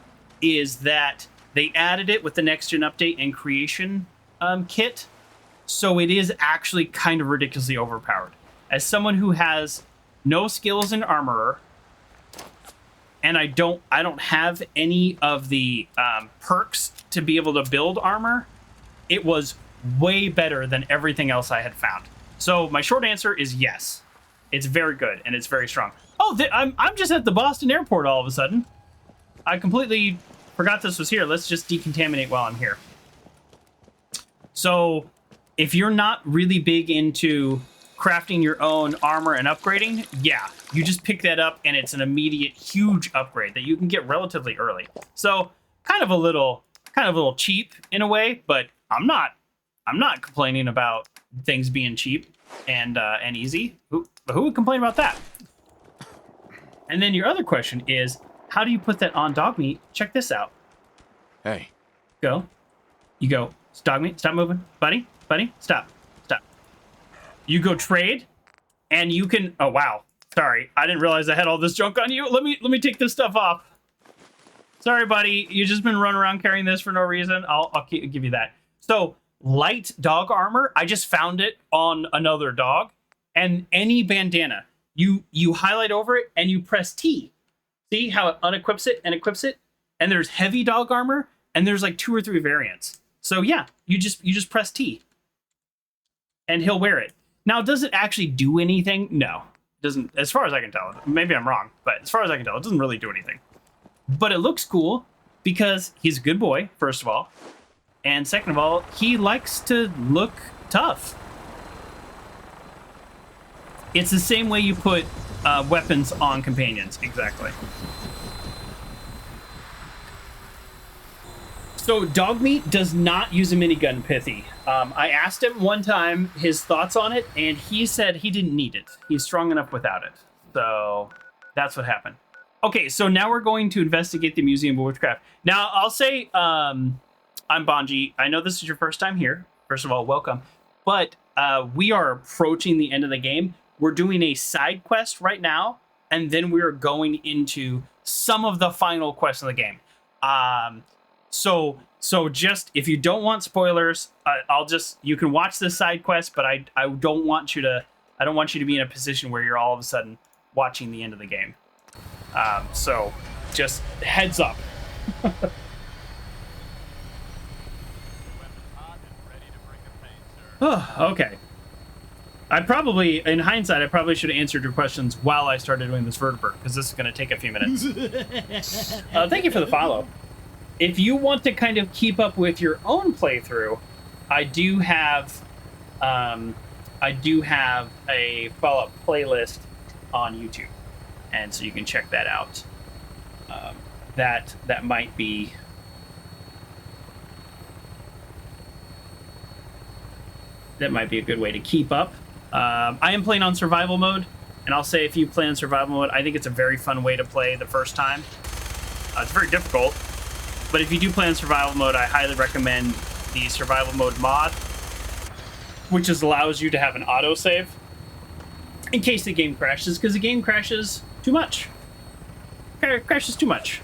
is that they added it with the next gen update and creation kit, so it is actually kind of ridiculously overpowered. As someone who has no skills in armorer, and I don't have any of the perks to be able to build armor, it was way better than everything else I had found. So my short answer is yes. It's very good and it's very strong. Oh, I'm just at the Boston airport all of a sudden. I completely forgot this was here. Let's just decontaminate while I'm here. So if you're not really big into crafting your own armor and upgrading, yeah, you just pick that up and it's an immediate huge upgrade that you can get relatively early. So kind of a little cheap in a way, but I'm not complaining about things being cheap and easy. Who would complain about that? And then your other question is, how do you put that on dog meat? Check this out. Hey. Go. You go, dog meat, stop moving. Buddy, stop. You go trade, and you can, oh wow. Sorry, I didn't realize I had all this junk on you. Let me take this stuff off. Sorry, buddy, you just been running around carrying this for no reason. I'll give you that. So, light dog armor, I just found it on another dog, and any bandana, you highlight over it and you press T. See how it unequips it and equips it? And there's heavy dog armor, and there's like 2 or 3 variants. So yeah, you just press T, and he'll wear it. Now, does it actually do anything? No, it doesn't. As far as I can tell, maybe I'm wrong, but as far as I can tell, it doesn't really do anything. But it looks cool because he's a good boy, first of all. And second of all, he likes to look tough. It's the same way you put weapons on companions, exactly. So Dogmeat does not use a minigun, Pithy. I asked him one time his thoughts on it, and he said he didn't need it. He's strong enough without it. So that's what happened. Okay, so now we're going to investigate the Museum of Witchcraft. Now, I'll say, I'm Bonji. I know this is your first time here. First of all, welcome. But we are approaching the end of the game. We're doing a side quest right now, and then we're going into some of the final quests in the game. So just if you don't want spoilers, you can watch this side quest, but I don't want you to be in a position where you're all of a sudden watching the end of the game. So just heads up. Oh, okay. In hindsight, I probably should have answered your questions while I started doing this vertibird, because this is going to take a few minutes. Thank you for the follow. If you want to kind of keep up with your own playthrough, I do have a Fallout playlist on YouTube, and so you can check that out. That might be. That might be a good way to keep up. I am playing on survival mode, and I'll say if you play on survival mode, I think it's a very fun way to play the first time. It's very difficult, but if you do play on survival mode, I highly recommend the survival mode mod, which allows you to have an autosave in case the game crashes, because the game crashes too much. Crashes too much.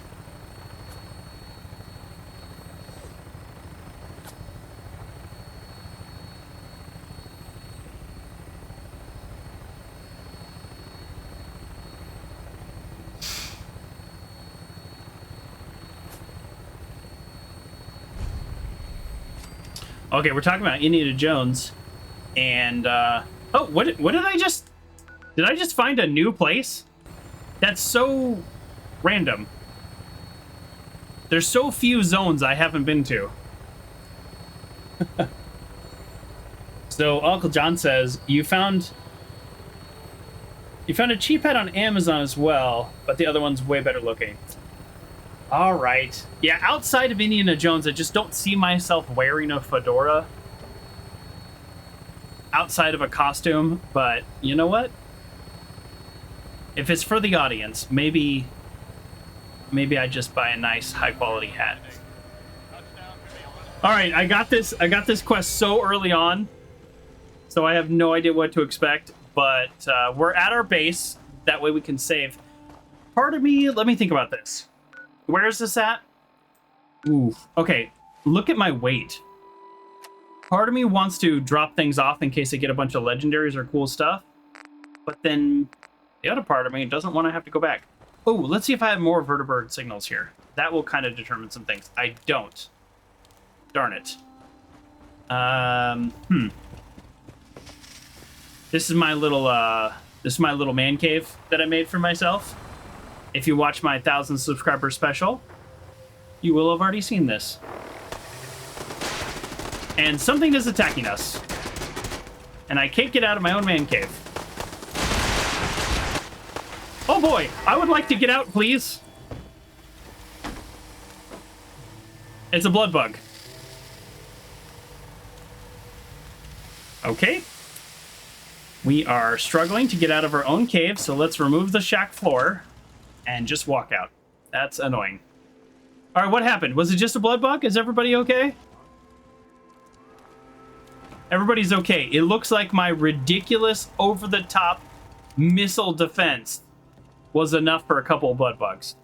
Okay, we're talking about Indiana Jones, and oh, what did I just find a new place? That's so random. There's so few zones I haven't been to. So Uncle John says you found a cheap head on Amazon as well, but the other one's way better looking. All right. Yeah, outside of Indiana Jones, I just don't see myself wearing a fedora outside of a costume, but you know what? If it's for the audience, maybe I just buy a nice high-quality hat. All right, I got this quest so early on, so I have no idea what to expect, but we're at our base. That way we can save. Part of me, let me think about this. Where is this at? Ooh, okay, look at my weight. Part of me wants to drop things off in case I get a bunch of legendaries or cool stuff. But then the other part of me doesn't want to have to go back. Oh, let's see if I have more vertibird signals here. That will kind of determine some things. I don't. Darn it. This is my little man cave that I made for myself. If you watch my 1,000 subscriber special, you will have already seen this. And something is attacking us. And I can't get out of my own man cave. Oh boy, I would like to get out, please. It's a blood bug. Okay. We are struggling to get out of our own cave, so let's remove the shack floor and just walk out. That's annoying. All right, what happened? Was it just a blood bug? Is everybody okay? Everybody's okay. It looks like my ridiculous, over-the-top missile defense was enough for a couple of blood bugs.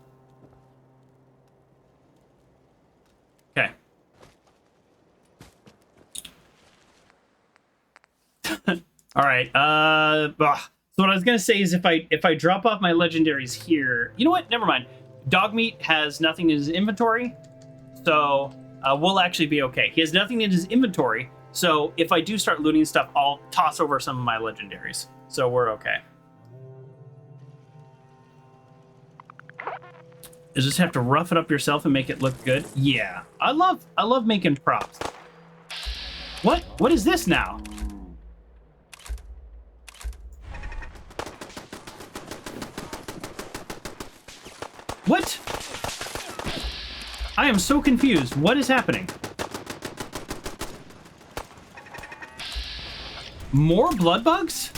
Okay. All right. So what I was gonna say is if I drop off my legendaries here, you know what? Never mind. Dogmeat has nothing in his inventory, so we'll actually be okay. He has nothing in his inventory, so if I do start looting stuff, I'll toss over some of my legendaries. So we're okay. You just have to rough it up yourself and make it look good. Yeah, I love making props. What is this now? What? I am so confused. What is happening? More blood bugs?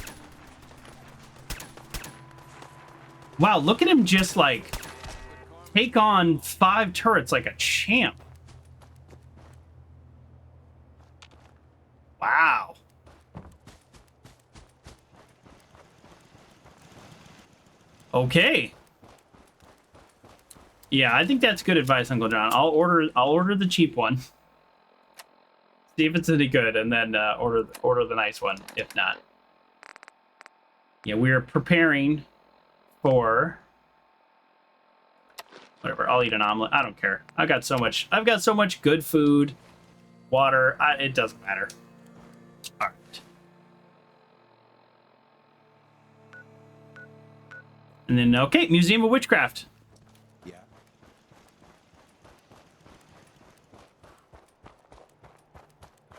Wow, look at him just like take on 5 turrets like a champ. Wow. Okay. Yeah, I think that's good advice, Uncle John. I'll order the cheap one. See if it's any good, and then order the nice one. If not, yeah, we're preparing for whatever. I'll eat an omelet. I don't care. I've got so much good food, water. It doesn't matter. All right. And then okay, Museum of Witchcraft.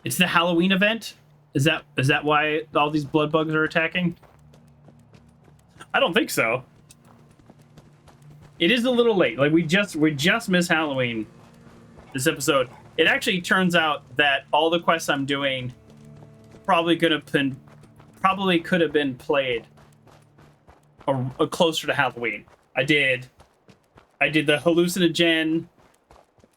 It's the Halloween event? Is that why all these blood bugs are attacking? I don't think so. It is a little late. Like we just missed Halloween this episode. It actually turns out that all the quests I'm doing probably could have been played closer to Halloween. I did the HalluciGen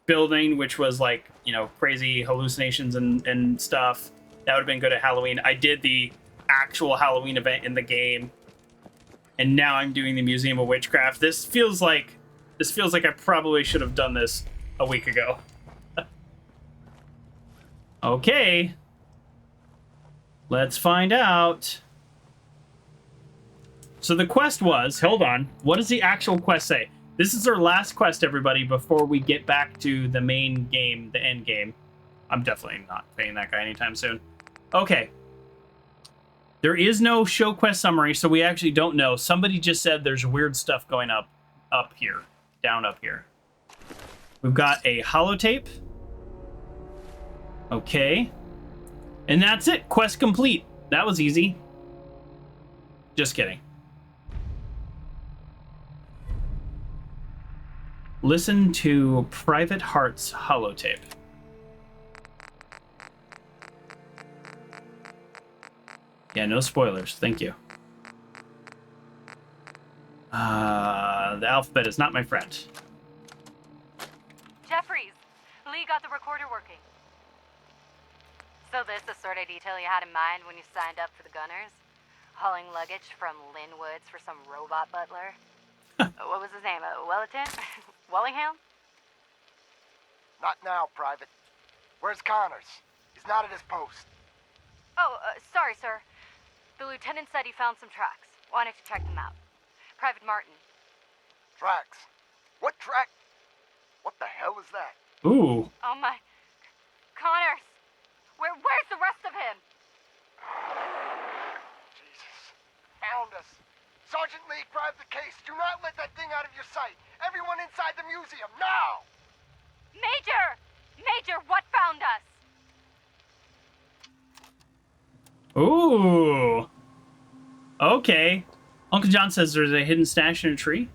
building, which was like, you know, crazy hallucinations and stuff. That would have been good at Halloween. I did the actual Halloween event in the game, and now I'm doing the Museum of Witchcraft. This feels like I probably should have done this a week ago. Okay, let's find out. So the quest was, hold on, what does the actual quest say? This is our last quest, everybody, before we get back to the main game, the end game. I'm definitely not paying that guy anytime soon. Okay. There is no show quest summary, so we actually don't know. Somebody just said there's weird stuff going up here, down up here. We've got a holotape. Okay. And that's it. Quest complete. That was easy. Just kidding. Listen to Private Heart's holotape. Yeah, no spoilers. Thank you. The alphabet is not my friend. Jeffries, Lee got the recorder working. So this the sort of detail you had in mind when you signed up for the Gunners? Hauling luggage from Linwoods for some robot butler? What was his name? Wellerton? Wellingham? Not now, Private. Where's Connors? He's not at his post. Oh, sorry, sir. The lieutenant said he found some tracks. Wanted to check them out. Private Martin. Tracks? What track? What the hell is that? Ooh. Oh my... Connors! Where's the rest of him? Jesus. Found us. Sergeant Lee, grab the case. Do not let that thing out of your sight. Everyone inside the museum, now! Major! Major, what found us? Ooh. Okay. Uncle John says there's a hidden stash in a tree.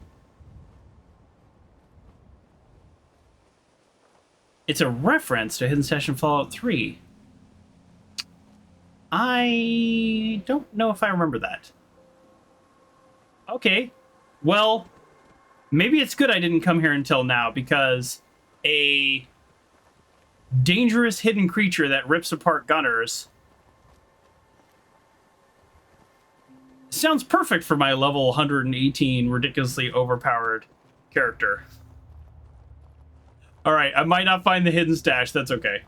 It's a reference to a hidden stash in Fallout 3. I don't know if I remember that. Okay. Well, maybe it's good I didn't come here until now, because a dangerous hidden creature that rips apart gunners sounds perfect for my level 118 ridiculously overpowered character. All right, I might not find the hidden stash. That's okay.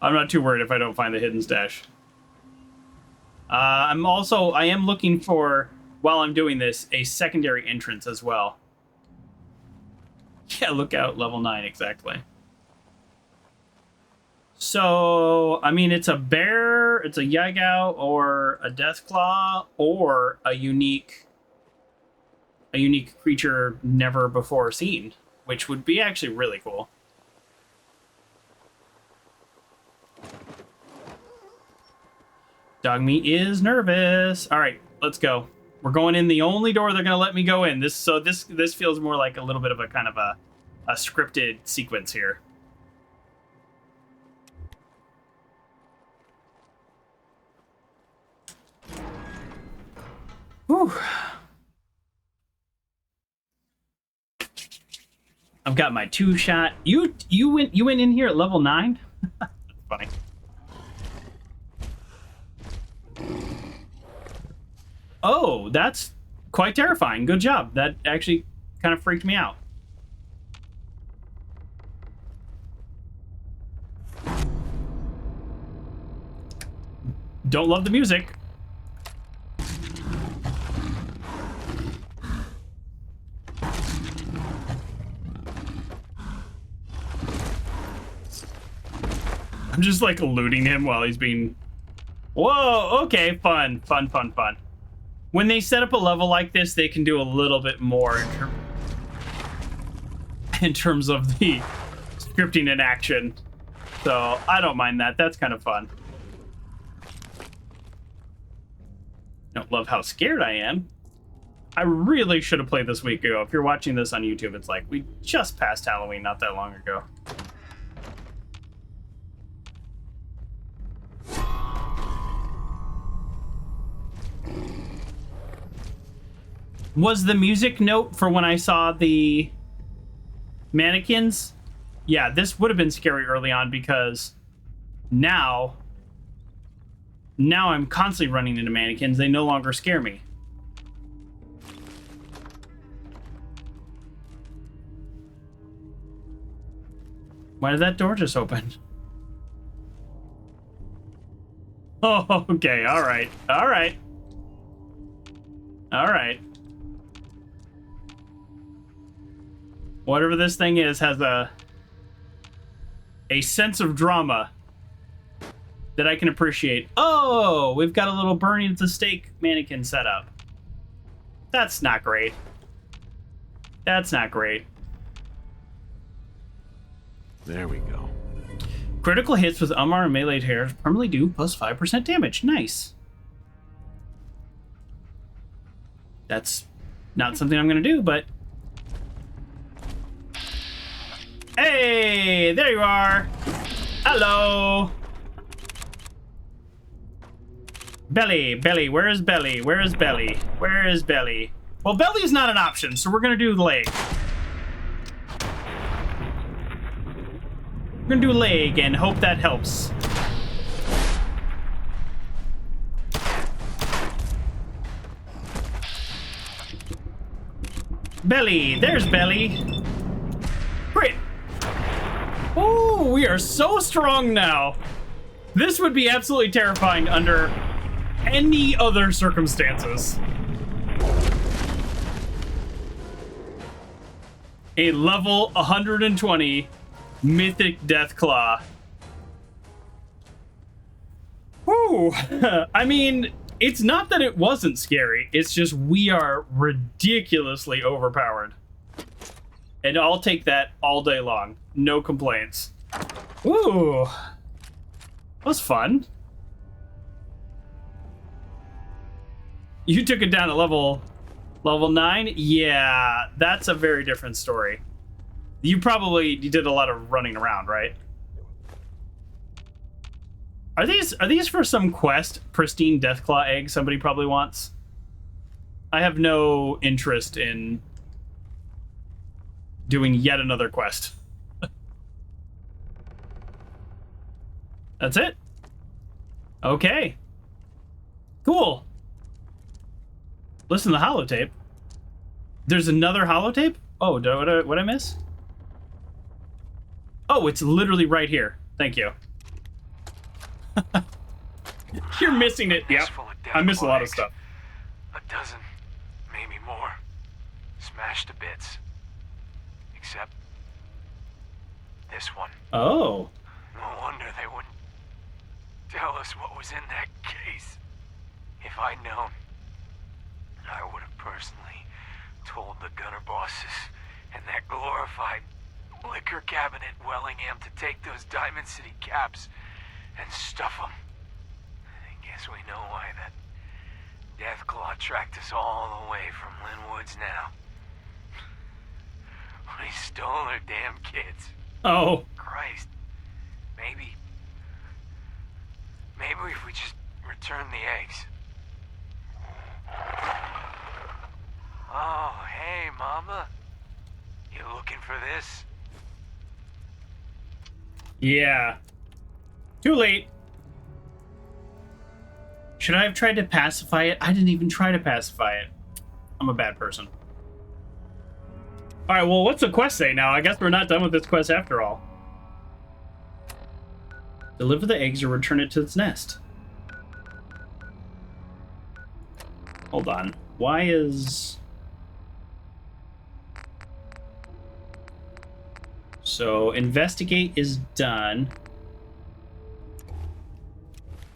I'm not too worried if I don't find the hidden stash. I am looking for, while I'm doing this, a secondary entrance as well. Yeah, look out, level 9, exactly. So, I mean, it's a bear, it's a Yagao, or a Deathclaw, or a unique creature never before seen, which would be actually really cool. Dog meat is nervous. All right, let's go. We're going in the only door they're gonna let me go in. This feels more like a little bit of a kind of a scripted sequence here. Whew. I've got my 2-shot. You went in here at level 9? Funny. Oh, that's quite terrifying. Good job. That actually kind of freaked me out. Don't love the music. I'm just like eluding him while he's being... Whoa, okay, fun. When they set up a level like this, they can do a little bit more in terms of the scripting and action. So I don't mind that. That's kind of fun. Don't love how scared I am. I really should have played this week ago. If you're watching this on YouTube, it's like we just passed Halloween not that long ago. Was the music note for when I saw the mannequins? Yeah, this would have been scary early on because now I'm constantly running into mannequins. They no longer scare me. Why did that door just open? Oh, okay, all right. Whatever this thing is has a sense of drama that I can appreciate. Oh, we've got a little burning at the stake mannequin set up. That's not great. There we go. Critical hits with unarmed and melee attackers permanently do plus 5% damage. Nice. That's not something I'm going to do, but... Hey, there you are. Hello. Belly, where is Belly? Where is Belly? Well, Belly's not an option, so we're going to do leg. We're going to do leg and hope that helps. Belly, there's Belly. Great. Oh, we are so strong now. This would be absolutely terrifying under any other circumstances. A level 120 mythic Deathclaw. Whew. I mean, it's not that it wasn't scary. It's just we are ridiculously overpowered. And I'll take that all day long. No complaints. Ooh. That was fun. You took it down to level 9? Yeah, that's a very different story. You did a lot of running around, right? Are these for some quest? Pristine Deathclaw egg somebody probably wants? I have no interest in doing yet another quest. That's it? Okay. Cool. Listen to the holotape. There's another holotape? Oh, what I miss? Oh, it's literally right here. Thank you. You're missing it. Yep. I miss a lot of stuff. A dozen, maybe more. Smashed to bits. Except this one. Oh. No wonder they wouldn't tell us what was in that case. If I'd known, I would have personally told the gunner bosses and that glorified liquor cabinet Wellingham to take those Diamond City caps and stuff them. I guess we know why that Deathclaw tracked us all the way from Linwood's now. We stole their damn kids. Oh. Christ. Maybe if we just return the eggs. Oh, hey, Mama. You looking for this? Yeah. Too late. Should I have tried to pacify it? I didn't even try to pacify it. I'm a bad person. All right, well, what's the quest say now? I guess we're not done with this quest after all. Deliver the eggs or return it to its nest. Hold on. Why is... So, investigate is done.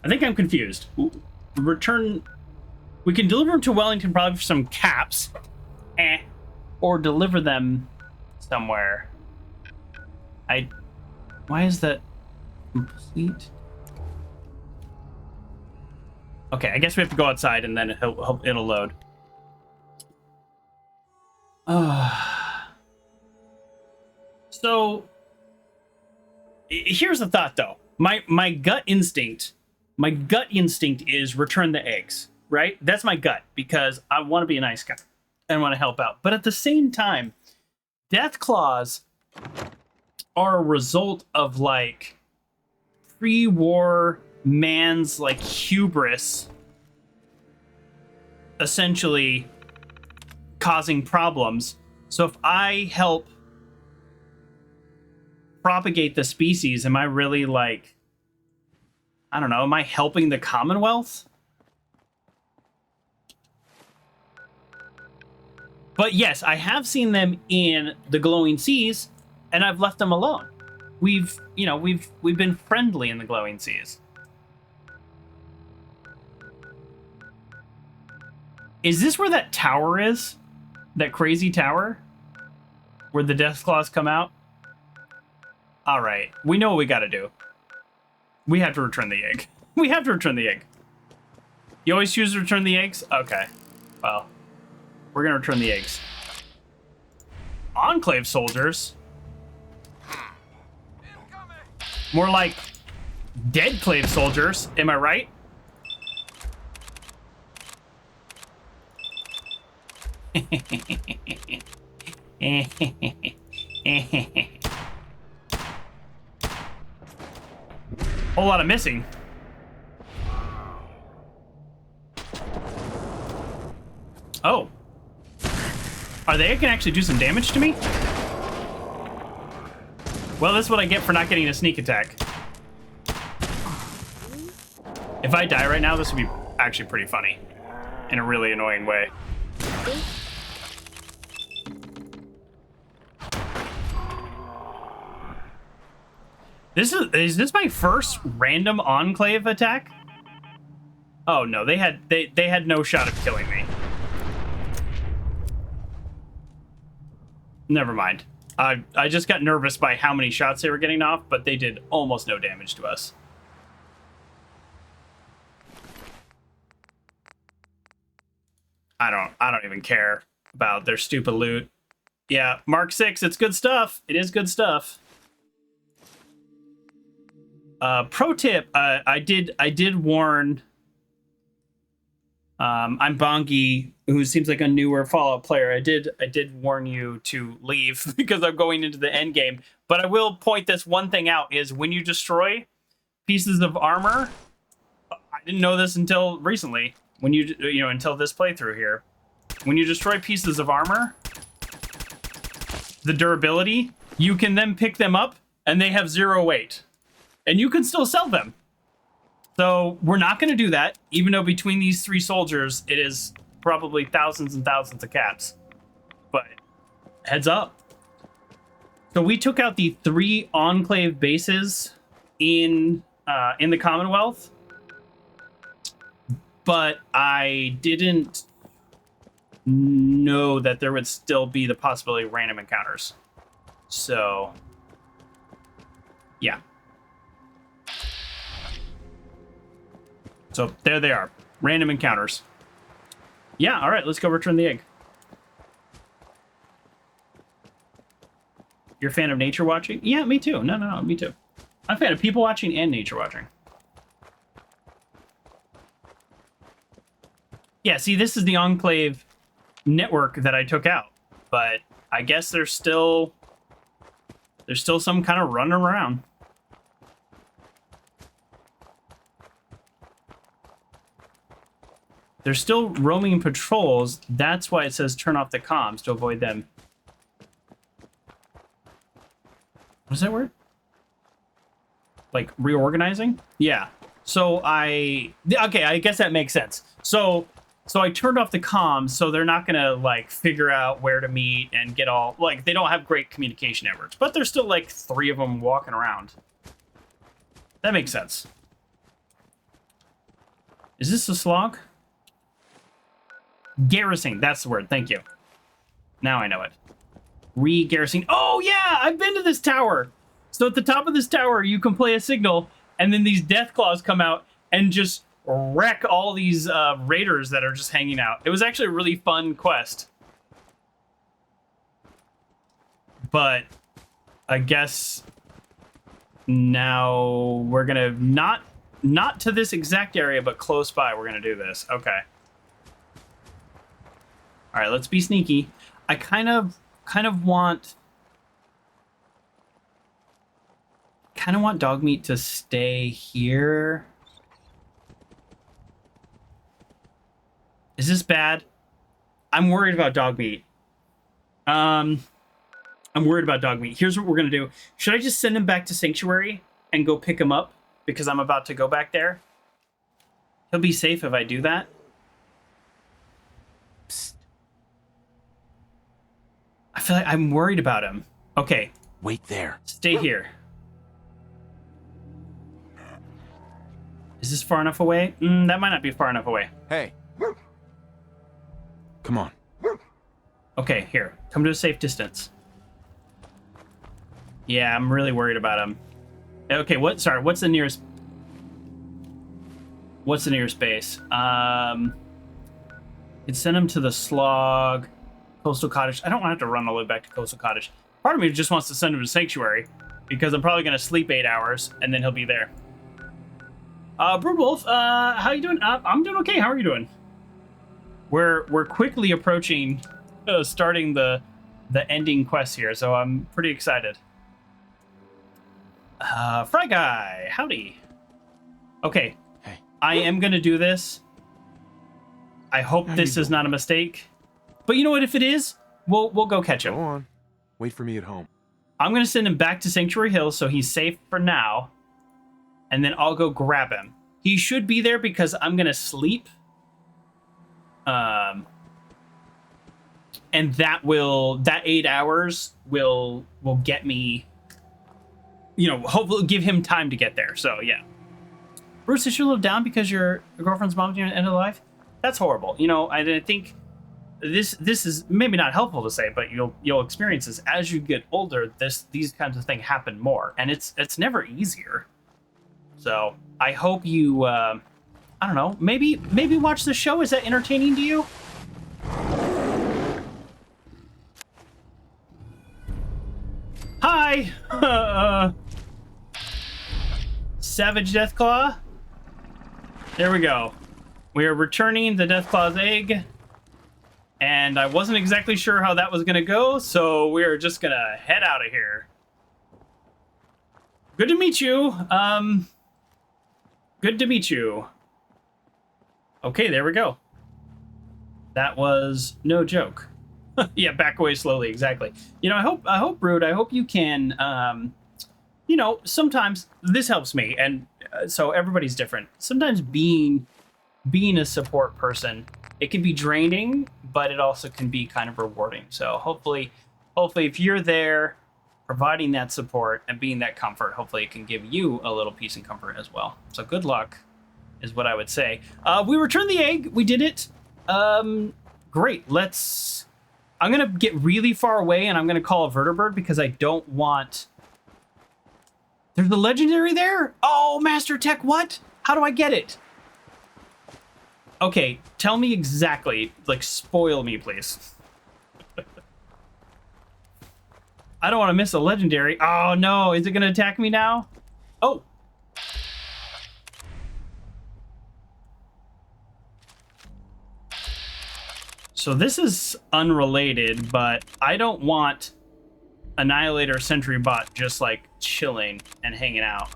I think I'm confused. Return... We can deliver them to Wellington probably for some caps. Or deliver them somewhere. Why is that complete? Okay, I guess we have to go outside and then it'll load. So here's the thought though. My gut instinct is return the eggs, right? That's my gut because I want to be a nice guy and want to help out. But at the same time, Deathclaws are a result of like pre-war man's like hubris essentially causing problems. So if I help propagate the species, am I really like, I don't know, am I helping the Commonwealth? But yes, I have seen them in the glowing seas and I've left them alone. We've been friendly in the glowing seas. Is this where that tower is? That crazy tower? Where the Deathclaws come out? Alright, we know what we gotta do. We have to return the egg. We have to return the egg. You always choose to return the eggs? Okay. Well, we're gonna return the eggs. Enclave soldiers? More like Deadclave soldiers, am I right? Whole lot of missing. Oh. Are they can actually do some damage to me? Well, this is what I get for not getting a sneak attack. If I die right now, this would be actually pretty funny. In a really annoying way. Is this my first random enclave attack? Oh no, they had no shot of killing me. Never mind. I just got nervous by how many shots they were getting off, but they did almost no damage to us. I don't even care about their stupid loot. Yeah, Mark 6, it's good stuff. It is good stuff. Pro tip, I did warn I'm Bongi, who seems like a newer Fallout player. I did warn you to leave because I'm going into the end game. But I will point this one thing out is when you destroy pieces of armor, I didn't know this until recently, when until this playthrough here. When you destroy pieces of armor, the durability, you can then pick them up and they have 0 weight. And you can still sell them. So we're not going to do that, even though between these 3 soldiers, it is probably thousands and thousands of caps. But heads up. So we took out the 3 enclave bases in the Commonwealth, but I didn't know that there would still be the possibility of random encounters. So, yeah. So there they are. Random encounters. Yeah, all right, let's go return the egg. You're a fan of nature watching? Yeah, me too. No, me too. I'm a fan of people watching and nature watching. Yeah, see, this is the Enclave network that I took out. But I guess there's still some kind of running around. They're still roaming patrols. That's why it says turn off the comms to avoid them. What is that word? Like reorganizing? Yeah. So okay, I guess that makes sense. So I turned off the comms so they're not gonna like figure out where to meet and get all like they don't have great communication networks, but there's still like 3 of them walking around. That makes sense. Is this a slog? Garrisoning, that's the word. Thank you. Now I know it. Re-garrisoning. Oh yeah, I've been to this tower. So at the top of this tower, you can play a signal, and then these Deathclaws come out and just wreck all these raiders that are just hanging out. It was actually a really fun quest. But I guess now we're gonna not to this exact area, but close by. We're gonna do this. Okay. All right, let's be sneaky. I kind of want Dogmeat to stay here. Is this bad? I'm worried about Dogmeat. I'm worried about Dogmeat. Here's what we're gonna do. Should I just send him back to Sanctuary and go pick him up because I'm about to go back there? He'll be safe if I do that. Psst. I feel like I'm worried about him. Okay. Wait there. Stay here. Is this far enough away? That might not be far enough away. Hey. Come on. Okay, here. Come to a safe distance. Yeah, I'm really worried about him. Okay, what's the nearest... What's the nearest base? Could send him to the Slog, Coastal Cottage. I don't want to have to run all the way back to Coastal Cottage. Part of me just wants to send him to Sanctuary, because I'm probably going to sleep 8 hours, and then he'll be there. Broodwolf, how you doing? I'm doing okay. How are you doing? We're quickly approaching starting the ending quest here, so I'm pretty excited. Fry Guy, howdy. Okay, hey. I am gonna do this. I hope this is not a mistake. But you know what? If it is, we'll go catch him. Go on. Wait for me at home. I'm gonna send him back to Sanctuary Hills so he's safe for now. And then I'll go grab him. He should be there because I'm gonna sleep. And that 8 hours will get me, you know, hopefully give him time to get there. So yeah. Bruce, is you a little down because your girlfriend's mom's at the end of life? That's horrible. You know, I think this is maybe not helpful to say, but you'll experience this as you get older. These kinds of things happen more, and it's never easier. So I hope you, I don't know, maybe watch the show. Is that entertaining to you? Hi, Savage Deathclaw. There we go. We are returning the Deathclaw's egg, and I wasn't exactly sure how that was gonna go, so we're just gonna head out of here. Good to meet you. Good to meet you. Okay, there we go. That was no joke. Yeah, back away slowly, exactly. You know, I hope, Brood, I hope you can, you know, sometimes this helps me, and so everybody's different. Sometimes being a support person, it can be draining, but it also can be kind of rewarding. So hopefully if you're there, providing that support and being that comfort, hopefully it can give you a little peace and comfort as well. So good luck is what I would say. We returned the egg. We did it. Great. I'm going to get really far away and I'm going to call a vertibird because I don't want... There's the legendary there? Oh, Master Tech, what? How do I get it? Okay, tell me exactly. Like, spoil me, please. I don't want to miss a legendary. Oh, no. Is it going to attack me now? Oh. So this is unrelated, but I don't want Annihilator Sentry Bot just, like, chilling and hanging out.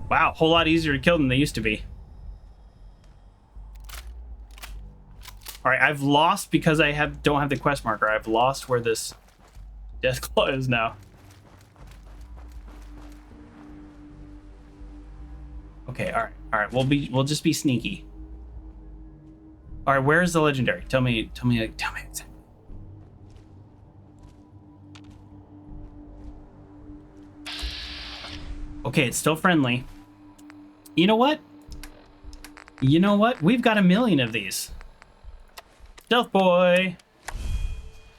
Wow, whole lot easier to kill than they used to be. All right, I've lost because I don't have the quest marker. I've lost where this Deathclaw is now. Okay, all right. We'll just be sneaky. All right, where is the legendary? Tell me. Okay, it's still friendly. You know what? We've got 1 million of these. Stealth boy.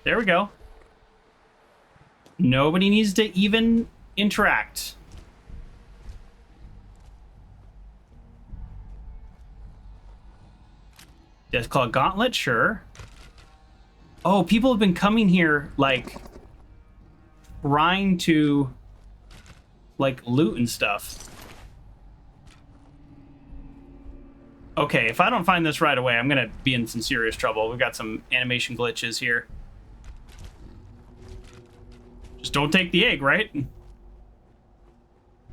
There we go. Nobody needs to even interact. Deathclaw Gauntlet, sure. Oh, people have been coming here, like, trying to, like, loot and stuff. Okay, if I don't find this right away, I'm gonna be in some serious trouble. We've got some animation glitches here. Just don't take the egg, right?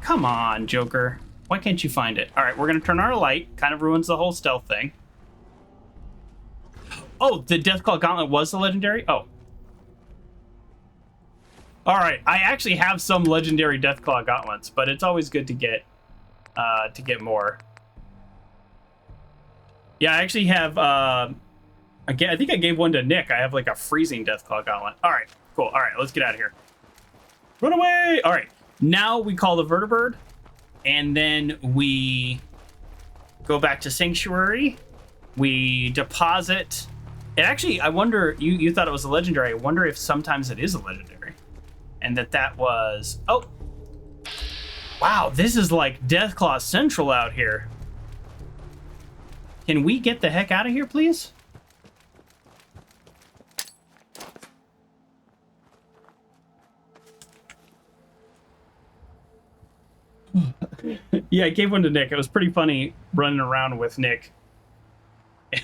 Come on, Joker. Why can't you find it? All right, we're gonna turn on our light. Kind of ruins the whole stealth thing. Oh, the Deathclaw Gauntlet was the legendary? Oh. All right, I actually have some legendary Deathclaw Gauntlets, but it's always good to get more. Yeah, I actually have, I think I gave one to Nick. I have like a freezing Deathclaw Gauntlet. All right, cool. All right, let's get out of here. Run away! All right, now we call the Vertibird, and then we go back to Sanctuary. We deposit. And actually, I wonder, you thought it was a legendary. I wonder if sometimes it is a legendary. And that was, oh. Wow, this is like Deathclaw Central out here. Can we get the heck out of here, please? Yeah, I gave one to Nick. It was pretty funny running around with Nick.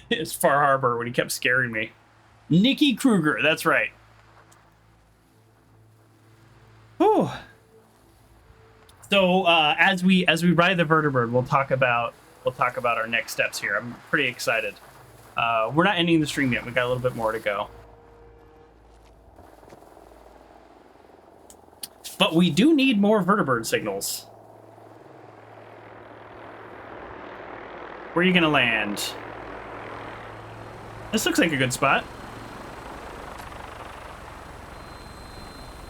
It's Far Harbor when he kept scaring me. Nikki Kruger, that's right. Whew. So as we ride the Vertibird, we'll talk about our next steps here. I'm pretty excited. We're not ending the stream yet. We got a little bit more to go. But we do need more Vertibird signals. Where are you gonna land? This looks like a good spot.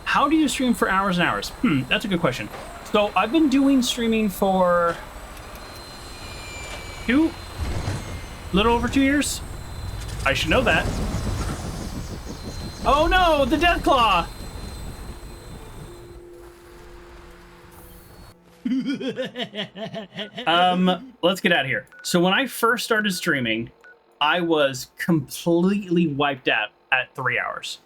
How do you stream for hours and hours? That's a good question. So I've been doing streaming for little over 2 years. I should know that. Oh no, the Deathclaw! Let's get out of here. So when I first started streaming, I was completely wiped out at 3 hours.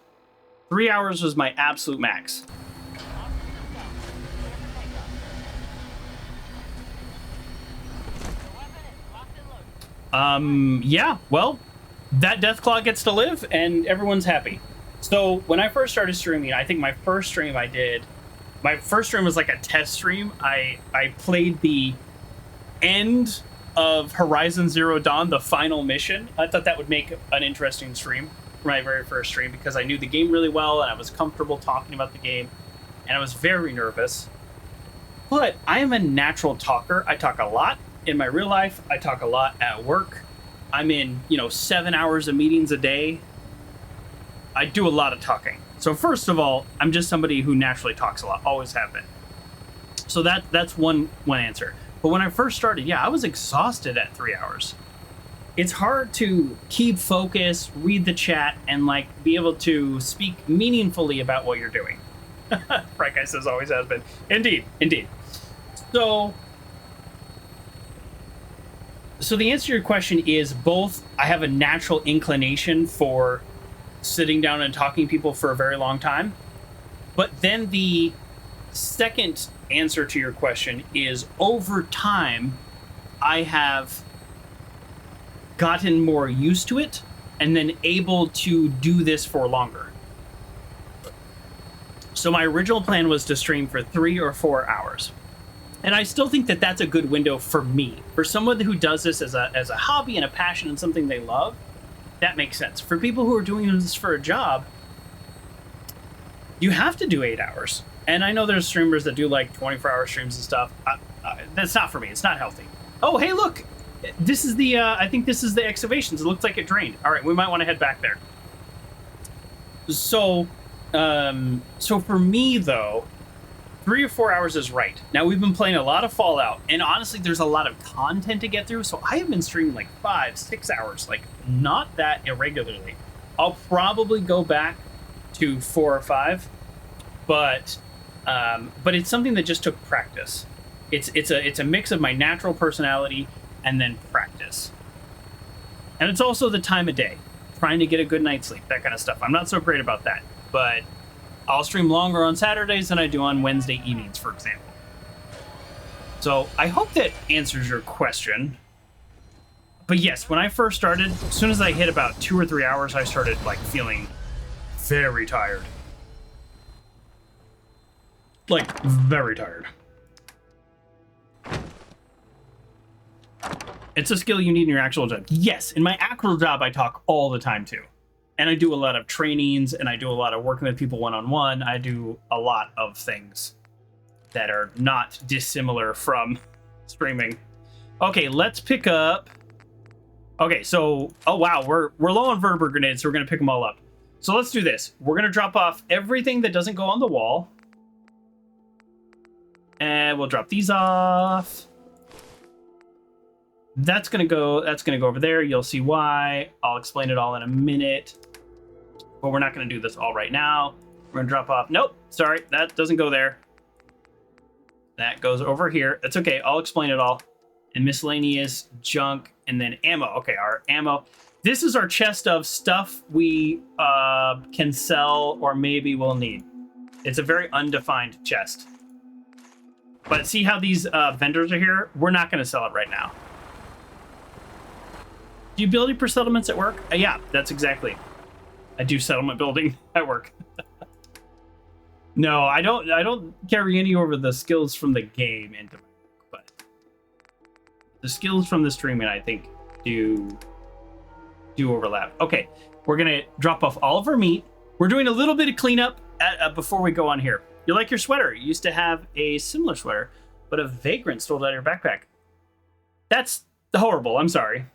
3 hours was my absolute max. Yeah, well, that Deathclaw gets to live and everyone's happy. So when I first started streaming, I think my first stream was like a test stream. I played the end of Horizon Zero Dawn, the final mission. I thought that would make an interesting stream for my very first stream because I knew the game really well and I was comfortable talking about the game and I was very nervous. But I am a natural talker. I talk a lot in my real life. I talk a lot at work. I'm in, 7 hours of meetings a day. I do a lot of talking. So first of all, I'm just somebody who naturally talks a lot, always have been. So that's one answer. But when I first started, yeah, I was exhausted at 3 hours. It's hard to keep focus, read the chat, and be able to speak meaningfully about what you're doing. Frank Guy says always has been. Indeed. So the answer to your question is both. I have a natural inclination for sitting down and talking to people for a very long time. But then the second answer to your question is over time, I have gotten more used to it and then able to do this for longer. So my original plan was to stream for 3 or 4 hours. And I still think that that's a good window for me. For someone who does this as a hobby and a passion and something they love, that makes sense. For people who are doing this for a job, you have to do 8 hours. And I know there's streamers that do like 24-hour streams and stuff. That's not for me. It's not healthy. Oh, hey, look. This is the, I think this is the excavations. It looks like it drained. All right, we might want to head back there. So for me, though, 3 or 4 hours is right. Now, we've been playing a lot of Fallout, and honestly, there's a lot of content to get through, so I have been streaming like 5, 6 hours, like not that irregularly. I'll probably go back to 4 or 5, but it's something that just took practice. It's a mix of my natural personality and then practice. And it's also the time of day, trying to get a good night's sleep, that kind of stuff. I'm not so great about that, but I'll stream longer on Saturdays than I do on Wednesday evenings, for example. So I hope that answers your question. But yes, when I first started, as soon as I hit about 2 or 3 hours, I started like feeling very tired. Like, very tired. It's a skill you need in your actual job. Yes, in my actual job, I talk all the time too. And I do a lot of trainings, and I do a lot of working with people one-on-one. I do a lot of things that are not dissimilar from streaming. Okay, let's pick up. Okay, so, oh wow, we're low on vertebrate grenades, so we're gonna pick them all up. So let's do this. We're gonna drop off everything that doesn't go on the wall. And we'll drop these off. That's gonna go over there. You'll see why. I'll explain it all in a minute. But we're not gonna do this all right now. We're gonna drop off. Nope, sorry, that doesn't go there. That goes over here. That's okay, I'll explain it all. And miscellaneous junk, and then ammo. Okay, our ammo. This is our chest of stuff we can sell or maybe we'll need. It's a very undefined chest. But see how these vendors are here? We're not gonna sell it right now. Do you build per settlements at work? Yeah, that's exactly. I do settlement building at work. No, I don't carry any over the skills from the game into my work, but the skills from the streaming, I think, do overlap. Okay, we're gonna drop off all of our meat. We're doing a little bit of cleanup before we go on here. You like your sweater? You used to have a similar sweater, but a vagrant stole it out of your backpack. That's horrible. I'm sorry.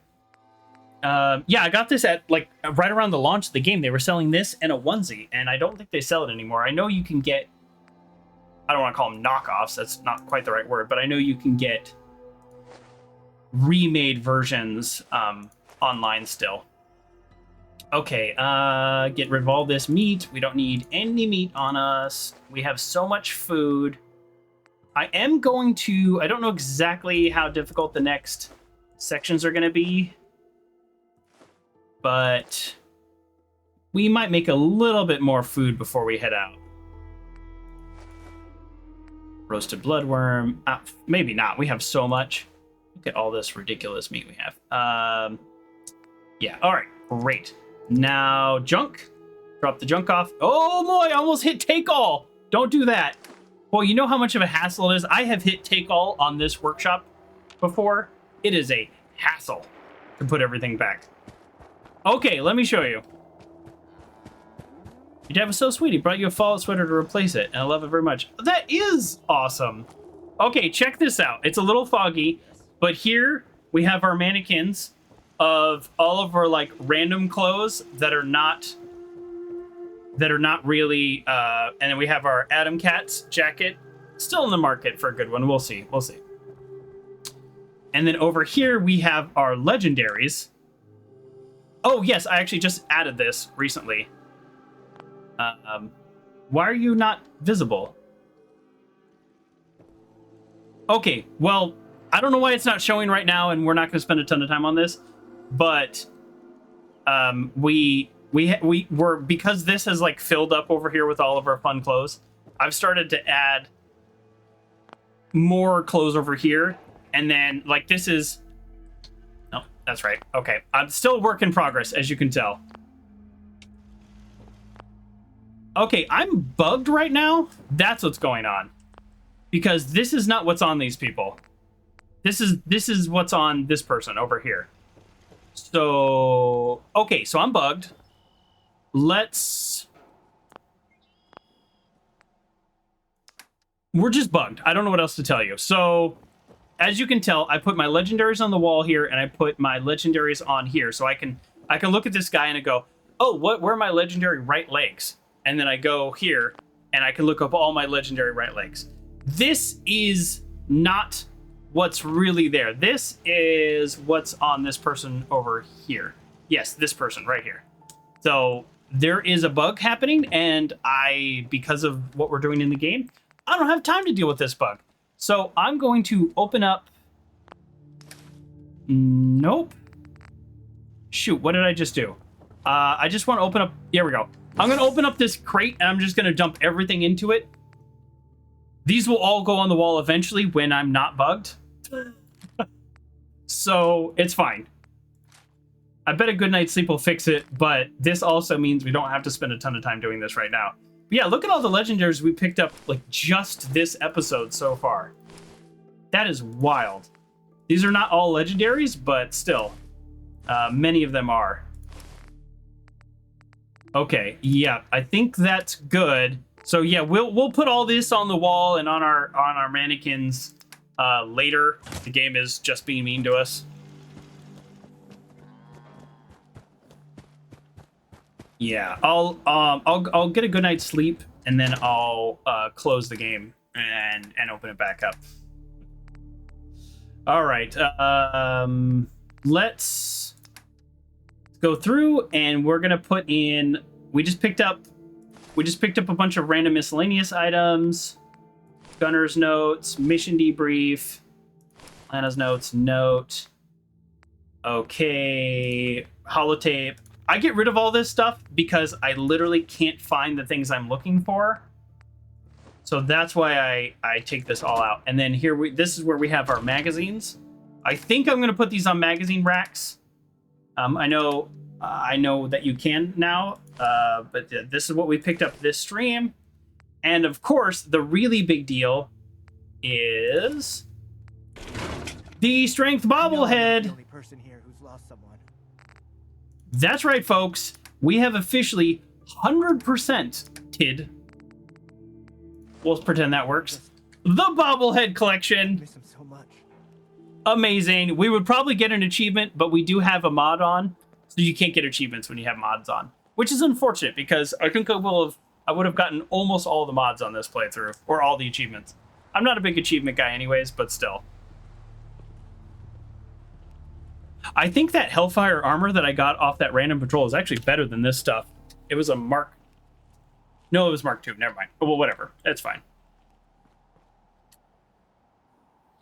Yeah, I got this at like right around the launch of the game. They were selling this and a onesie, and I don't think they sell it anymore. I know you can get, I don't want to call them knockoffs, that's not quite the right word, but I know you can get remade versions online still. Okay, get rid of all this meat. We don't need any meat on us. We have so much food. I am going to, I don't know exactly how difficult the next sections are going to be, but we might make a little bit more food before we head out. Roasted bloodworm. Maybe not. We have so much. Look at all this ridiculous meat we have. Yeah. All right. Great. Now, junk. Drop the junk off. Oh, boy. I almost hit take all. Don't do that. Well, you know how much of a hassle it is? I have hit take all on this workshop before. It is a hassle to put everything back. Okay, let me show you. Your dad was so sweet. He brought you a Fallout sweater to replace it, and I love it very much. That is awesome. Okay, check this out. It's a little foggy, but here we have our mannequins of all of our like random clothes that are not really. And then we have our Adam Cats jacket, still in the market for a good one. We'll see. We'll see. And then over here we have our legendaries. Oh, yes, I actually just added this recently. Why are you not visible? Okay, well, I don't know why it's not showing right now, and we're not going to spend a ton of time on this, but we're because this has like filled up over here with all of our fun clothes, I've started to add more clothes over here, and then like this is... That's right. Okay. I'm still a work in progress, as you can tell. Okay, I'm bugged right now. That's what's going on. because this is not what's on these people. This is what's on this person over here. So, okay, so I'm bugged. We're just bugged. I don't know what else to tell you. So, as you can tell, I put my legendaries on the wall here, and I put my legendaries on here, so I can look at this guy and I go, oh, where are my legendary right legs? And then I go here, and I can look up all my legendary right legs. This is not what's really there. This is what's on this person over here. Yes, this person right here. So there is a bug happening, and because of what we're doing in the game, I don't have time to deal with this bug. So I'm going to open up... Nope. Shoot, what did I just do? I just want to open up... Here we go. I'm going to open up this crate, and I'm just going to dump everything into it. These will all go on the wall eventually when I'm not bugged. So, it's fine. I bet a good night's sleep will fix it, but this also means we don't have to spend a ton of time doing this right now. But yeah, look at all the legendaries we picked up, like, just this episode so far. That is wild. These are not all legendaries, but still. Many of them are. Okay, yeah, I think that's good. So yeah, we'll put all this on the wall and on our mannequins later. The game is just being mean to us. Yeah, I'll get a good night's sleep, and then I'll close the game and open it back up. All right, let's go through, and we're gonna put in. We just picked up a bunch of random miscellaneous items, gunner's notes, mission debrief, Lana's notes, note. Okay, holotape. I get rid of all this stuff because I literally can't find the things I'm looking for. So that's why I take this all out. And then here this is where we have our magazines. I think I'm gonna put these on magazine racks. I know that you can now, but this is what we picked up this stream. And of course, the really big deal is the strength bobblehead. The only person here who's lost someone. That's right, folks. We have officially 100%ed. We'll pretend that works. The bobblehead collection. Miss him so much. Amazing. We would probably get an achievement, but we do have a mod on, so you can't get achievements when you have mods on, which is unfortunate because I think I would have gotten almost all the mods on this playthrough, or all the achievements. I'm not a big achievement guy anyways, but still. I think that Hellfire armor that I got off that random patrol is actually better than this stuff. It was a Mark... No, it was Mark II. Never mind. Well, whatever. That's fine.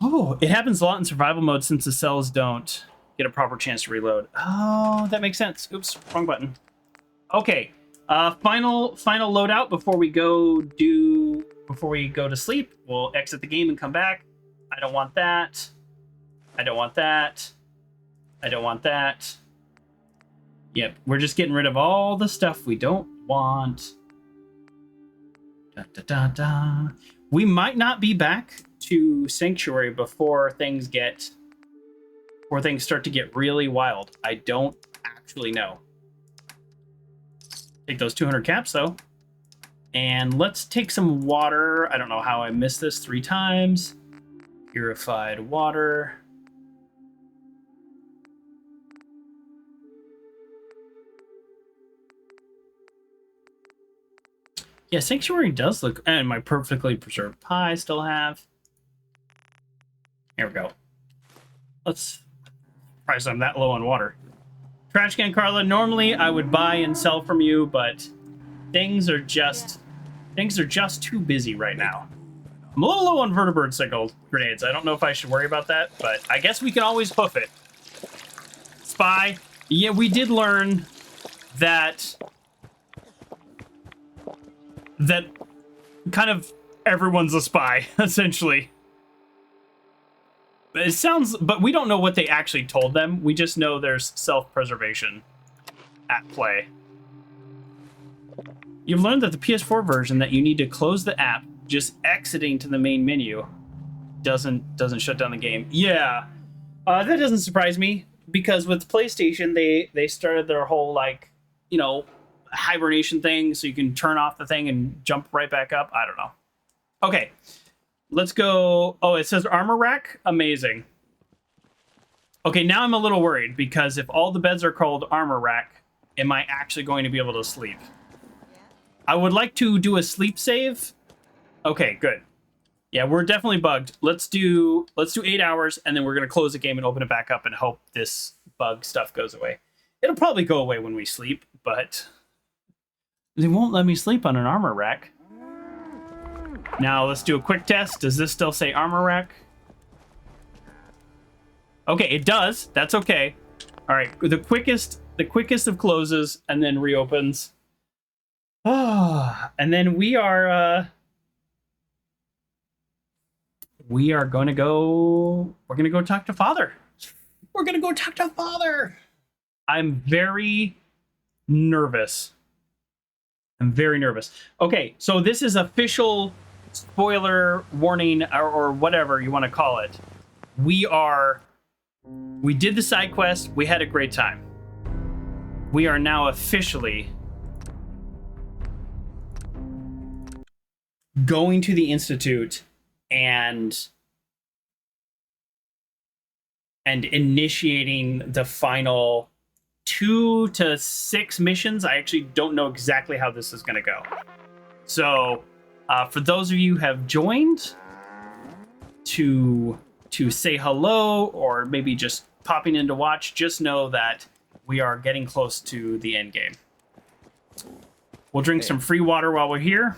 Oh, it happens a lot in survival mode since the cells don't get a proper chance to reload. Oh, that makes sense. Oops, wrong button. Okay, final loadout before we go to sleep. We'll exit the game and come back. I don't want that. I don't want that. I don't want that. Yep, we're just getting rid of all the stuff we don't want. Da, da, da, da. We might not be back to Sanctuary before things start to get really wild. I don't actually know. Take those 200 caps though. And let's take some water. I don't know how I missed this 3 times. Purified water. Yeah, Sanctuary does look... And my perfectly preserved pie I still have. Here we go. Let's price I'm that low on water. Trash can Carla, normally I would buy and sell from you, but things are just too busy right now. I'm a little low on vertibird sickle grenades. I don't know if I should worry about that, but I guess we can always hoof it. Spy. Yeah, we did learn that kind of everyone's a spy, essentially. It sounds, but we don't know what they actually told them. We just know there's self-preservation at play. You've learned that the PS4 version that you need to close the app just exiting to the main menu doesn't shut down the game. Yeah, that doesn't surprise me, because with PlayStation, they started their whole, like, you know, hibernation thing, so you can turn off the thing and jump right back up. I don't know. Okay, let's go. Oh, it says armor rack. Amazing. Okay, now I'm a little worried, because if all the beds are called armor rack, am I actually going to be able to sleep? I would like to do a sleep save. Okay, good. Yeah, we're definitely bugged. Let's do 8 hours, and then we're gonna close the game and open it back up and hope this bug stuff goes away. It'll probably go away when we sleep, but they won't let me sleep on an armor rack. Now let's do a quick test. Does this still say armor rack? Okay, it does. That's okay. All right, the quickest of closes and then reopens. Oh, and then we are going to go. We're going to go talk to Father. We're going to go talk to Father. I'm very nervous. Okay, so this is official spoiler warning, or whatever you want to call it. We did the side quest. We had a great time. We are now officially going to the Institute and initiating the final 2 to 6 missions. I actually don't know exactly how this is going to go. So, for those of you who have joined to say hello, or maybe just popping in to watch, just know that we are getting close to the end game. We'll drink some free water while we're here.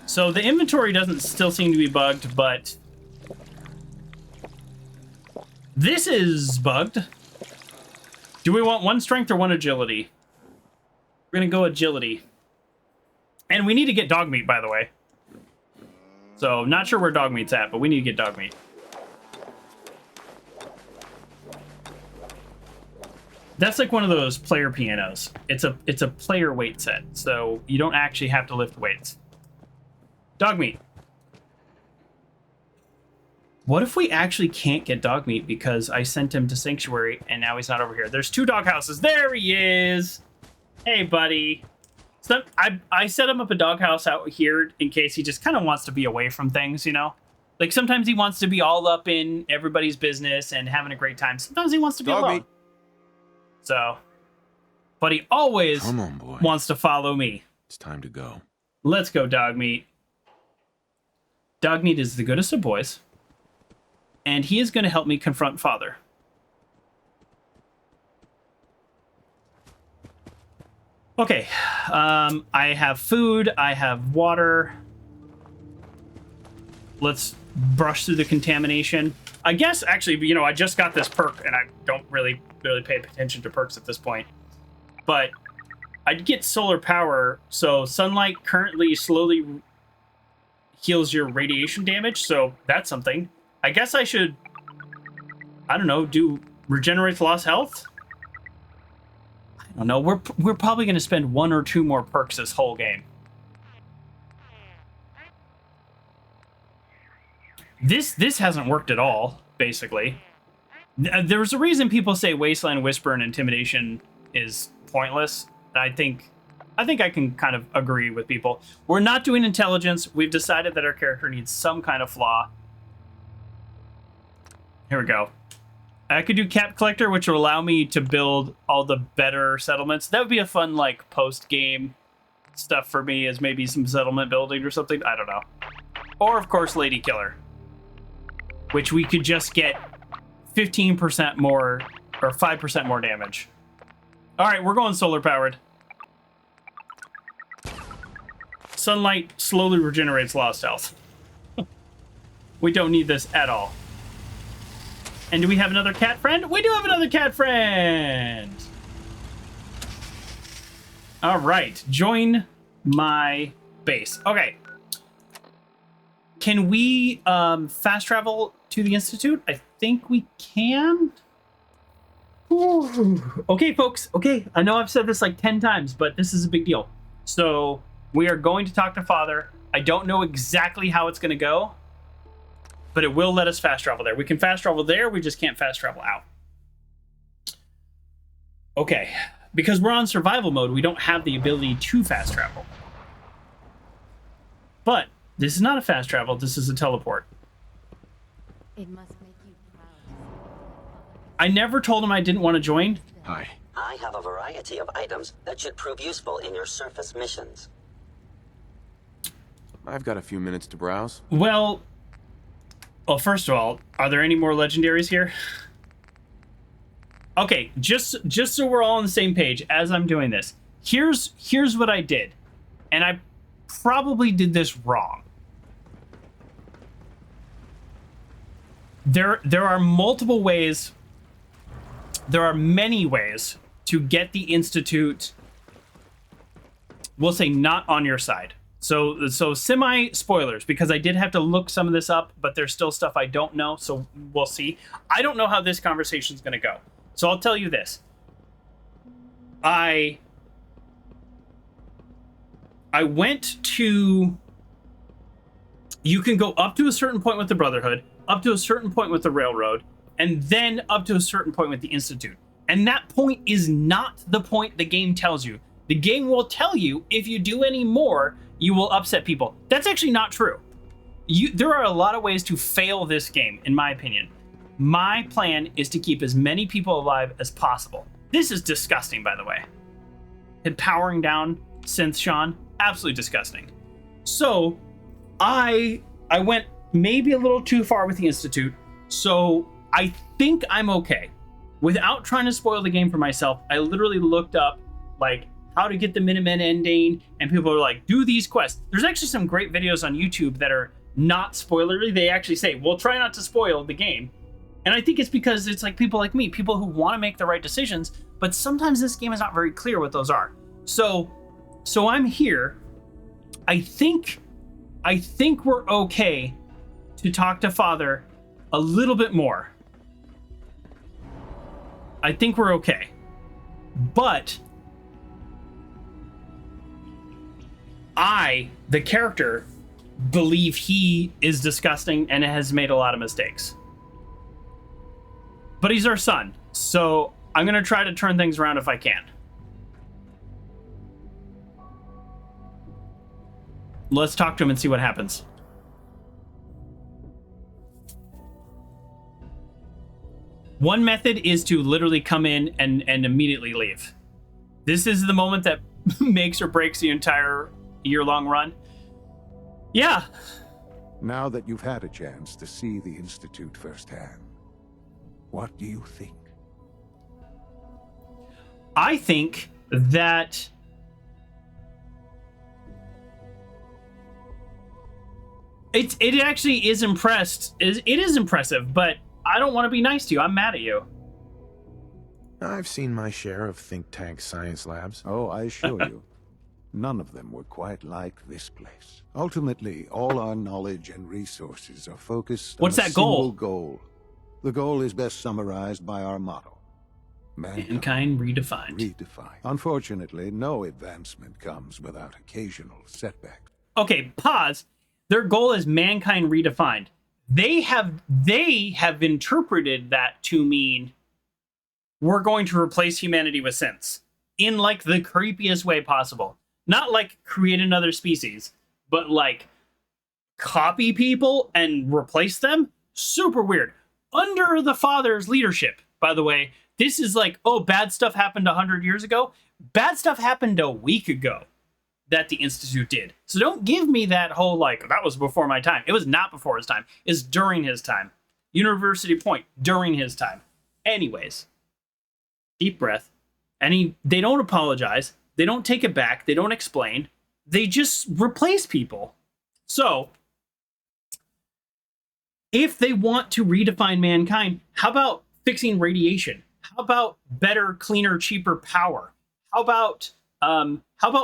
So the inventory doesn't still seem to be bugged, but this is bugged. Do we want 1 strength or 1 agility? We're gonna go agility. And we need to get dog meat, by the way. So, not sure where dog meat's at, but we need to get dog meat. That's like one of those player pianos. It's a player weight set, so you don't actually have to lift weights. Dog meat. What if we actually can't get dog meat because I sent him to Sanctuary and now he's not over here? There's 2 dog houses. There he is. Hey, buddy. So I set him up a doghouse out here in case he just kind of wants to be away from things, you know? Like, sometimes he wants to be all up in everybody's business and having a great time. Sometimes he wants to be alone. So, but he always wants to follow me. It's time to go. Let's go, dog meat. Dog meat is the goodest of boys. And he is going to help me confront Father. Okay, I have food, I have water. Let's brush through the contamination. I guess, actually, you know, I just got this perk, and I don't really pay attention to perks at this point. But I'd get solar power, so sunlight currently slowly heals your radiation damage, so that's something. I guess I should, I don't know, do regenerates lost health? I don't know. We're probably going to spend 1 or 2 more perks this whole game. This hasn't worked at all, basically. There's a reason people say Wasteland, Whisper, and Intimidation is pointless. I think I can kind of agree with people. We're not doing intelligence. We've decided that our character needs some kind of flaw. Here we go. I could do Cap Collector, which will allow me to build all the better settlements. That would be a fun, like, post-game stuff for me, as maybe some settlement building or something. I don't know. Or, of course, Lady Killer, which we could just get 15% more, or 5% more damage. All right, we're going solar-powered. Sunlight slowly regenerates lost health. We don't need this at all. And do we have another cat friend? We do have another cat friend! All right, join my base. Okay. Can we fast travel to the Institute? I think we can. Ooh. Okay, folks. Okay, I know I've said this like 10 times, but this is a big deal. So We are going to talk to Father. I don't know exactly how it's going to go, but it will let us fast travel there. We can fast travel there. We just can't fast travel out. Okay. Because we're on survival mode, we don't have the ability to fast travel. But this is not a fast travel. This is a teleport. It must make you proud. I never told him I didn't want to join. Hi. I have a variety of items that should prove useful in your surface missions. I've got a few minutes to browse. Well, first of all, are there any more legendaries here? Okay, just so we're all on the same page as I'm doing this, here's what I did, and I probably did this wrong. There are multiple ways. There are many ways to get the Institute, we'll say, not on your side. So semi spoilers, because I did have to look some of this up, but there's still stuff I don't know, so we'll see. I don't know how this conversation is going to go. So I'll tell you this. I went to... You can go up to a certain point with the Brotherhood, up to a certain point with the Railroad, and then up to a certain point with the Institute. And that point is not the point the game tells you. The game will tell you if you do any more, you will upset people. That's actually not true. There are a lot of ways to fail this game, in my opinion. My plan is to keep as many people alive as possible. This is disgusting, by the way. And powering down Synth Sean, absolutely disgusting. So, I went maybe a little too far with the Institute, so I think I'm okay. Without trying to spoil the game for myself, I literally looked up, like, how to get the Minutemen ending, and people are like, do these quests. There's actually some great videos on YouTube that are not spoilery. They actually say, well, try not to spoil the game. And I think it's because it's like people like me, people who want to make the right decisions, but sometimes this game is not very clear what those are. So I'm here. I think we're okay to talk to Father a little bit more. I think we're okay. But I, the character, believe he is disgusting and has made a lot of mistakes. But he's our son, so I'm going to try to turn things around if I can. Let's talk to him and see what happens. One method is to literally come in and immediately leave. This is the moment that makes or breaks the entire year-long run. Yeah. Now that you've had a chance to see the Institute firsthand, what do you think? I think that it actually is it is impressive, but I don't want to be nice to you. I'm mad at you. I've seen my share of think tank science labs. Oh, I assure you, none of them were quite like this place. Ultimately, all our knowledge and resources are focused on a single goal. The goal is best summarized by our motto: Mankind redefined. Unfortunately, no advancement comes without occasional setbacks. Okay, pause. Their goal is mankind redefined. They have interpreted that to mean we're going to replace humanity with synths in like the creepiest way possible. Not like create another species, but like copy people and replace them. Super weird. Under the Father's leadership, by the way, this is like, oh, bad stuff happened 100 years ago. Bad stuff happened a week ago that the Institute did. So don't give me that whole, like, that was before my time. It was not before his time. It's during his time. University Point, during his time. Anyways, deep breath. And they don't apologize. They don't take it back. They don't explain. They just replace people. So, if they want to redefine mankind, how about fixing radiation? How about better, cleaner, cheaper power? How about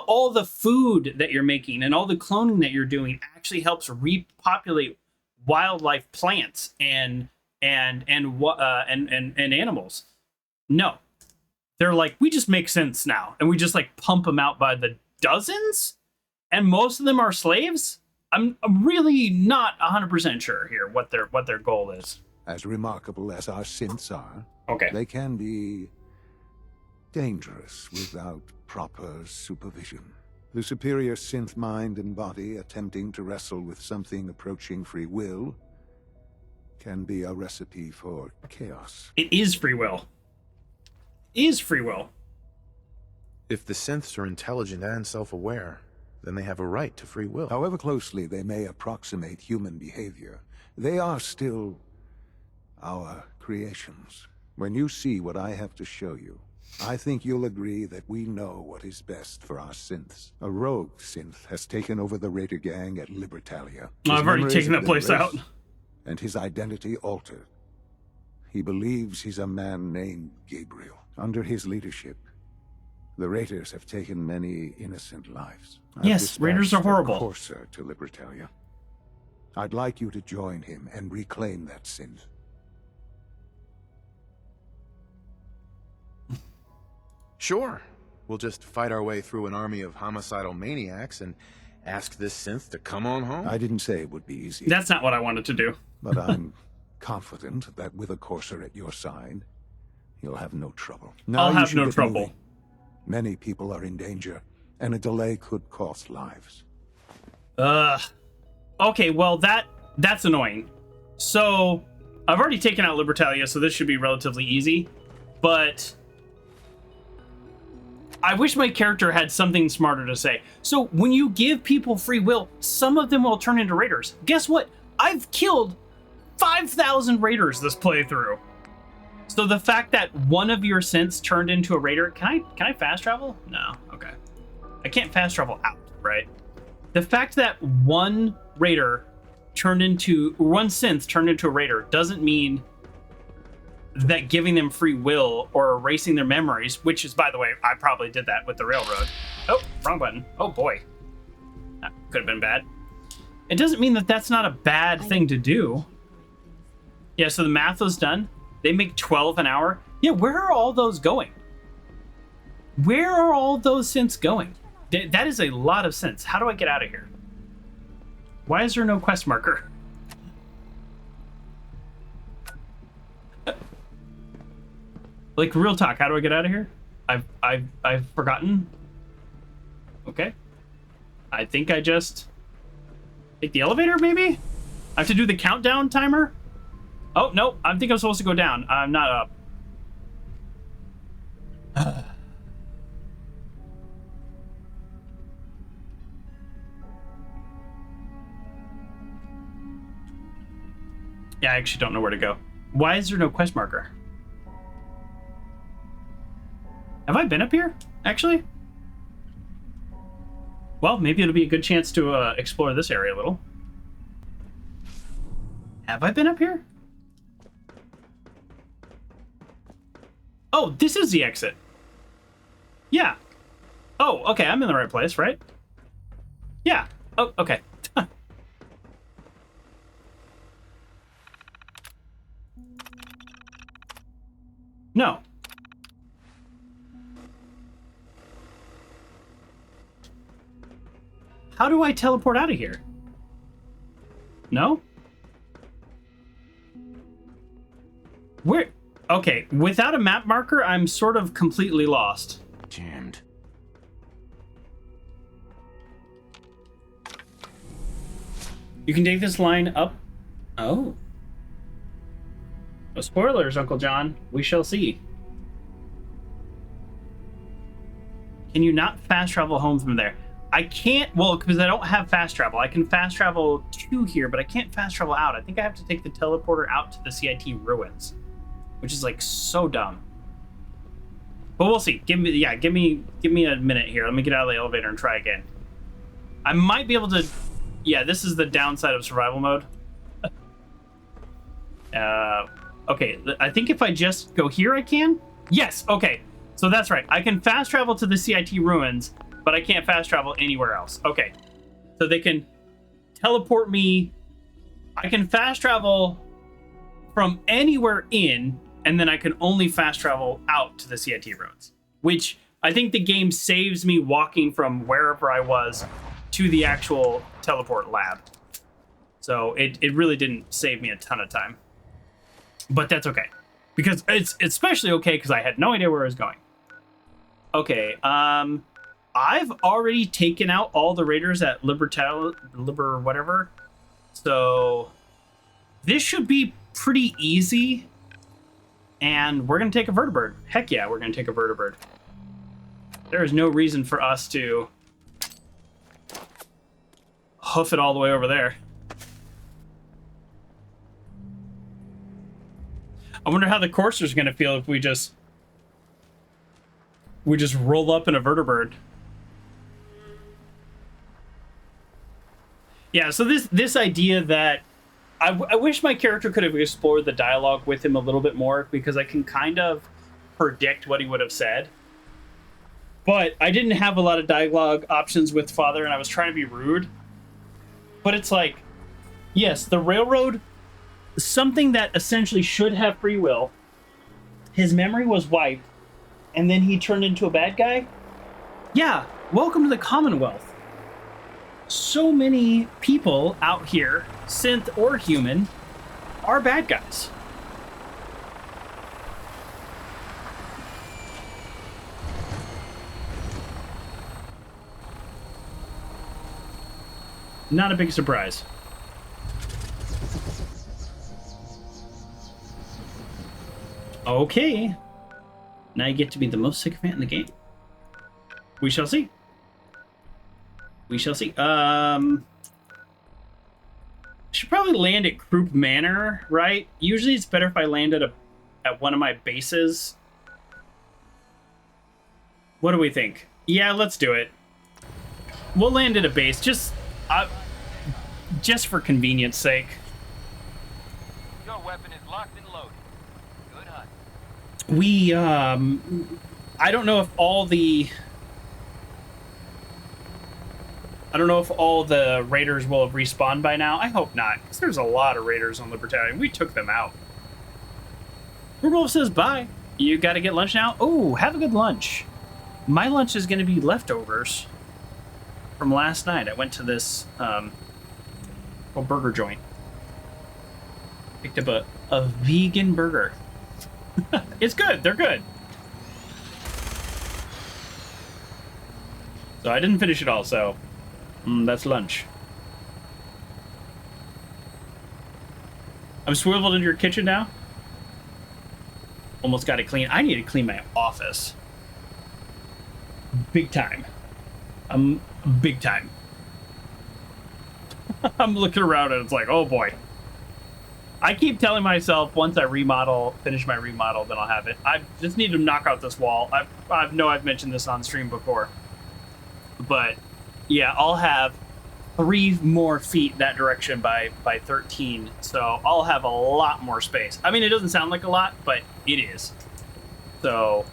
all the food that you're making and all the cloning that you're doing actually helps repopulate wildlife, plants, and animals? No, they're like, we just make sense now, and we just like pump them out by the dozens. and most of them are slaves. I'm really not 100% sure here what their goal is. As remarkable as our synths are, okay, they can be dangerous without proper supervision. The superior synth mind and body attempting to wrestle with something approaching free will can be a recipe for chaos. It is free will. Is free will. If the synths are intelligent and self-aware, then they have a right to free will. However closely they may approximate human behavior, they are still our creations. When you see what I have to show you, I think you'll agree that we know what is best for our synths. A rogue synth has taken over the Raider gang at Libertalia. I've already taken that place out. And his identity altered. He believes he's a man named Gabriel. Under his leadership, the Raiders have taken many innocent lives. Yes, Raiders are horrible. Courser to Libertalia. I'd like you to join him and reclaim that synth. Sure. We'll just fight our way through an army of homicidal maniacs and ask this synth to come on home. I didn't say it would be easy. That's not what I wanted to do. But I'm confident that with a courser at your side, you'll have no trouble. Now I'll have no trouble. Moving. Many people are in danger, and a delay could cost lives. Okay, well that's annoying. So I've already taken out Libertalia, so this should be relatively easy. But I wish my character had something smarter to say. So when you give people free will, some of them will turn into raiders. Guess what? I've killed 5,000 raiders this playthrough. So the fact that one of your synths turned into a raider, can I fast travel? No, okay. I can't fast travel out, right? The fact that one synth turned into a raider doesn't mean that giving them free will or erasing their memories, which is, by the way, I probably did that with the railroad. Oh, wrong button. Oh boy. That could have been bad. It doesn't mean that that's not a bad thing to do. Yeah, so the math was done. They make 12 an hour. Yeah, where are all those going? Where are all those synths going? That is a lot of synths. How do I get out of here? Why is there no quest marker? Like, real talk, how do I get out of here? I've forgotten. Okay. I think I just take the elevator, maybe? I have to do the countdown timer? Oh, no, I think I'm supposed to go down. I'm not up. Yeah, I actually don't know where to go. Why is there no quest marker? Have I been up here, actually? Well, maybe it'll be a good chance to explore this area a little. Have I been up here? Oh, this is the exit. Yeah. Oh, okay, I'm in the right place, right? Yeah. Oh, okay. No. How do I teleport out of here? No? Where? Okay, without a map marker, I'm sort of completely lost. Jammed. You can take this line up. Oh. No spoilers, Uncle John. We shall see. Can you not fast travel home from there? I can't, well, because I don't have fast travel. I can fast travel to here, but I can't fast travel out. I think I have to take the teleporter out to the CIT ruins, which is like so dumb. But we'll see. Give me a minute here. Let me get out of the elevator and try again. I might be able to. Yeah, this is the downside of survival mode. Okay, I think if I just go here, I can. Yes. Okay, so that's right. I can fast travel to the CIT ruins, but I can't fast travel anywhere else. Okay, so they can teleport me. I can fast travel from anywhere in, and then I can only fast travel out to the CIT ruins, which I think the game saves me walking from wherever I was to the actual teleport lab. So it really didn't save me a ton of time. But that's okay. Because it's especially okay because I had no idea where I was going. Okay, I've already taken out all the raiders at Liber whatever. So this should be pretty easy. And we're going to take a vertibird. Heck yeah, we're going to take a vertibird. There is no reason for us to hoof it all the way over there. I wonder how the courser's going to feel if we just roll up in a vertibird. Yeah, so this idea that I wish my character could have explored the dialogue with him a little bit more, because I can kind of predict what he would have said. But I didn't have a lot of dialogue options with Father, and I was trying to be rude. But it's like, yes, the railroad, something that essentially should have free will, his memory was wiped, and then he turned into a bad guy? Yeah, welcome to the Commonwealth. So many people out here, synth or human, are bad guys. Not a big surprise. Okay. Now you get to be the most sycophant in the game. We shall see. We shall see. Should probably land at Croup Manor, right? Usually it's better if I land at one of my bases. What do we think? Yeah, let's do it. We'll land at a base, just for convenience sake. Your weapon is locked and loaded. Good hunt. We, I don't know if all the raiders will have respawned by now. I hope not, because there's a lot of raiders on Libertarian. We took them out. Rudolph says bye. You got to get lunch now? Oh, have a good lunch. My lunch is going to be leftovers from last night. I went to this burger joint. Picked up a vegan burger. It's good. They're good. So I didn't finish it all, so that's lunch. I'm swiveled into your kitchen now. Almost got it clean. I need to clean my office. Big time. Big time. I'm looking around and it's like, oh boy. I keep telling myself once I finish my remodel, then I'll have it. I just need to knock out this wall. I know I've mentioned this on stream before. But yeah, I'll have 3 more feet that direction by 13. So I'll have a lot more space. I mean, it doesn't sound like a lot, but it is. So,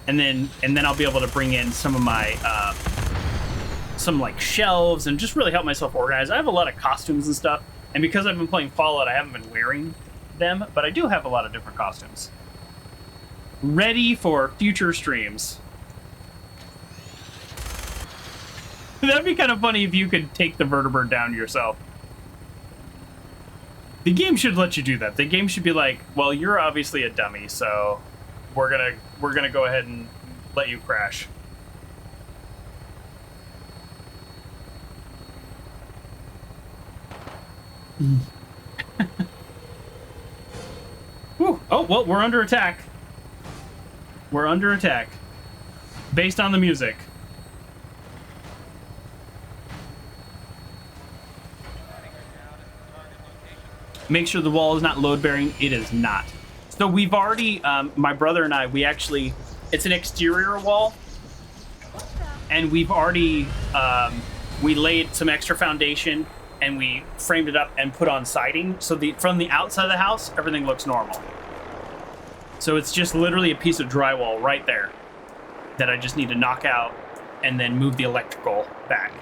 and then I'll be able to bring in some of my some like shelves and just really help myself organize. I have a lot of costumes and stuff, and because I've been playing Fallout, I haven't been wearing them, but I do have a lot of different costumes ready for future streams. That'd be kind of funny if you could take the vertibird down yourself. The game should let you do that. The game should be like, well, you're obviously a dummy, so we're gonna go ahead and let you crash. Whew. Oh, well, we're under attack. We're under attack. Based on the music. Make sure the wall is not load bearing. It is not. So we've already, my brother and I, it's an exterior wall. And we've already, we laid some extra foundation and we framed it up and put on siding. So from the outside of the house, everything looks normal. So it's just literally a piece of drywall right there that I just need to knock out and then move the electrical back.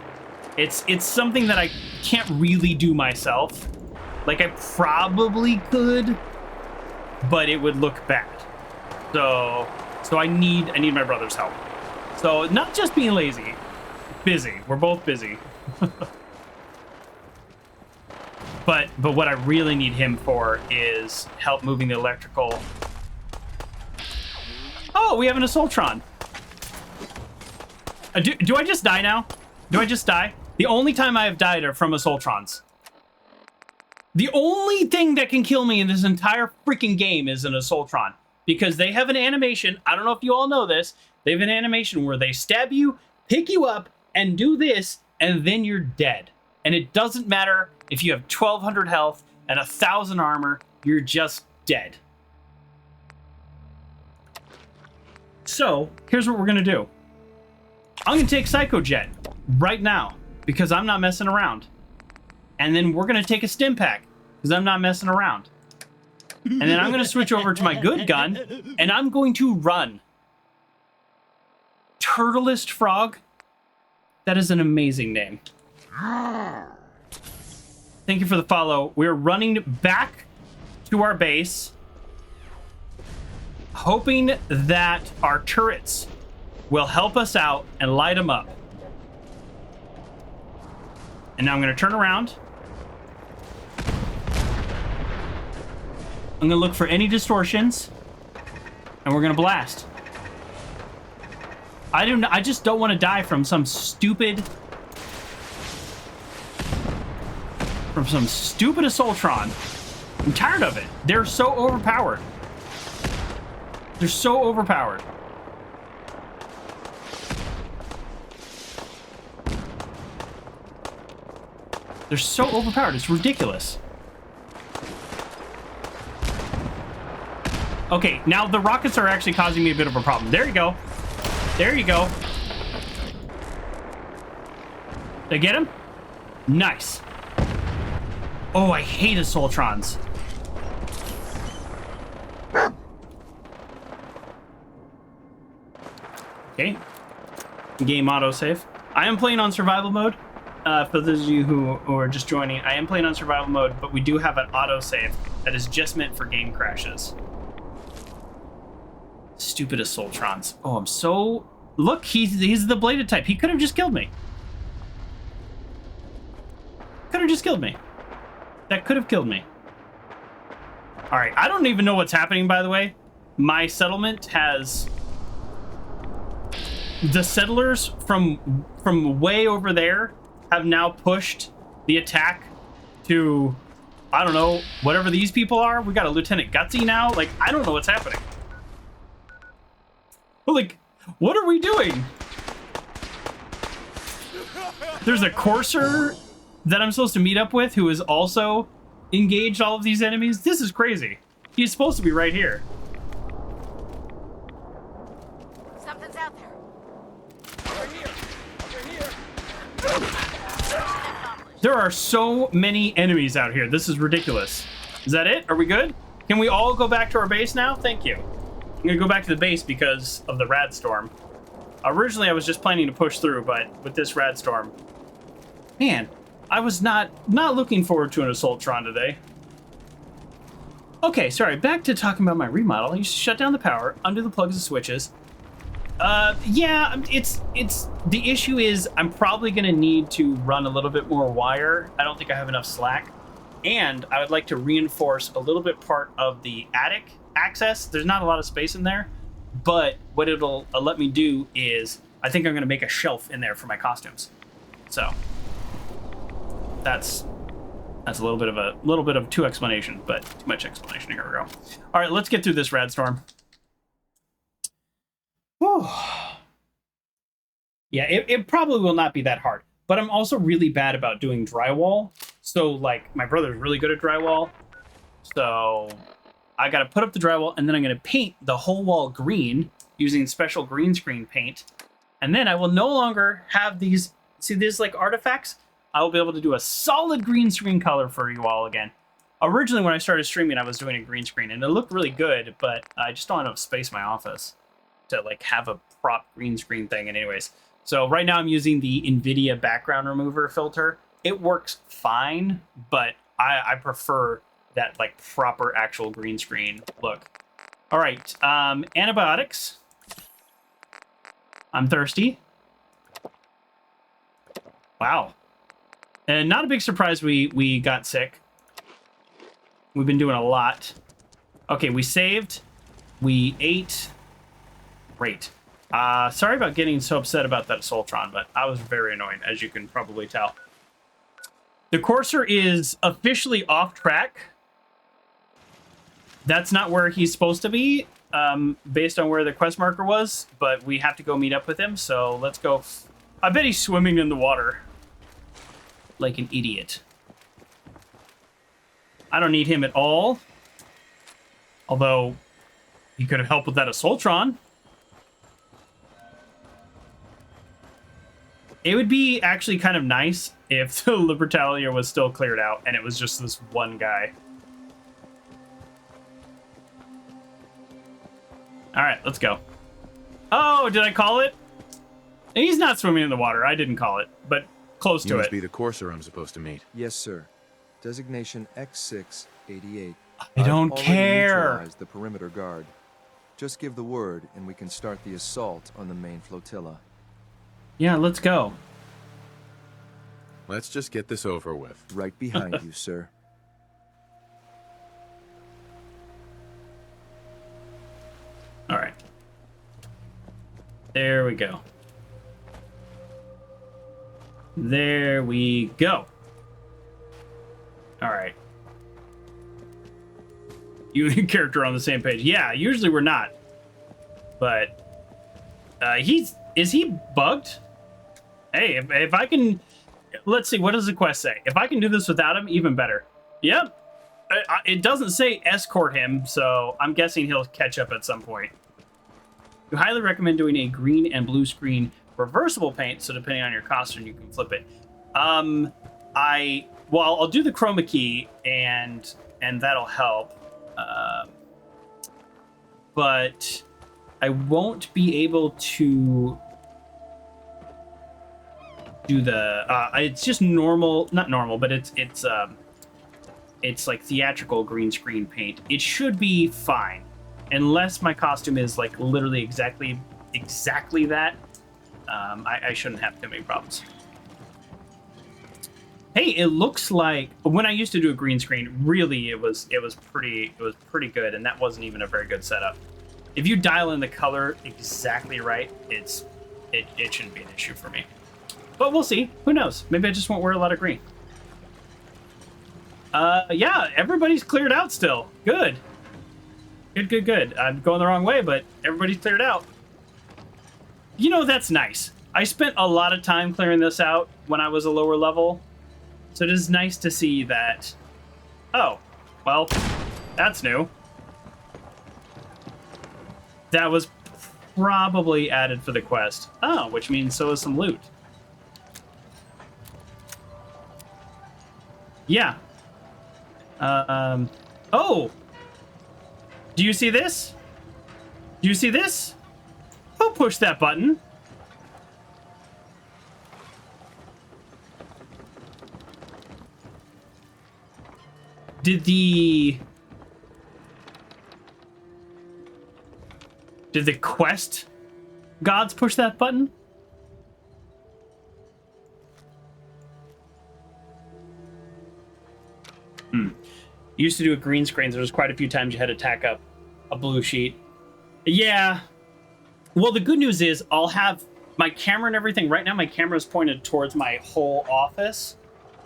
It's something that I can't really do myself. Like, I probably could, but it would look bad. So I need my brother's help. So not just being lazy, busy. We're both busy. But what I really need him for is help moving the electrical. Oh, we have an Assaultron. Do I just die now? Do I just die? The only time I have died are from Assaultrons. The only thing that can kill me in this entire freaking game is an Assaultron. Because they have an animation, I don't know if you all know this, they have an animation where they stab you, pick you up, and do this, and then you're dead. And it doesn't matter if you have 1,200 health and 1,000 armor, you're just dead. So, here's what we're gonna do. I'm gonna take Psycho Jet right now, because I'm not messing around. And then we're gonna take a stim pack, because I'm not messing around. And then I'm gonna switch over to my good gun, and I'm going to run. Turtlist Frog? That is an amazing name. Thank you for the follow. We're running back to our base, hoping that our turrets will help us out and light them up. And now I'm going to turn around. I'm going to look for any distortions, and we're going to blast. I just don't want to die from some stupid Assaultron. I'm tired of it. They're so overpowered. They're so overpowered. They're so overpowered. It's ridiculous. Okay, now the rockets are actually causing me a bit of a problem. There you go. There you go. Did I get him? Nice. Oh, I hate Assaultrons. Okay. Game autosave. I am playing on survival mode. For those of you who are just joining, I am playing on survival mode, but we do have an autosave that is just meant for game crashes. Stupid Assaultrons. Oh, I'm so... Look, he's the bladed type. He could have just killed me. Could have just killed me. That could have killed me. Alright, I don't even know what's happening, by the way. My settlement has... The settlers from way over there have now pushed the attack to... I don't know, whatever these people are. We got a Lieutenant Gutsy now. Like, I don't know what's happening. Like, what are we doing? There's a courser that I'm supposed to meet up with who is also engaged all of these enemies. This is crazy. He's supposed to be right here. Something's out there. There are so many enemies out here. This is ridiculous. Is that it? Are we good? Can we all go back to our base now? Thank you. I'm gonna go back to the base because of the rad storm. Originally, I was just planning to push through, but with this rad storm, man, I was not looking forward to an Assaultron today. Okay, sorry, back to talking about my remodel. You shut down the power, undo the plugs and switches. Yeah, it's the issue is I'm probably gonna need to run a little bit more wire. I don't think I have enough slack, and I would like to reinforce a little bit part of the attic access. There's not a lot of space in there, but what it'll let me do is I think I'm going to make a shelf in there for my costumes. So that's a little bit of too explanation, but too much explanation. Here we go. All right, let's get through this rad storm. Whew. Yeah, it probably will not be that hard, but I'm also really bad about doing drywall. So like my brother's really good at drywall, so I gotta put up the drywall, and then I'm gonna paint the whole wall green using special green screen paint. And then I will no longer have these, see these like artifacts? I will be able to do a solid green screen color for you all again. Originally, when I started streaming, I was doing a green screen, and it looked really good, but I just don't have enough space in my office to like have a prop green screen thing. And anyways, so right now I'm using the NVIDIA background remover filter. It works fine, but I prefer that like proper actual green screen look. All right, antibiotics. I'm thirsty. Wow. And not a big surprise we got sick. We've been doing a lot. Okay, we saved. We ate. Great. Sorry about getting so upset about that Soltron, but I was very annoyed, as you can probably tell. The Courser is officially off track. That's not where he's supposed to be, based on where the quest marker was, but we have to go meet up with him, so let's go. I bet he's swimming in the water like an idiot. I don't need him at all. Although, he could have helped with that Assaultron. It would be actually kind of nice if the Libertalia was still cleared out and it was just this one guy. Alright, let's go. Oh, did I call it? He's not swimming in the water. I didn't call it, but close to it. You must be the Courser I'm supposed to meet. Yes, sir. Designation X688. I don't care. Neutralized the perimeter guard. Just give the word, and we can start the assault on the main flotilla. Yeah, let's go. Let's just get this over with. Right behind you, sir. All right. There we go. There we go. All right. You and character on the same page. Yeah, usually we're not. But is he bugged? Hey, if I can, let's see, what does the quest say? If I can do this without him, even better. Yep. It doesn't say escort him, so I'm guessing he'll catch up at some point. You highly recommend doing a green and blue screen reversible paint, so depending on your costume, you can flip it. I'll do the chroma key, and that'll help. But I won't be able to do the it's just normal, not normal, but it's like theatrical green screen paint. It should be fine unless my costume is like literally exactly that. I shouldn't have too many problems. Hey, it looks like when I used to do a green screen, really it was pretty good, and that wasn't even a very good setup. If you dial in the color exactly right, it shouldn't be an issue for me. But we'll see. Who knows? Maybe I just won't wear a lot of green. Yeah, everybody's cleared out still. Good. Good. I'm going the wrong way, but everybody's cleared out. You know, that's nice. I spent a lot of time clearing this out when I was a lower level. So it is nice to see that. Oh, well, that's new. That was probably added for the quest. Oh, which means so is some loot. Yeah. Oh! Do you see this? Do you see this? I'll push that button. Did the quest gods push that button? Used to do a green screen. There was quite a few times you had to tack up a blue sheet. Yeah. Well, the good news is I'll have my camera and everything. Right now, my camera is pointed towards my whole office.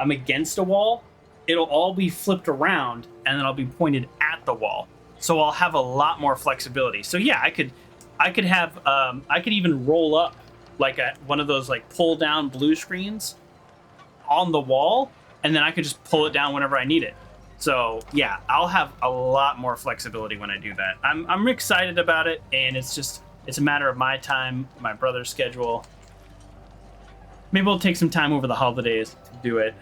I'm against a wall. It'll all be flipped around, and then I'll be pointed at the wall. So I'll have a lot more flexibility. So yeah, I could have, I could even roll up like one of those like pull down blue screens on the wall, and then I could just pull it down whenever I need it. So yeah, I'll have a lot more flexibility when I do that. I'm excited about it, and it's a matter of my time, my brother's schedule. Maybe we'll take some time over the holidays to do it.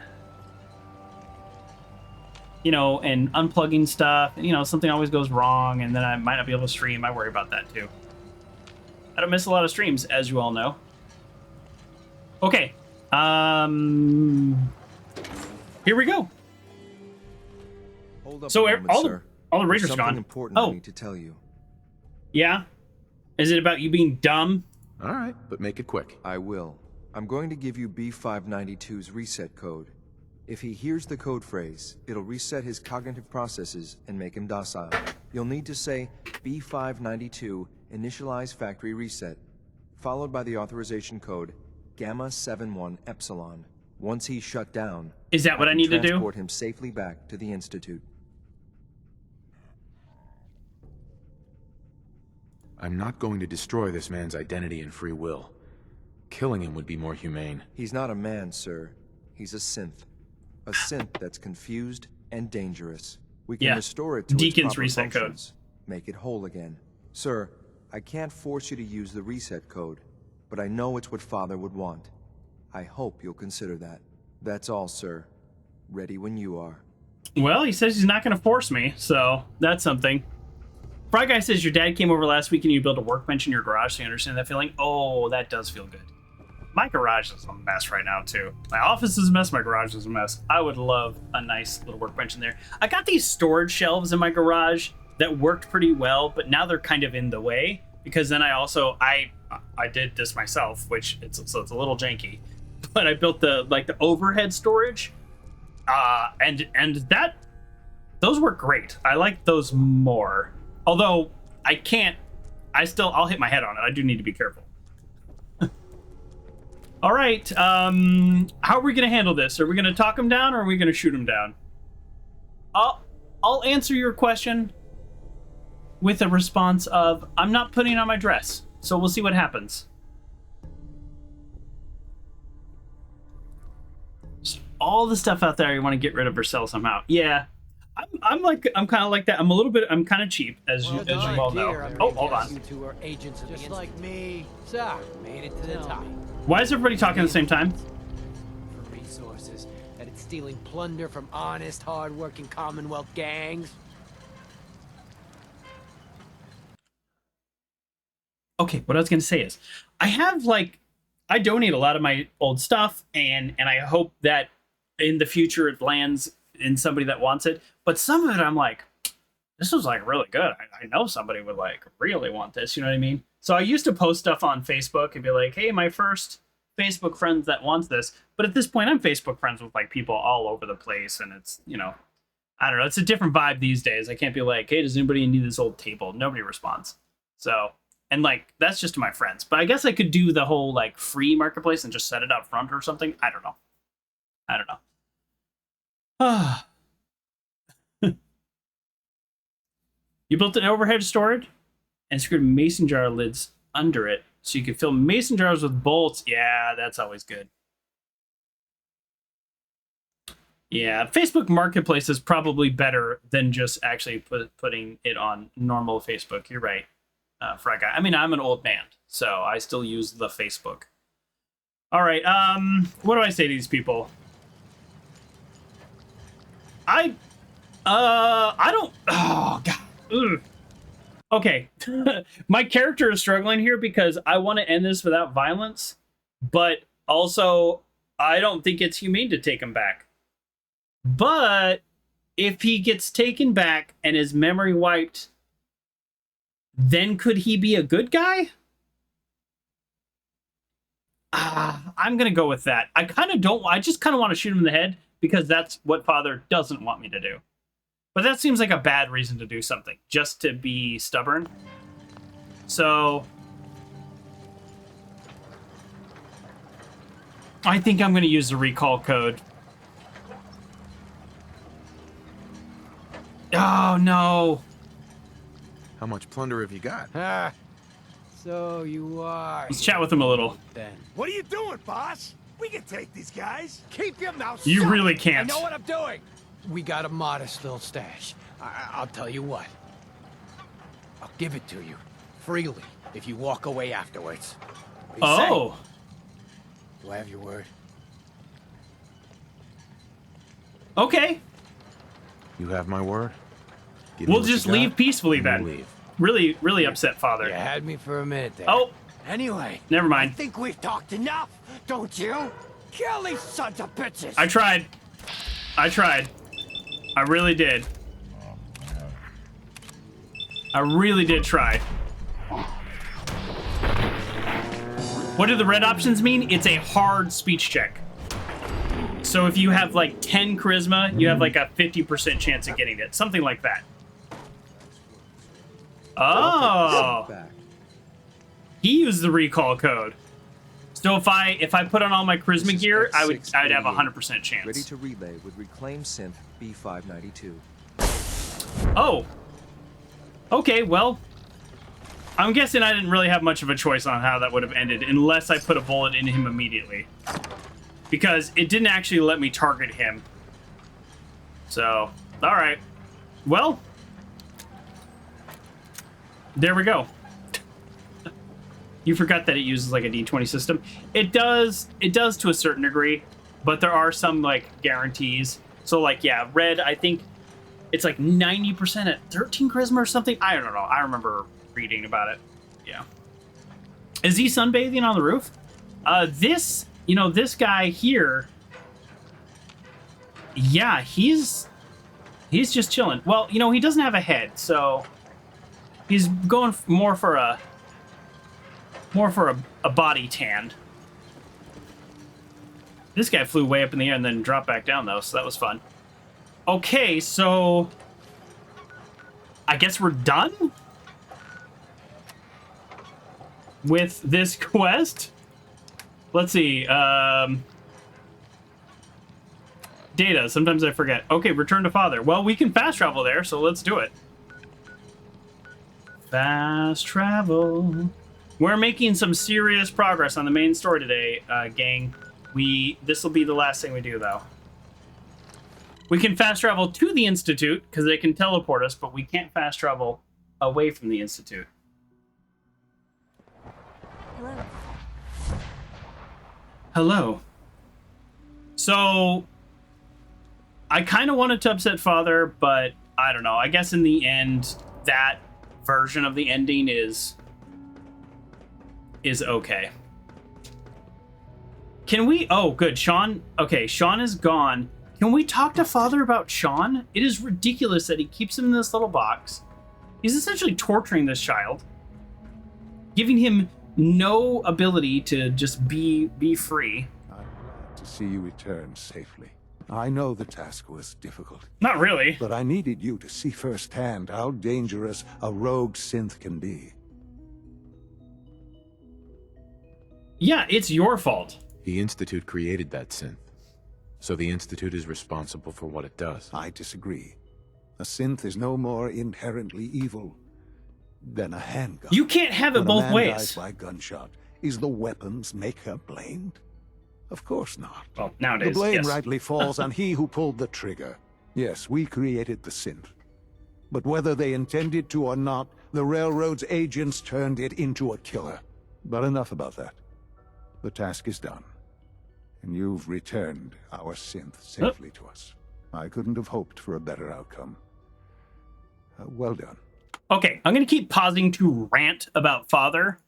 You know, and unplugging stuff, you know, something always goes wrong, and then I might not be able to stream. I worry about that too. I don't miss a lot of streams, as you all know. Okay. Here we go. Hold up So a moment, all sir. the raiders There's gone. something important I need to tell you. Yeah? Is it about you being dumb? All right, but make it quick. I will. I'm going to give you B592's reset code. If he hears the code phrase, it'll reset his cognitive processes and make him docile. You'll need to say B592 initialize factory reset, followed by the authorization code Gamma 71 Epsilon. Once he's shut down, is that what I need to do? Transport him safely back to the Institute. I'm not going to destroy this man's identity and free will. Killing him would be more humane. He's not a man, sir. He's a synth. A synth that's confused and dangerous. We can restore it to its proper reset functions. Make it whole again. Sir, I can't force you to use the reset code, but I know it's what Father would want. I hope you'll consider that. That's all, sir. Ready when you are. Well, he says he's not going to force me, so that's something. Fry Guy says your dad came over last week and you built a workbench in your garage, so you understand that feeling? Oh, that does feel good. My garage is a mess right now, too. My office is a mess, my garage is a mess. I would love a nice little workbench in there. I got these storage shelves in my garage that worked pretty well, but now they're kind of in the way, because then I did this myself, which it's a little janky. But I built the overhead storage, and those work great. I like those more. Although I'll hit my head on it. I do need to be careful. All right, how are we gonna handle this? Are we gonna talk him down or are we gonna shoot him down? I'll answer your question with a response of, I'm not putting on my dress, so we'll see what happens. All the stuff out there you want to get rid of or sell somehow. Yeah, I'm kind of like that. I'm kind of cheap, as you all know. Oh, hold on. You two are agents of just like me. So, made it to the top. Why is everybody talking at the same time? For resources, that it's stealing plunder from honest, hard-working Commonwealth gangs. Okay, what I was gonna say is, I donate a lot of my old stuff, and I hope that in the future it lands in somebody that wants it. But some of it, I'm like, this was like really good. I know somebody would like really want this. You know what I mean? So I used to post stuff on Facebook and be like, hey, my first Facebook friends that wants this. But at this point, I'm Facebook friends with like people all over the place, and it's, you know, I don't know. It's a different vibe these days. I can't be like, hey, does anybody need this old table? Nobody responds. So, and like, that's just to my friends. But I guess I could do the whole like free marketplace and just set it up front or something. I don't know. You built an overhead storage and screwed mason jar lids under it so you could fill mason jars with bolts. Yeah, that's always good. Yeah, Facebook Marketplace is probably better than just actually putting it on normal Facebook. You're right, Fry Guy. I mean, I'm an old man, so I still use the Facebook. All right, what do I say to these people? I don't. Oh God. Ugh. Okay, my character is struggling here because I want to end this without violence, but also I don't think it's humane to take him back. But if he gets taken back and his memory wiped, then could he be a good guy? I'm gonna go with that. I just kind of want to shoot him in the head because that's what Father doesn't want me to do. But that seems like a bad reason to do something, just to be stubborn. So I think I'm going to use the recall code. Oh, no. How much plunder have you got? So you are. Let's chat with him a little. Then. What are you doing, boss? We can take these guys. Keep your mouth shut. You really can't. I know what I'm doing. We got a modest little stash. I'll tell you what. I'll give it to you freely if you walk away afterwards. Oh. Do I have your word? Okay. You have my word? We'll just leave peacefully then. Leave. Really upset Father. You had me for a minute there. Oh. Anyway. Never mind. I think we've talked enough, don't you? Kill these sons of bitches. I tried. I really did. I really did try. What do the red options mean? It's a hard speech check. So if you have like 10 charisma, you have like a 50% chance of getting it. Something like that. Oh. He used the recall code. So if I put on all my charisma gear, I'd have a 100% chance. Ready to relay with reclaimed synth B592. Oh. Okay, well, I'm guessing I didn't really have much of a choice on how that would have ended unless I put a bullet in him immediately. Because it didn't actually let me target him. So, alright. Well, there we go. You forgot that it uses like a D20 system. It does to a certain degree, but there are some like guarantees. So like, yeah, red, I think it's like 90% at 13 charisma or something. I don't know. I remember reading about it. Yeah. Is he sunbathing on the roof? This guy here, yeah, he's just chilling. Well, he doesn't have a head, so he's going more for a body tan. This guy flew way up in the air and then dropped back down, though, so that was fun. Okay, so I guess we're done with this quest. Let's see. Data. Sometimes I forget. Okay, return to father. Well, we can fast travel there, so let's do it. Fast travel. We're making some serious progress on the main story today, gang. This will be the last thing we do, though. We can fast travel to the Institute, because they can teleport us, but we can't fast travel away from the Institute. Hello. Hello. So, I kind of wanted to upset father, but I don't know. I guess in the end, that version of the ending is okay. Can we... Oh, good. Sean... Okay, Sean is gone. Can we talk to father about Sean? It is ridiculous that he keeps him in this little box. He's essentially torturing this child, giving him no ability to just be free. I'm glad to see you return safely. I know the task was difficult. Not really. But I needed you to see firsthand how dangerous a rogue synth can be. Yeah, it's your fault. The Institute created that synth. So the Institute is responsible for what it does. I disagree. A synth is no more inherently evil than a handgun. You can't have it both ways. When a man dies by gunshot, is the weapon's maker blamed? Of course not. Well, nowadays, the blame yes. rightly falls on he who pulled the trigger. Yes, we created the synth. But whether they intended to or not, the Railroad's agents turned it into a killer. But enough about that. The task is done. And you've returned our synth safely to us. I couldn't have hoped for a better outcome. Well done. Okay, I'm going to keep pausing to rant about father.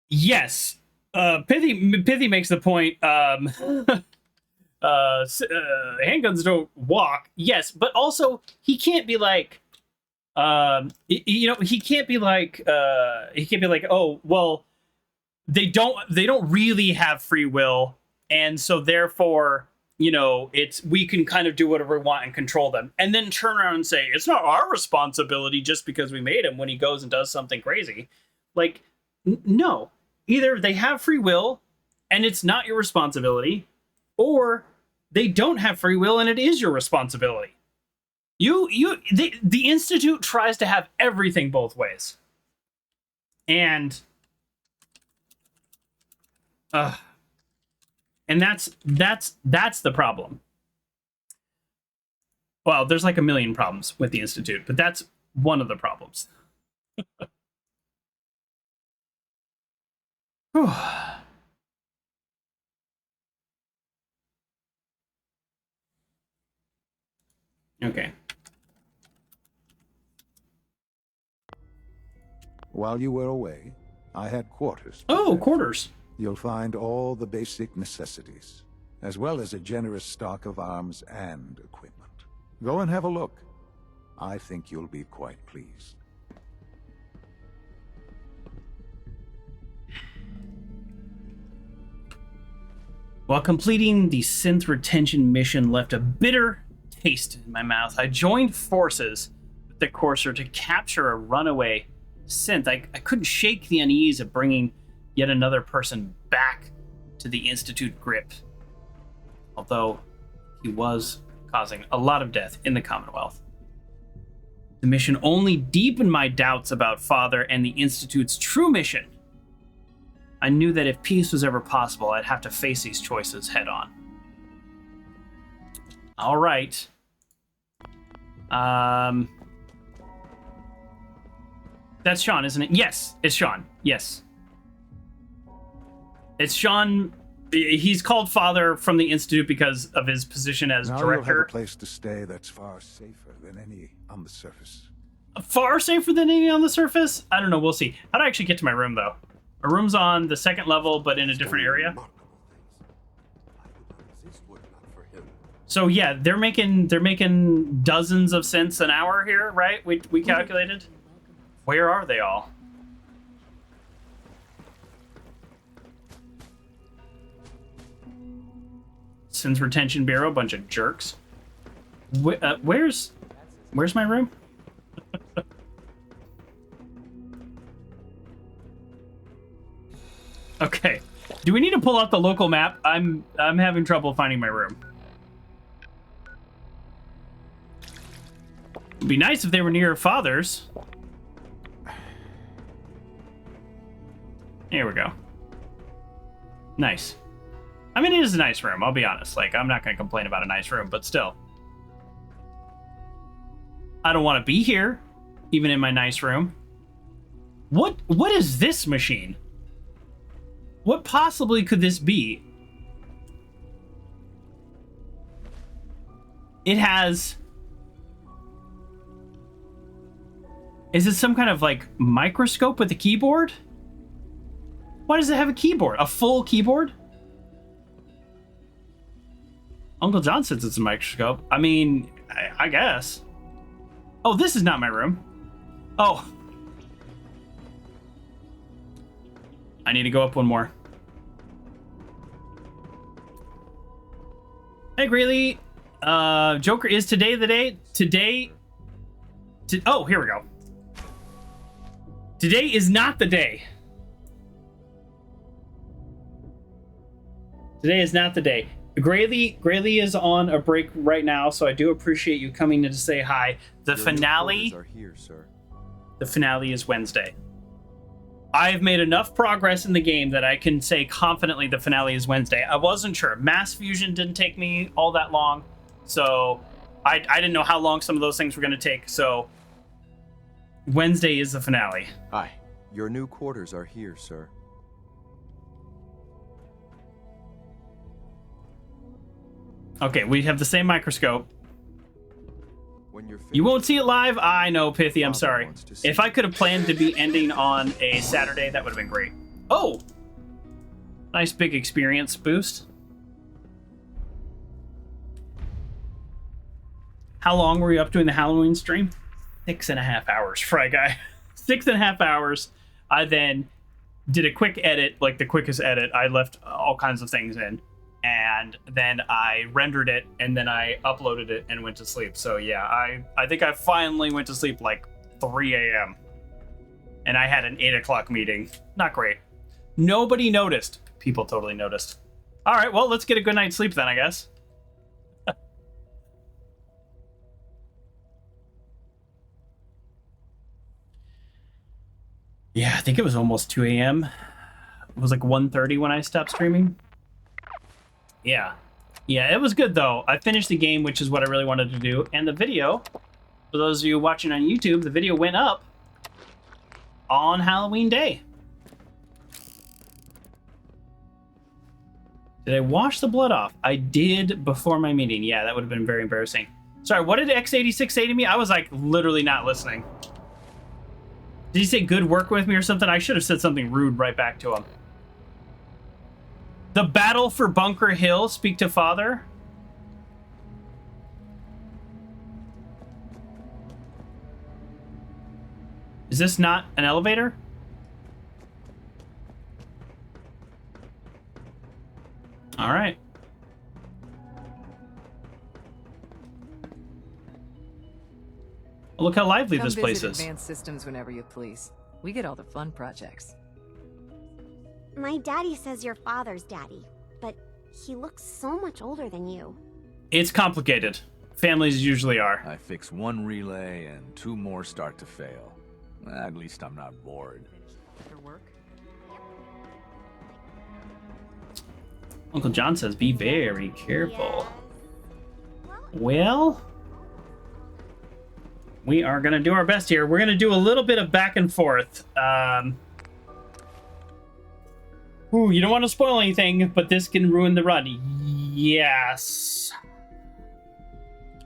Yes. Pithy makes the point. Handguns don't walk. Yes, but also he can't be like, he can't be like, oh, well, they don't really have free will, and so therefore, we can kind of do whatever we want and control them, and then turn around and say it's not our responsibility just because we made him when he goes and does something crazy. Like, no, either they have free will and it's not your responsibility, or they don't have free will and it is your responsibility. The Institute tries to have everything both ways, and that's the problem. Well, there's like a million problems with the Institute, but that's one of the problems. Okay. While you were away, I had quarters. Oh, quarters. You'll find all the basic necessities, as well as a generous stock of arms and equipment. Go and have a look. I think you'll be quite pleased. While completing the Synth Retention mission left a bitter taste in my mouth, I joined forces with the Courser to capture a runaway synth. I couldn't shake the unease of bringing yet another person back to the Institute grip, although he was causing a lot of death in the Commonwealth. The mission only deepened my doubts about Father and the Institute's true mission. I knew that if peace was ever possible, I'd have to face these choices head on. All right. That's Sean, isn't it? Yes, it's Sean. Yes. It's Sean. He's called Father from the Institute because of his position as now director. You'll have a place to stay that's far safer than any on the surface. Far safer than any on the surface? I don't know. We'll see. How do I actually get to my room, though? My room's on the second level, but in a different area. So yeah, they're making dozens of cents an hour here, right? We calculated. Where are they all? Synth Retention Bureau, bunch of jerks. Where's my room? Okay. Do we need to pull out the local map? I'm having trouble finding my room. It'd be nice if they were near Father's. Here we go. Nice. I mean, it is a nice room, I'll be honest. Like, I'm not going to complain about a nice room, but still. I don't want to be here, even in my nice room. What is this machine? What possibly could this be? It has... Is it some kind of, like, microscope with a keyboard? Why does it have a keyboard? A full keyboard? Uncle John says it's a microscope. I mean, I guess. Oh, this is not my room. Oh. I need to go up one more. Hey, Greeley. Joker, is today the day? Oh, here we go. Today is not the day. Today is not the day. Grayley is on a break right now, so I do appreciate you coming in to say hi. The finale are here, sir. The finale is Wednesday. I've made enough progress in the game that I can say confidently the finale is Wednesday. I wasn't sure. Mass Fusion didn't take me all that long, so I didn't know how long some of those things were going to take, so Wednesday is the finale. Hi. Your new quarters are here, sir. Okay, we have the same microscope. You won't see it live? I know, Pithy, I'm sorry. If I could have planned to be ending on a Saturday, that would have been great. Oh! Nice big experience boost. How long were you up doing the Halloween stream? 6.5 hours, Fry Guy. 6.5 hours. I then did a quick edit, like the quickest edit. I left all kinds of things in. And then I rendered it, and then I uploaded it and went to sleep. So yeah, I think I finally went to sleep like 3 a.m. And I had an 8 o'clock meeting. Not great. Nobody noticed. People totally noticed. All right, well, let's get a good night's sleep then, I guess. Yeah, I think it was almost 2 a.m. It was like 1:30 when I stopped streaming. Yeah. Yeah, it was good, though. I finished the game, which is what I really wanted to do. And the video, for those of you watching on YouTube, the video went up on Halloween Day. Did I wash the blood off? I did before my meeting. Yeah, that would have been very embarrassing. Sorry, what did X86 say to me? I was, like, literally not listening. Did he say good work with me or something? I should have said something rude right back to him. The battle for Bunker Hill, speak to Father. Is this not an elevator? All right. Look how lively this place is. Advanced systems whenever you please. We get all the fun projects. My daddy says your father's daddy, but he looks so much older than you. It's complicated. Families usually are. I fix one relay and 2 more start to fail. At least I'm not bored. Uncle John says, be very careful. Well, we are going to do our best here. We're going to do a little bit of back and forth. Ooh, you don't want to spoil anything, but this can ruin the run. Yes.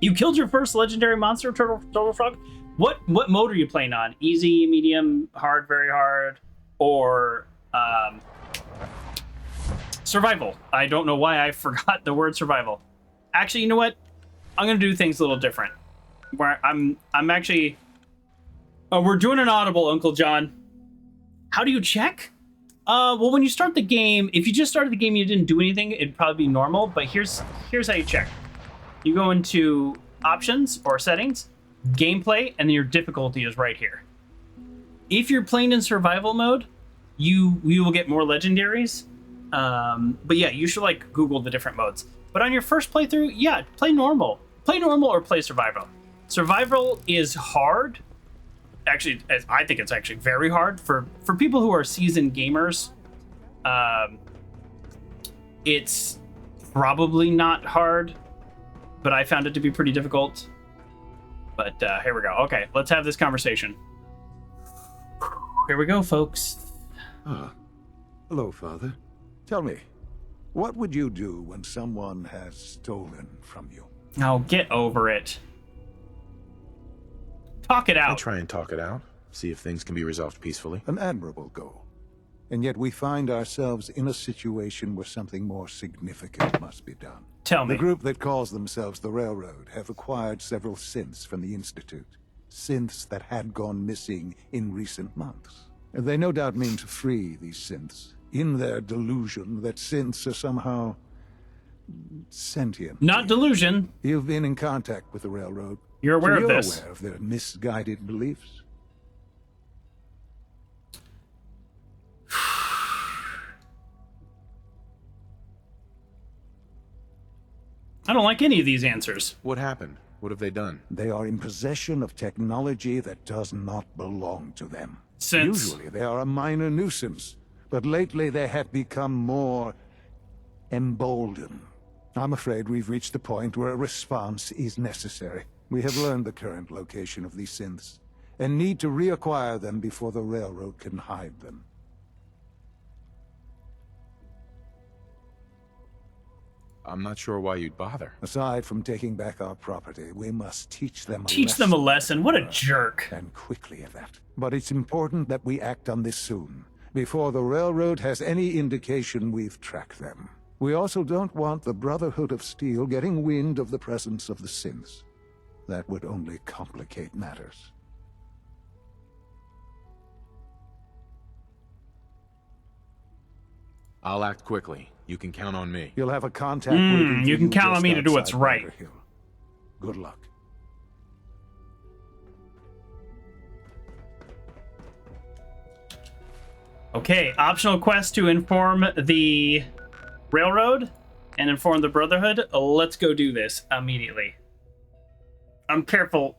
You killed your first legendary monster, Turtle Frog? What mode are you playing on? Easy, medium, hard, very hard, or survival? I don't know why I forgot the word survival. Actually, you know what? I'm gonna do things a little different. Where I'm actually we're doing an audible, Uncle John. How do you check? Well, when you start the game, if you just started the game and you didn't do anything, it'd probably be normal, but here's how you check. You go into options or settings, gameplay, and then your difficulty is right here. If you're playing in survival mode, you will get more legendaries. But yeah, you should like Google the different modes. But on your first playthrough, yeah, play normal. Play normal or play survival. Survival is hard. Actually, I think it's actually very hard for people who are seasoned gamers. It's probably not hard, but I found it to be pretty difficult. But here we go. Okay, let's have this conversation. Here we go, folks. Ah, hello, Father. Tell me, what would you do when someone has stolen from you? Oh, get over it. Talk it out. I try and talk it out. See if things can be resolved peacefully. An admirable goal. And yet we find ourselves in a situation where something more significant must be done. Tell me. The group that calls themselves the Railroad have acquired several synths from the Institute. Synths that had gone missing in recent months. They no doubt mean to free these synths, in their delusion that synths are somehow sentient. Not delusion. You've been in contact with the Railroad. You're aware so of this. You're aware of their misguided beliefs. I don't like any of these answers. What happened? What have they done? They are in possession of technology that does not belong to them. Since usually they are a minor nuisance, but lately they have become more emboldened. I'm afraid we've reached the point where a response is necessary. We have learned the current location of these synths, and need to reacquire them before the Railroad can hide them. I'm not sure why you'd bother. Aside from taking back our property, we must teach them a lesson. What a jerk. And quickly at that. But it's important that we act on this soon, before the Railroad has any indication we've tracked them. We also don't want the Brotherhood of Steel getting wind of the presence of the synths. That would only complicate matters. I'll act quickly. You can count on me. You'll have a contact waiting for you can count on me to do what's right. Hill. Good luck. Okay, optional quest to inform the Railroad and inform the Brotherhood. Let's go do this immediately. I'm careful,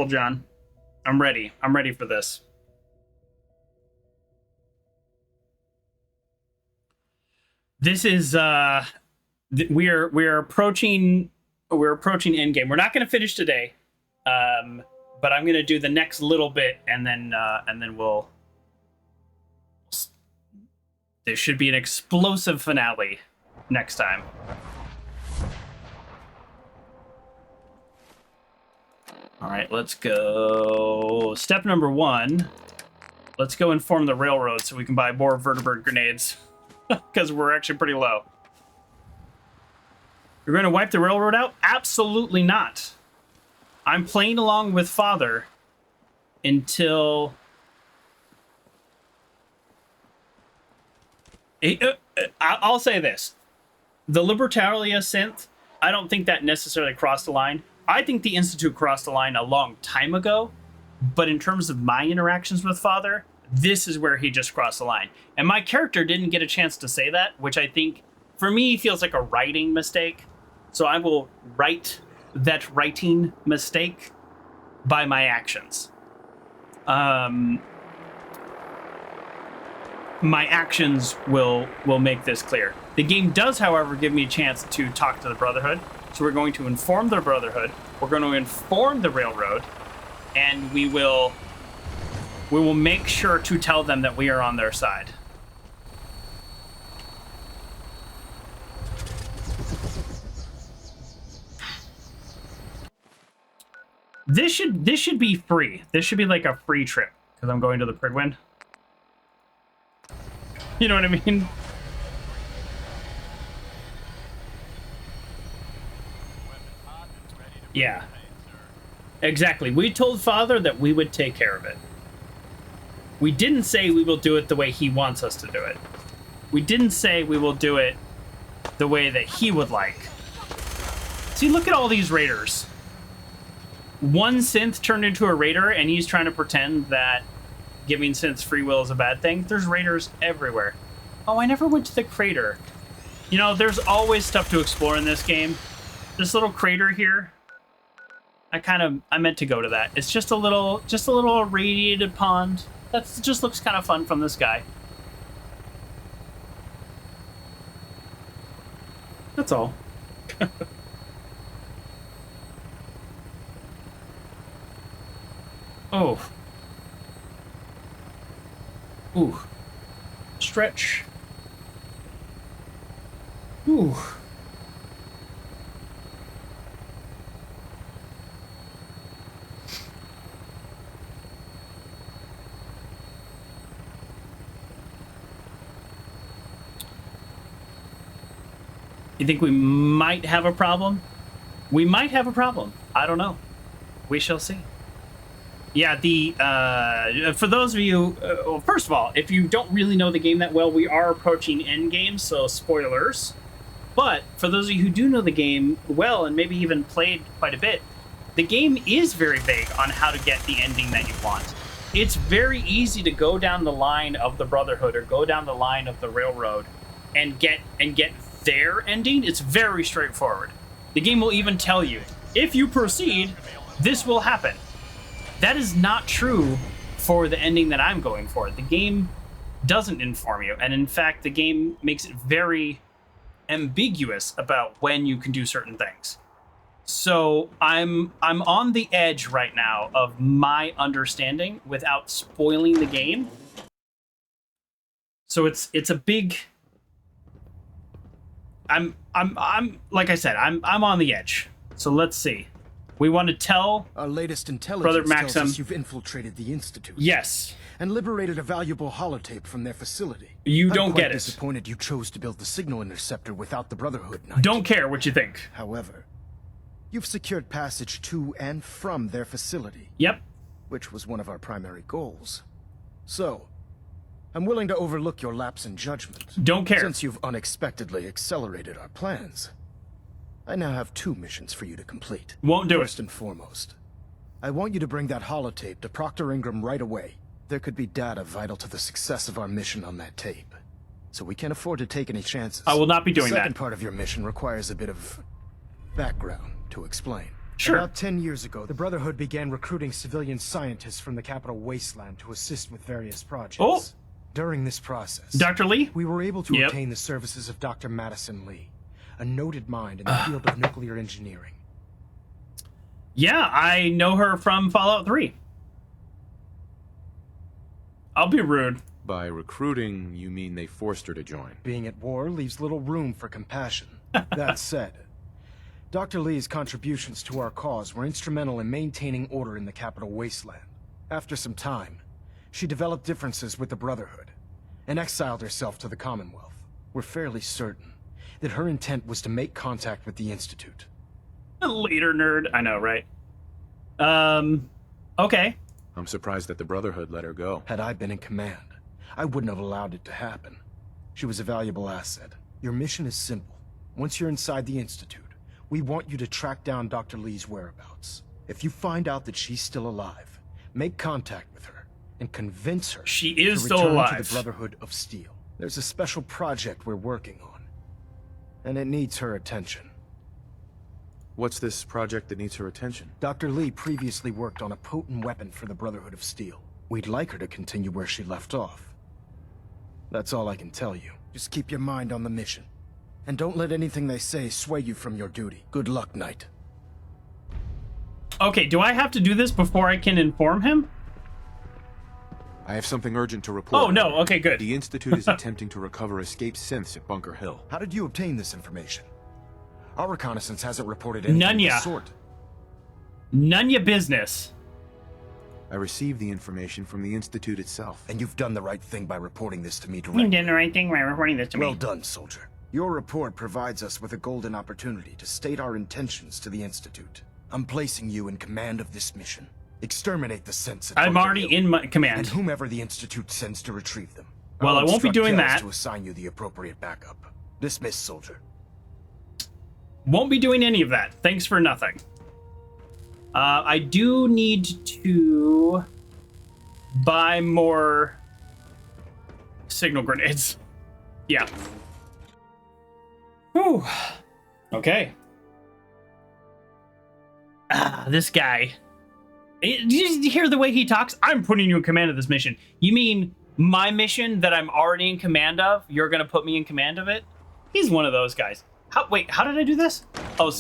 John. I'm ready for this. This is we're approaching endgame. We're not going to finish today, but I'm going to do the next little bit, and then we'll. There should be an explosive finale next time. All right, let's go. Step number 1. Let's go inform the Railroad so we can buy more vertebrate grenades. Because we're actually pretty low. You're going to wipe the Railroad out? Absolutely not. I'm playing along with Father until... I'll say this. the Libertalia synth, I don't think that necessarily crossed the line. I think the Institute crossed the line a long time ago, but in terms of my interactions with Father, this is where he just crossed the line. And my character didn't get a chance to say that, which I think, for me, feels like a writing mistake. So I will write that writing mistake by my actions. My actions will make this clear. The game does, however, give me a chance to talk to the Brotherhood. So we're going to inform the Brotherhood. We're going to inform the Railroad, and we will make sure to tell them that we are on their side. This should be free. This should be like a free trip because I'm going to the Pridwind. You know what I mean? Yeah. Exactly. We told Father that we would take care of it. We didn't say we will do it the way he wants us to do it. We didn't say we will do it the way that he would like. See, look at all these raiders. One synth turned into a raider, and he's trying to pretend that giving synths free will is a bad thing. There's raiders everywhere. Oh, I never went to the crater. You know, there's always stuff to explore in this game. This little crater here, I meant to go to that. It's just a little irradiated pond. That just looks kind of fun from the sky. That's all. Oh. Ooh. Stretch. Ooh. You think we might have a problem? We might have a problem. I don't know. We shall see. Yeah, for those of you, well, first of all, if you don't really know the game that well, we are approaching endgame, so spoilers. But for those of you who do know the game well and maybe even played quite a bit, the game is very vague on how to get the ending that you want. It's very easy to go down the line of the Brotherhood or go down the line of the Railroad and get their ending. It's very straightforward. The game will even tell you, if you proceed, this will happen. That is not true for the ending that I'm going for. The game doesn't inform you, and in fact, the game makes it very ambiguous about when you can do certain things. So I'm on the edge right now of my understanding without spoiling the game. So it's a big. I'm like I said, I'm on the edge. So let's see. We want to tell our latest intelligence Brother Maxim tells us you've infiltrated the Institute. Yes. And liberated a valuable holotape from their facility. You don't get it. I'm disappointed you chose to build the signal interceptor without the Brotherhood Knight. Don't care what you think. However, you've secured passage to and from their facility. Yep. Which was one of our primary goals. So, I'm willing to overlook your lapse in judgment. Don't care. Since you've unexpectedly accelerated our plans. I now have 2 missions for you to complete. Won't do it. First and foremost, I want you to bring that holotape to Proctor Ingram right away. There could be data vital to the success of our mission on that tape. So we can't afford to take any chances. I will not be doing that. The second part of your mission requires a bit of background to explain. Sure. About 10 years ago, the Brotherhood began recruiting civilian scientists from the capital Wasteland to assist with various projects. Oh. During this process, Dr. Lee? We were able to obtain the services of Dr. Madison Lee, a noted mind in the field of nuclear engineering. Yeah, I know her from Fallout 3. I'll be rude. By recruiting, you mean they forced her to join? Being at war leaves little room for compassion. That said, Dr. Lee's contributions to our cause were instrumental in maintaining order in the capital Wasteland. After some time, she developed differences with the Brotherhood and exiled herself to the Commonwealth. We're fairly certain that her intent was to make contact with the Institute. A leader nerd. I know, right? Okay. I'm surprised that the Brotherhood let her go. Had I been in command, I wouldn't have allowed it to happen. She was a valuable asset. Your mission is simple. Once you're inside the Institute, we want you to track down Dr. Lee's whereabouts. If you find out that she's still alive, make contact with her and convince her she is to still return alive to the Brotherhood of Steel. There's a special project we're working on, and it needs her attention. What's this project that needs her attention? Dr. Lee previously worked on a potent weapon for the Brotherhood of Steel. We'd like her to continue where she left off. That's all I can tell you. Just keep your mind on the mission. And don't let anything they say sway you from your duty. Good luck, Knight. Okay, do I have to do this before I can inform him? I have something urgent to report. Oh, no. Okay, good. The Institute is attempting to recover escaped synths at Bunker Hill. How did you obtain this information? Our reconnaissance hasn't reported anything of the sort. None ya business. I received the information from the Institute itself. And you've done the right thing by reporting this to me directly. You did the right thing by reporting this to me. Well done, soldier. Your report provides us with a golden opportunity to state our intentions to the Institute. I'm placing you in command of this mission. Exterminate the synths at I'm Bunker already Hill, in my command. and whomever the Institute sends to retrieve them. Well, I'll I won't be instruct doing Kells that. to assign you the appropriate backup. Dismiss, soldier. Won't be doing any of that. Thanks for nothing. I do need to buy more signal grenades. Yeah. Whew. Okay. This guy. Did you hear the way he talks? I'm putting you in command of this mission. You mean my mission that I'm already in command of? You're going to put me in command of it? He's one of those guys. Wait, how did I do this? Oh,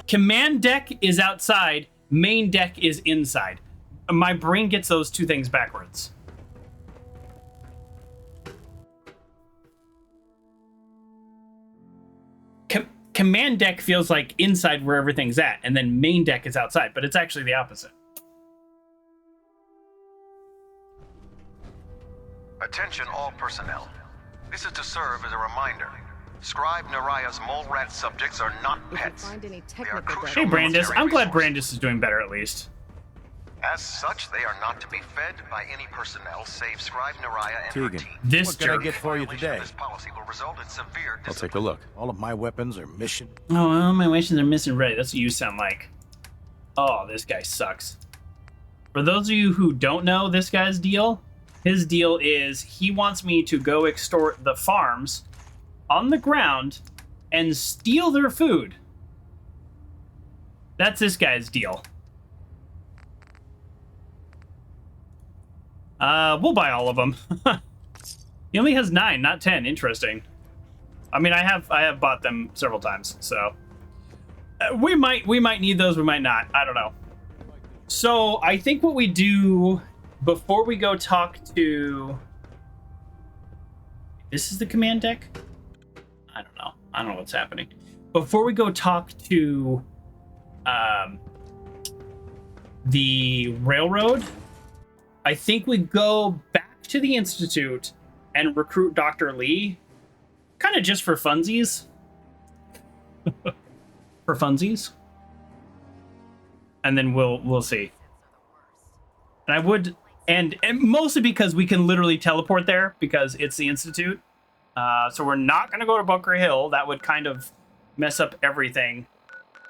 command deck is outside. Main deck is inside. My brain gets those two things backwards. Command deck feels like inside where everything's at, and then main deck is outside, but it's actually the opposite. Attention all personnel. This is to serve as a reminder. Scribe Naraya's mole rat subjects are not pets. Hey, Brandis. I'm glad Brandis is doing better at least. As such, they are not to be fed by any personnel save Scribe Naraya and her Tegan, team. This what can I get for you today? This policy will result in severe I'll take a look. All of my weapons are mission. Oh, well, my wishes are missing ready. That's what you sound like. Oh, this guy sucks. For those of you who don't know this guy's deal, his deal is he wants me to go extort the farms on the ground and steal their food. That's this guy's deal. We'll buy all of them. He only has 9, not 10. Interesting. I mean, I have bought them several times, so we might need those. We might not. I don't know. So I think what we do before we go talk to. This is the command deck. I don't know. I don't know what's happening. Before we go talk to the railroad, I think we go back to the Institute and recruit Dr. Lee, kind of just for funsies. For funsies. And then we'll see. And I would, and mostly because we can literally teleport there because it's the Institute. So we're not going to go to Bunker Hill. That would kind of mess up everything.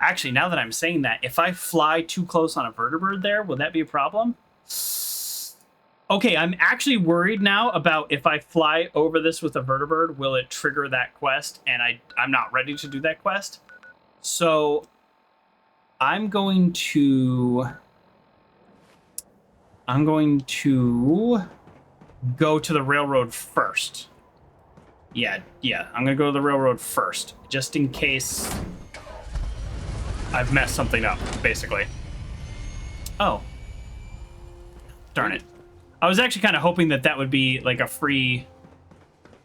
Actually, now that I'm saying that, if I fly too close on a vertibird there, will that be a problem? Okay, I'm actually worried now about if I fly over this with a vertibird, will it trigger that quest? And I'm not ready to do that quest. So I'm going to go to the railroad first. Yeah, I'm gonna go to the railroad first, just in case I've messed something up, basically. Oh. Darn it. I was actually kind of hoping that that would be like a free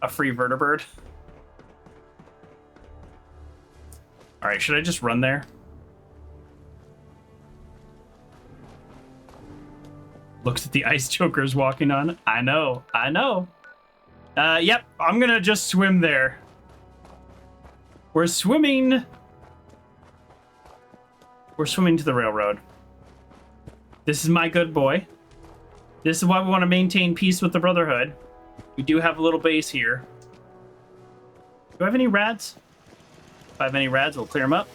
vertibird. All right, should I just run there? Looks at the ice chokers walking on. I know. Yep, I'm gonna just swim there. We're swimming to the railroad. This is my good boy. This is why we want to maintain peace with the Brotherhood. We do have a little base here. Do I have any rats? If I have any rads, we'll clear them up.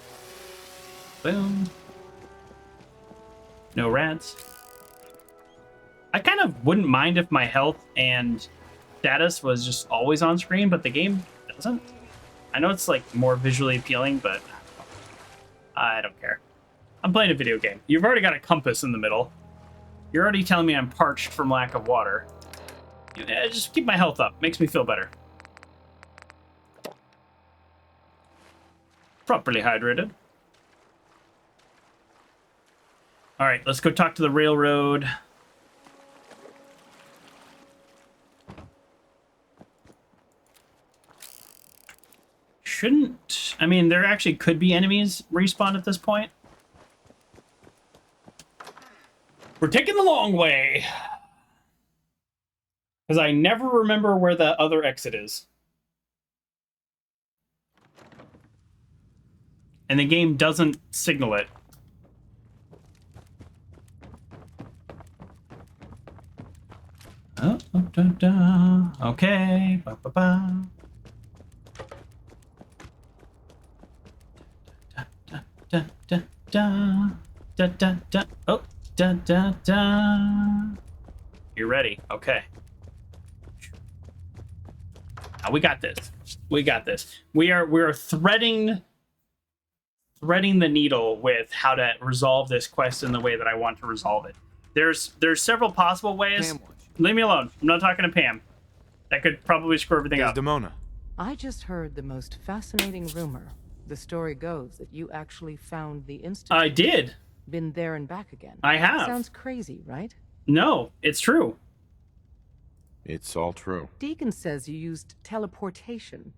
Boom. No rads. I kind of wouldn't mind if my health and status was just always on screen, but the game doesn't. I know it's like more visually appealing, but I don't care. I'm playing a video game. You've already got a compass in the middle. You're already telling me I'm parched from lack of water. Just keep my health up. Makes me feel better. Properly hydrated. All right, let's go talk to the railroad. Shouldn't... I mean, there actually could be enemies respawn at this point. We're taking the long way. Because I never remember where the other exit is. And the game doesn't signal it. Oh, da, da. Okay. Ba, ba, ba. Da, da, da, da, da, da, da. Oh, da, da, da. You're ready. Okay. Now we got this. We got this. We're threading the needle with how to resolve this quest in the way that I want to resolve it. There's several possible ways. Leave me alone. I'm not talking to Pam. That could probably screw everything up. Desdemona. I just heard the most fascinating rumor. The story goes that you actually found the institute. I did. Been there and back again. I have. Sounds crazy, right? No, it's true. It's all true. Deacon says you used teleportation.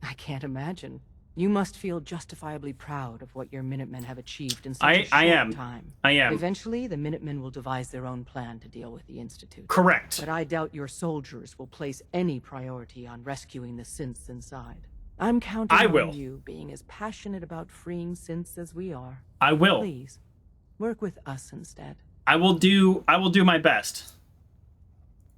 I can't imagine. You must feel justifiably proud of what your Minutemen have achieved in such a short time. I am. Eventually, the Minutemen will devise their own plan to deal with the Institute. Correct. But I doubt your soldiers will place any priority on rescuing the synths inside. I'm counting on you being as passionate about freeing synths as we are. I will. Please, work with us instead. I will do my best.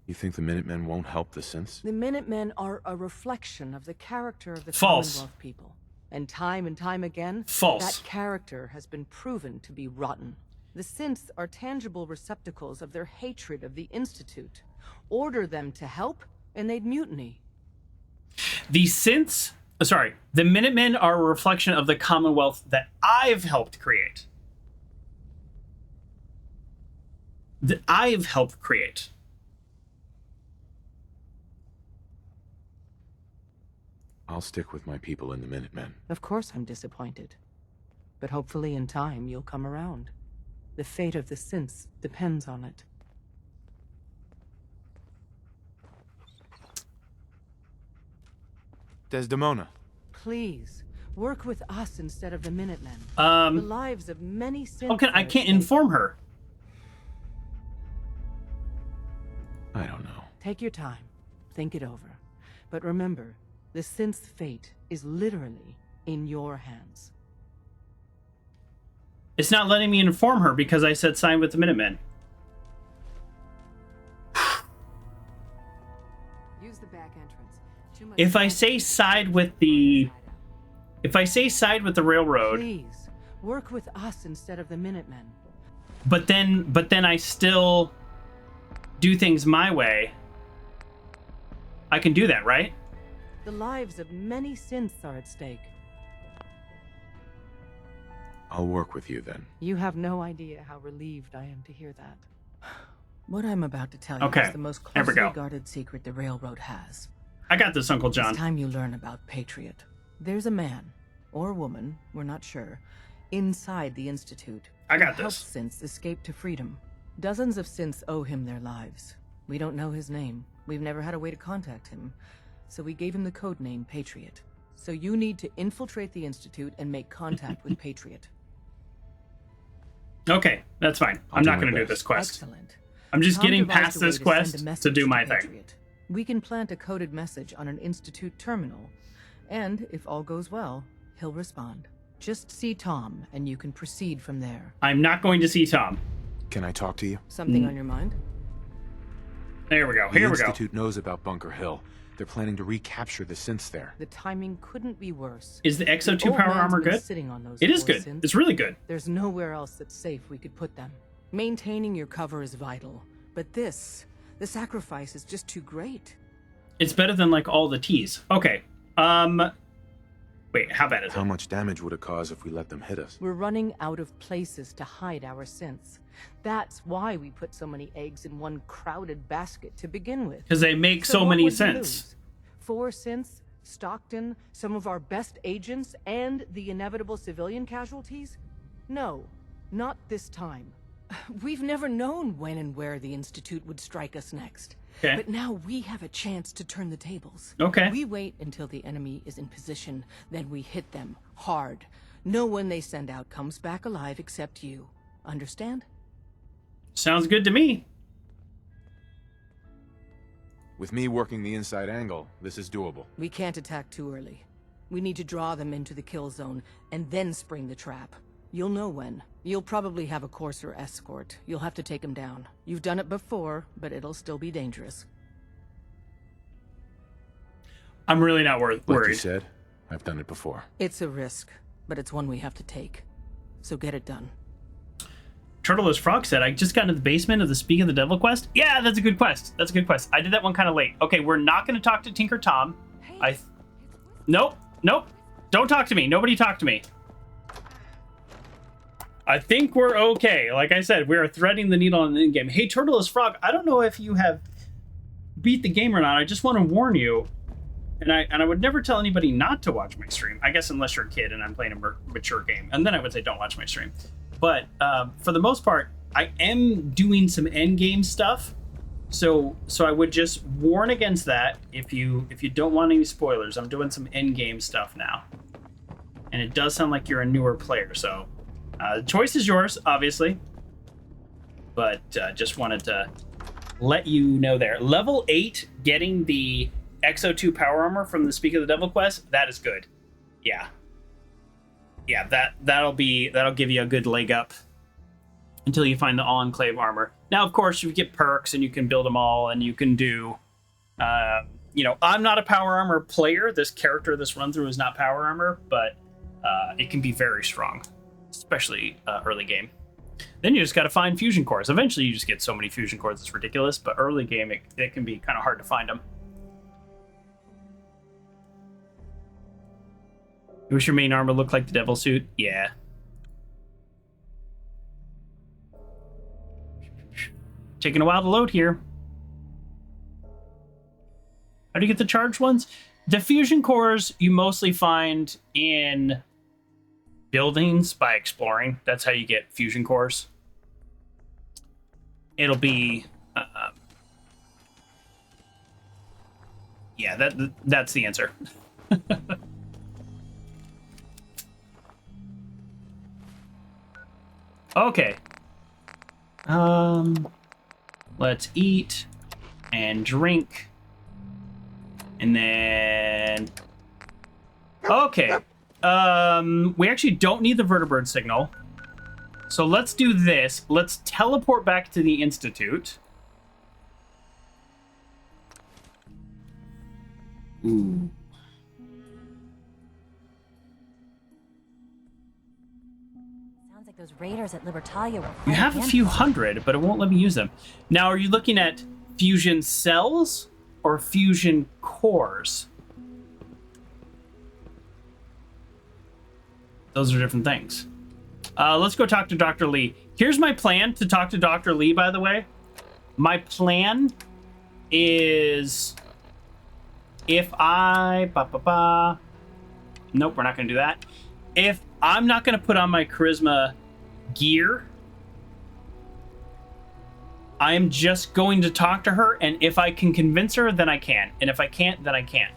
You think the Minutemen won't help the synths? The Minutemen are a reflection of the character of the False. Commonwealth people. And time again, False. that character has been proven to be rotten. The synths are tangible receptacles of their hatred of the Institute. Order them to help, and they'd mutiny. The synths... Sorry. The Minutemen are a reflection of the Commonwealth that I've helped create. That I've helped create. I'll stick with my people in the Minutemen. Of course I'm disappointed. But hopefully in time you'll come around. The fate of the synths depends on it. Desdemona. Please, work with us instead of the Minutemen. The lives of many synths... Okay, I can't inform her. I don't know. Take your time. Think it over. But remember, the synth's fate is literally in your hands. It's not letting me inform her because I said sign with the Minutemen. Use the back entrance. If I say side with the... If I say side with the railroad... Please, work with us instead of the Minutemen. But then I still do things my way. I can do that, right? The lives of many synths are at stake. I'll work with you then. You have no idea how relieved I am to hear that. What I'm about to tell you is the most closely guarded secret the railroad has. I got this, Uncle John. It's time you learn about Patriot. There's a man, or woman, we're not sure, inside the Institute. I got who this. helped synths escape to freedom. Dozens of synths owe him their lives. We don't know his name. We've never had a way to contact him. So we gave him the code name Patriot. So you need to infiltrate the Institute and make contact with Patriot. Okay, that's fine. I'm not going to do this quest. Excellent. I'm just Tom getting devised past a way this to quest send a to message do my Patriot. thing. We can plant a coded message on an Institute terminal. And if all goes well, he'll respond. Just see Tom, and you can proceed from there. I'm not going to see Tom. Can I talk to you? Something on your mind? There we go. The Here we go. Institute knows about Bunker Hill. They're planning to recapture the synths there. The timing couldn't be worse. Is the Exo 2 old power man's armor been good? sitting on those It is four good. synths. It's really good. There's nowhere else that's safe we could put them. Maintaining your cover is vital, but the sacrifice is just too great. It's better than like all the T's. Okay. Wait, how bad is it? How much damage would it cause if we let them hit us? We're running out of places to hide our synths. That's why we put so many eggs in one crowded basket to begin with. Because they make so what many would you synths. lose? 4 synths, Stockton, some of our best agents, and the inevitable civilian casualties? No, not this time. We've never known when and where the Institute would strike us next. Okay. But now we have a chance to turn the tables. Okay. We wait until the enemy is in position, then we hit them hard. No one they send out comes back alive except you. Understand? Sounds good to me. With me working the inside angle, this is doable. We can't attack too early. We need to draw them into the kill zone and then spring the trap. You'll know when. You'll probably have a Courser escort. You'll have to take him down. You've done it before, but it'll still be dangerous. I'm really not worried. Like you said, I've done it before. It's a risk, but it's one we have to take. So get it done. Turtleless Frog said, I just got into the basement of the Speak of the Devil quest. Yeah, that's a good quest. That's a good quest. I did that one kind of late. Okay, we're not going to talk to Tinker Tom. Nope. Don't talk to me. Nobody talk to me. I think we're okay. Like I said, we are threading the needle on the in-game. Hey, Turtleless Frog, I don't know if you have beat the game or not. I just want to warn you, and I would never tell anybody not to watch my stream. I guess unless you're a kid and I'm playing a mature game. And then I would say don't watch my stream. But for the most part, I am doing some end-game stuff. So I would just warn against that if you don't want any spoilers. I'm doing some end-game stuff now. And it does sound like you're a newer player, so... the choice is yours, obviously, but just wanted to let you know there. Level 8, getting the Exo 2 power armor from the Speak of the Devil quest, that is good. Yeah, that'll give you a good leg up until you find the Enclave armor. Now, of course, you get perks and you can build them all, and you can do. I'm not a power armor player. This character this run through is not power armor, but it can be very strong. Especially early game. Then you just got to find fusion cores. Eventually you just get so many fusion cores it's ridiculous, but early game it can be kind of hard to find them. You wish your main armor looked like the devil suit? Yeah. Taking a while to load here. How do you get the charged ones? The fusion cores you mostly find in buildings by exploring. That's how you get fusion cores. It'll be yeah, that's the answer. Okay. Let's eat and drink. And then okay. We actually don't need the vertibird signal. So let's do this. Let's teleport back to the Institute. Ooh. Sounds like those raiders at Libertalia were You have a few hundred, but it won't let me use them. Now, are you looking at fusion cells or fusion cores? Those are different things. Let's go talk to Dr. Lee. Here's my plan to talk to Dr. Lee, by the way. My plan is if I... Nope, we're not going to do that. If I'm not going to put on my charisma gear, I am just going to talk to her, and if I can convince her, then I can. And if I can't, then I can't.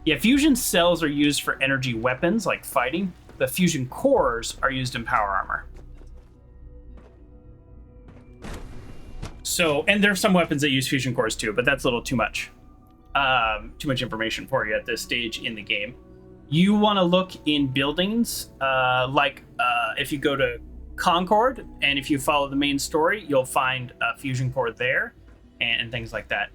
Yeah, fusion cells are used for energy weapons, like fighting. The fusion cores are used in power armor. So, and there's some weapons that use fusion cores too, but that's a little too much. Too much information for you at this stage in the game. You want to look in buildings, if you go to Concord, and if you follow the main story, you'll find a fusion core there. and things like that.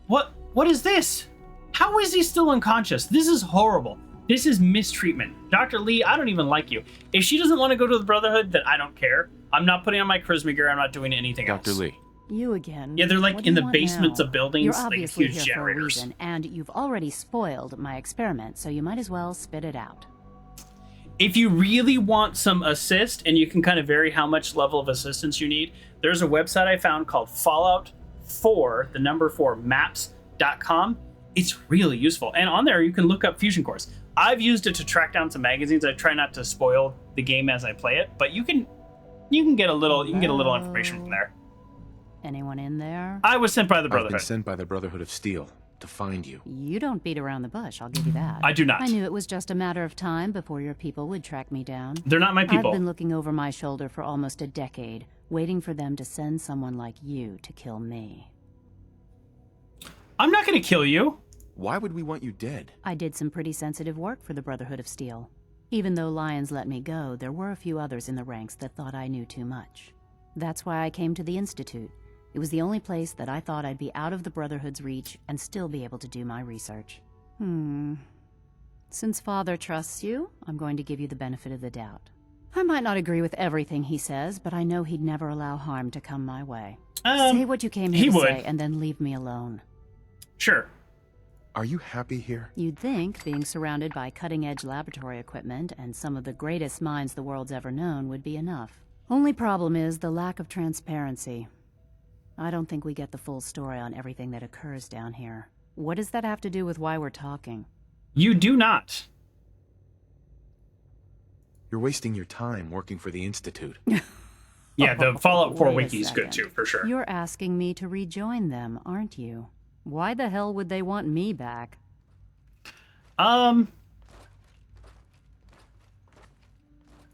What is this? How is he still unconscious? This is horrible. This is mistreatment. Dr. Lee, I don't even like you. If she doesn't want to go to the Brotherhood, then I don't care. I'm not putting on my charisma gear. I'm not doing anything else. Dr. Lee. You again. Yeah, they're like in the basements now? of buildings, You're like obviously huge here generators. for a reason, and you've already spoiled my experiment, so you might as well spit it out. If you really want some assist, and you can kind of vary how much level of assistance you need, there's a website I found called Fallout 4, the number 4 maps.com. It's really useful. And on there, you can look up fusion cores. I've used it to track down some magazines. I try not to spoil the game as I play it, but you can get a little information from there. Anyone in there? I was sent by the I've Brotherhood. been sent by the Brotherhood of Steel to find you. You don't beat around the bush, I'll give you that. I do not. I knew it was just a matter of time before your people would track me down. They're not my people. I've been looking over my shoulder for almost a decade, waiting for them to send someone like you to kill me. I'm not going to kill you. Why would we want you dead? I did some pretty sensitive work for the Brotherhood of Steel. Even though Lyons let me go, there were a few others in the ranks that thought I knew too much. That's why I came to the Institute. It was the only place that I thought I'd be out of the Brotherhood's reach and still be able to do my research. Since Father trusts you, I'm going to give you the benefit of the doubt. I might not agree with everything he says, but I know he'd never allow harm to come my way. Say what you came here to say and then leave me alone. Sure. Are you happy here? You'd think being surrounded by cutting-edge laboratory equipment and some of the greatest minds the world's ever known would be enough. Only problem is the lack of transparency. I don't think we get the full story on everything that occurs down here. What does that have to do with why we're talking? You do not. You're wasting your time working for the Institute. Yeah, the Fallout 4 Wait a wiki is good second. too, for sure. You're asking me to rejoin them, aren't you? Why the hell would they want me back?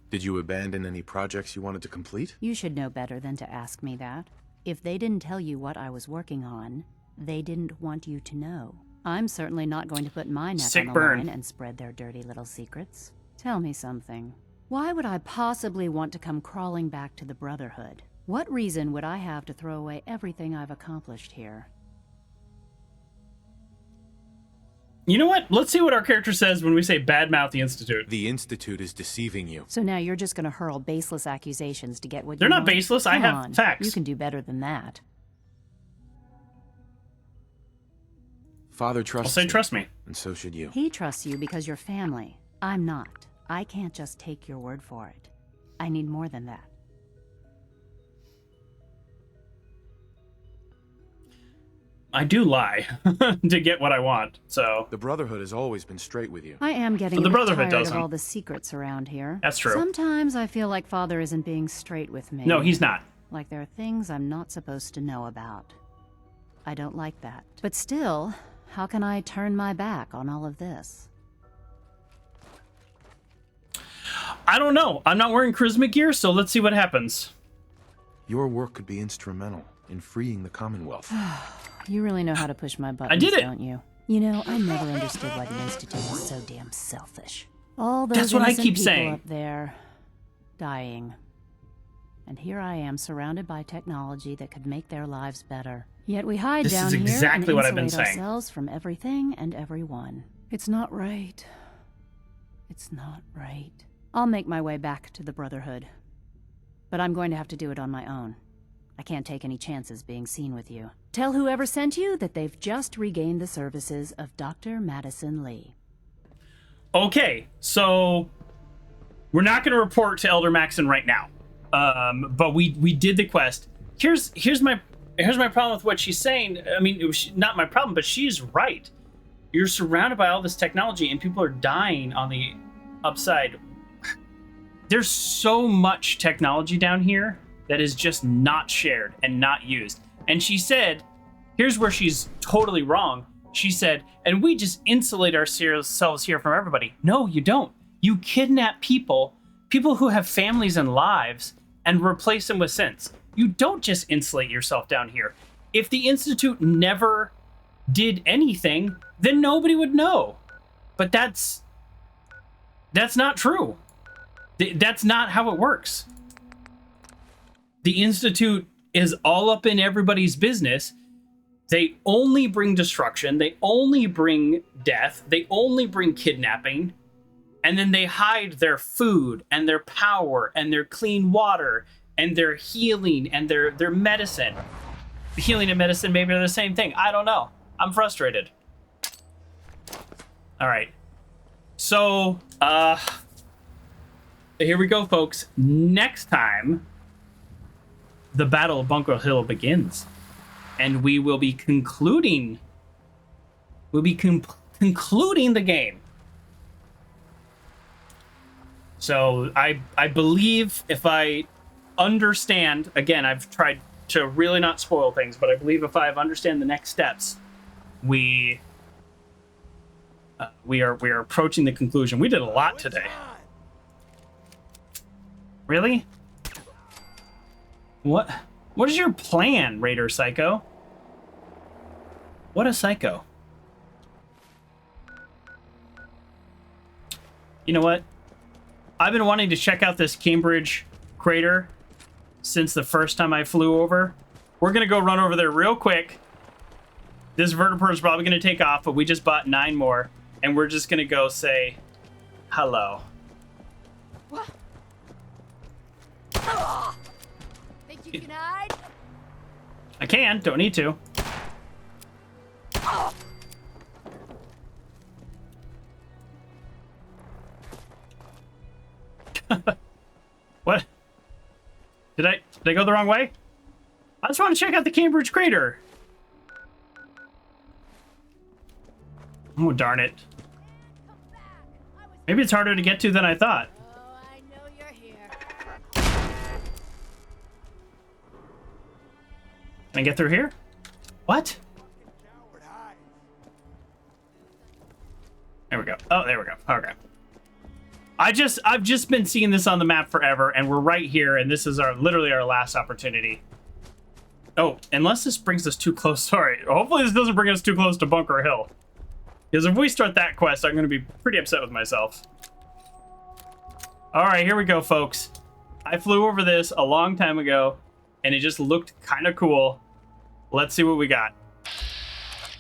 Did you abandon any projects you wanted to complete? You should know better than to ask me that. If they didn't tell you what I was working on, they didn't want you to know. I'm certainly not going to put my neck on the line and spread their dirty little secrets. Tell me something. Why would I possibly want to come crawling back to the Brotherhood? What reason would I have to throw away everything I've accomplished here? You know what? Let's see what our character says when we say badmouth the Institute. The Institute is deceiving you. So now you're just going to hurl baseless accusations to get what They're you not want? baseless. I Come have on. facts. You can do better than that. Father trusts I'll say me, trust me. and so should you. He trusts you because you're family. I'm not. I can't just take your word for it. I need more than that. I do lie to get what I want, so... The Brotherhood has always been straight with you. I am getting But the a bit Brotherhood tired doesn't. of all the secrets around here. That's true. Sometimes I feel like Father isn't being straight with me. No, he's not. Like there are things I'm not supposed to know about. I don't like that. But still, how can I turn my back on all of this? I don't know. I'm not wearing charisma gear, so let's see what happens. Your work could be instrumental in freeing the Commonwealth. You really know how to push my buttons, I did it. don't you? You know, I never understood why the Institute was so damn selfish. All those That's what I innocent keep people saying. up there, dying. And here I am, surrounded by technology that could make their lives better. Yet we hide This down is here exactly and what I've been insulate saying. ourselves from everything and everyone. It's not right. It's not right. I'll make my way back to the Brotherhood. But I'm going to have to do it on my own. I can't take any chances being seen with you. Tell whoever sent you that they've just regained the services of Dr. Madison Lee. Okay, so we're not going to report to Elder Maxon right now, but we did the quest. Here's my problem with what she's saying. I mean, it was not my problem, but she's right. You're surrounded by all this technology, and people are dying on the upside. There's so much technology down here that is just not shared and not used. And she said, here's where she's totally wrong. She said, and we just insulate ourselves here from everybody. No, you don't. You kidnap people who have families and lives, and replace them with synths. You don't just insulate yourself down here. If the Institute never did anything, then nobody would know. But that's not true. That's not how it works. The Institute is all up in everybody's business, They only bring destruction. They only bring death. They only bring kidnapping. And then they hide their food and their power and their clean water and their healing and their medicine. Healing and medicine maybe are the same thing. I don't know. I'm frustrated. All right. So, here we go, folks. Next time, the Battle of Bunker Hill begins. And we will be concluding... concluding the game. So, I believe if I understand... Again, I've tried to really not spoil things, but I believe if I understand the next steps, we are approaching the conclusion. We did a lot today. Really? What is your plan, Raider Psycho? What a psycho. You know what? I've been wanting to check out this Cambridge crater since the first time I flew over. We're gonna go run over there real quick. This vertiport is probably gonna take off, but we just bought 9 more. And we're just gonna go say hello. What? Think you can hide? I can, don't need to. What? Did I go the wrong way? I just want to check out the Cambridge crater. Oh, darn it. Maybe it's harder to get to than I thought. Oh, I know you're here. Can I get through here? What? There we go. Oh, there we go. Okay. I've just been seeing this on the map forever, and we're right here, and this is literally our last opportunity. Oh, unless this brings us too close. Sorry. Hopefully this doesn't bring us too close to Bunker Hill. Because if we start that quest, I'm going to be pretty upset with myself. All right, here we go, folks. I flew over this a long time ago, and it just looked kind of cool. Let's see what we got.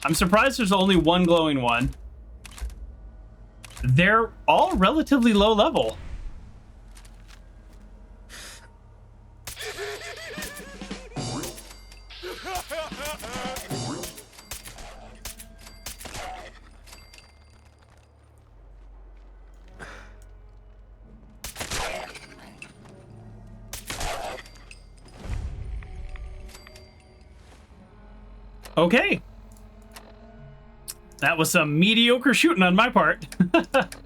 I'm surprised there's only one glowing one. They're all relatively low level. Okay. That was some mediocre shooting on my part. Let's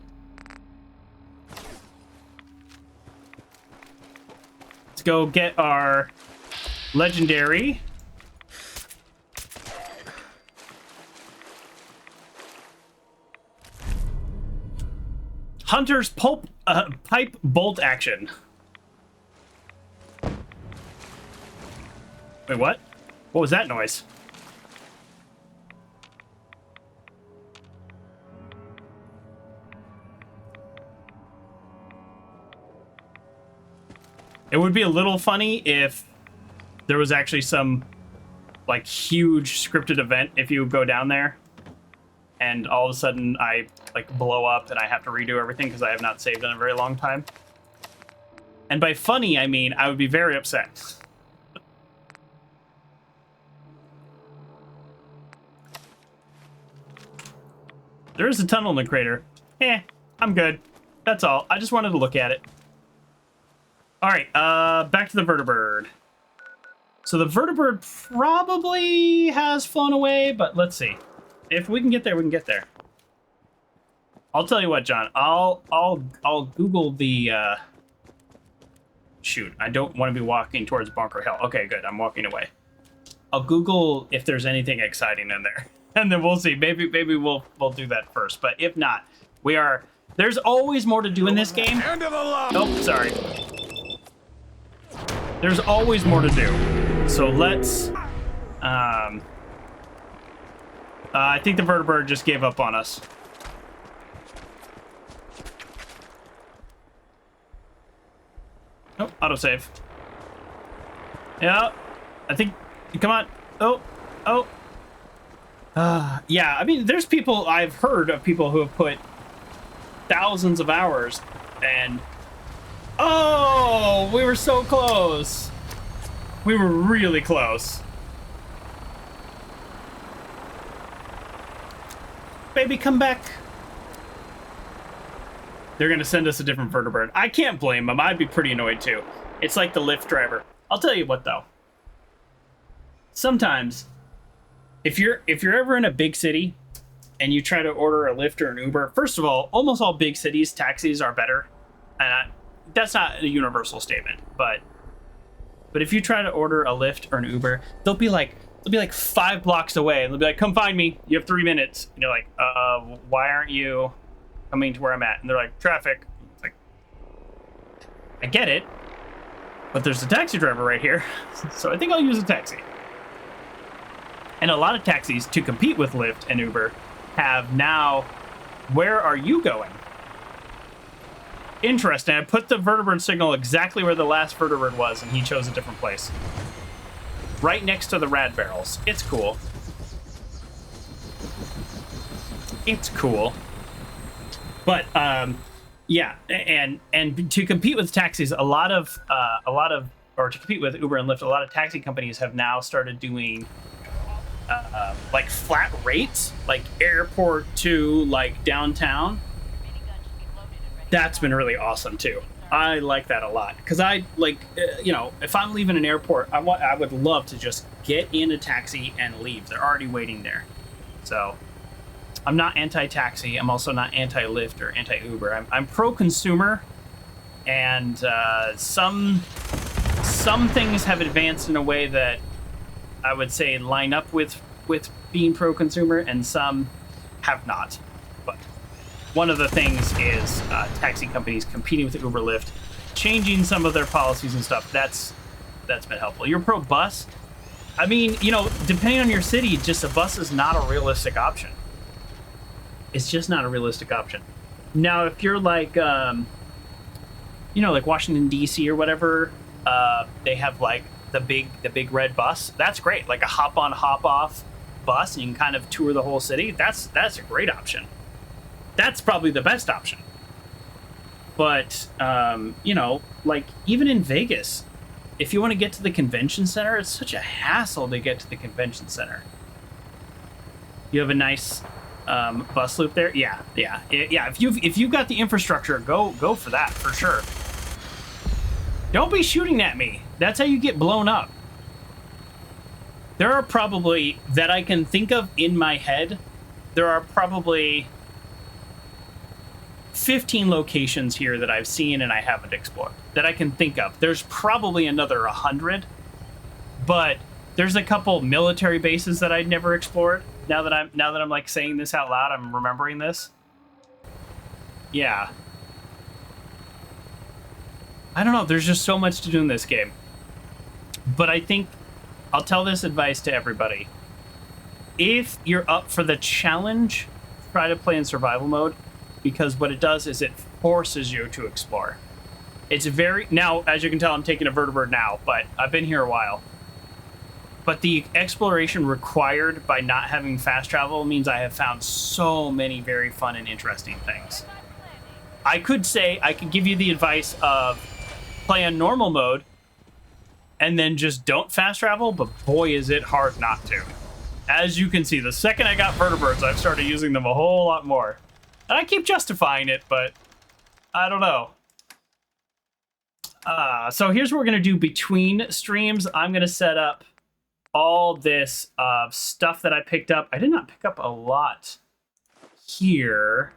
go get our legendary. Hunter's pipe bolt action. Wait, what? What was that noise? It would be a little funny if there was actually some, like, huge scripted event if you go down there and all of a sudden I, like, blow up and I have to redo everything because I have not saved in a very long time. And by funny, I mean I would be very upset. There is a tunnel in the crater. I'm good. That's all. I just wanted to look at it. All right, back to the vertibird. So the vertibird probably has flown away, but let's see. If we can get there, we can get there. I'll tell you what, John. I'll Google the. Shoot, I don't want to be walking towards Bunker Hill. Okay, good. I'm walking away. I'll Google if there's anything exciting in there, and then we'll see. Maybe we'll do that first. But if not, we are. There's always more to do in this game. Oh, sorry. There's always more to do. So let's... I think the vertibird just gave up on us. Oh, autosave. Yeah, I think... Come on. Oh. Yeah, I mean, there's people, I've heard of people who have put thousands of hours and... Oh, we were so close. We were really close. Baby, come back. They're gonna send us a different vertebrate. I can't blame them. I'd be pretty annoyed too. It's like the Lyft driver. I'll tell you what though. Sometimes, if you're ever in a big city and you try to order a Lyft or an Uber, first of all, almost all big cities, taxis are better. And that's not a universal statement, but if you try to order a Lyft or an Uber, they'll be like 5 blocks away, and they'll be like, "Come find me. You have 3 minutes." And you're like, why aren't you coming to where I'm at?" And they're like, "Traffic." It's like, I get it, but there's a taxi driver right here, so I think I'll use a taxi. And a lot of taxis, to compete with Lyft and Uber, have now, "Where are you going?" Interesting. I put the vertebrate signal exactly where the last vertebrate was, and he chose a different place. Right next to the rad barrels. It's cool. It's cool. But yeah, and to compete with taxis, or to compete with Uber and Lyft, a lot of taxi companies have now started doing like flat rates, like airport to like downtown. That's been really awesome too. I like that a lot because I like, if I'm leaving an airport, I would love to just get in a taxi and leave. They're already waiting there. So I'm not anti-taxi. I'm also not anti-Lyft or anti-Uber. I'm pro-consumer, and some things have advanced in a way that I would say line up with being pro-consumer, and some have not. But one of the things is taxi companies competing with Uber, Lyft, changing some of their policies and stuff. That's been helpful. You're pro-bus. I mean, depending on your city, just a bus is not a realistic option. It's just not a realistic option. Now, if you're like, like Washington, D.C. or whatever, they have like the big red bus. That's great. Like a hop-on, hop-off bus, and you can kind of tour the whole city. That's a great option. That's probably the best option. But, like even in Vegas, if you want to get to the convention center, it's such a hassle to get to the convention center. You have a nice bus loop there. Yeah. If you've got the infrastructure, go for that for sure. Don't be shooting at me. That's how you get blown up. There are probably, that I can think of in my head, there are probably 15 locations here that I've seen and I haven't explored that I can think of. There's probably another 100, but there's a couple military bases that I'd never explored. Now that I'm like saying this out loud, I'm remembering this. Yeah. I don't know. There's just so much to do in this game. But I think I'll tell this advice to everybody. If you're up for the challenge, try to play in survival mode, because what it does is it forces you to explore. It's very... Now, as you can tell, I'm taking a vertebrate now, but I've been here a while. But the exploration required by not having fast travel means I have found so many very fun and interesting things. I could give you the advice of play on normal mode and then just don't fast travel, but boy, is it hard not to. As you can see, the second I got vertebrates, I've started using them a whole lot more. And I keep justifying it, but I don't know. So here's what we're going to do between streams. I'm going to set up all this stuff that I picked up. I did not pick up a lot here.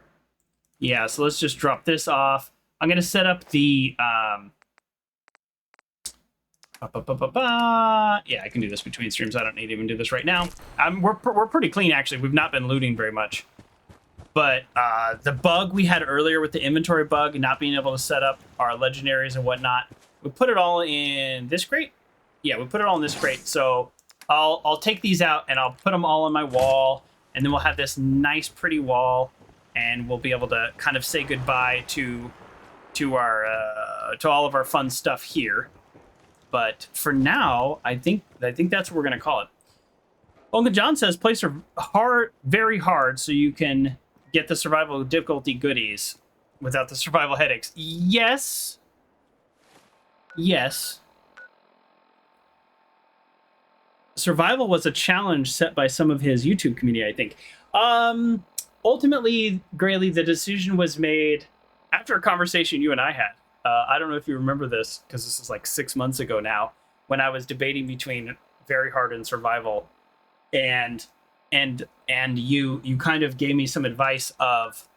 Yeah, so let's just drop this off. I'm going to set up the... Yeah, I can do this between streams. I don't need to even do this right now. We're pretty clean, actually. We've not been looting very much. But the bug we had earlier with the inventory bug and not being able to set up our legendaries and whatnot, we put it all in this crate. Yeah, we put it all in this crate. So I'll take these out and I'll put them all on my wall, and then we'll have this nice, pretty wall, and we'll be able to kind of say goodbye to all of our fun stuff here. But for now, I think that's what we're gonna call it. Uncle John says play hard, very hard, so you can get the survival difficulty goodies without the survival headaches. Yes. Yes. Survival was a challenge set by some of his YouTube community, I think. Ultimately, Grayley, the decision was made after a conversation you and I had. I don't know if you remember this, because this is like 6 months ago now, when I was debating between very hard and survival, and you kind of gave me some advice of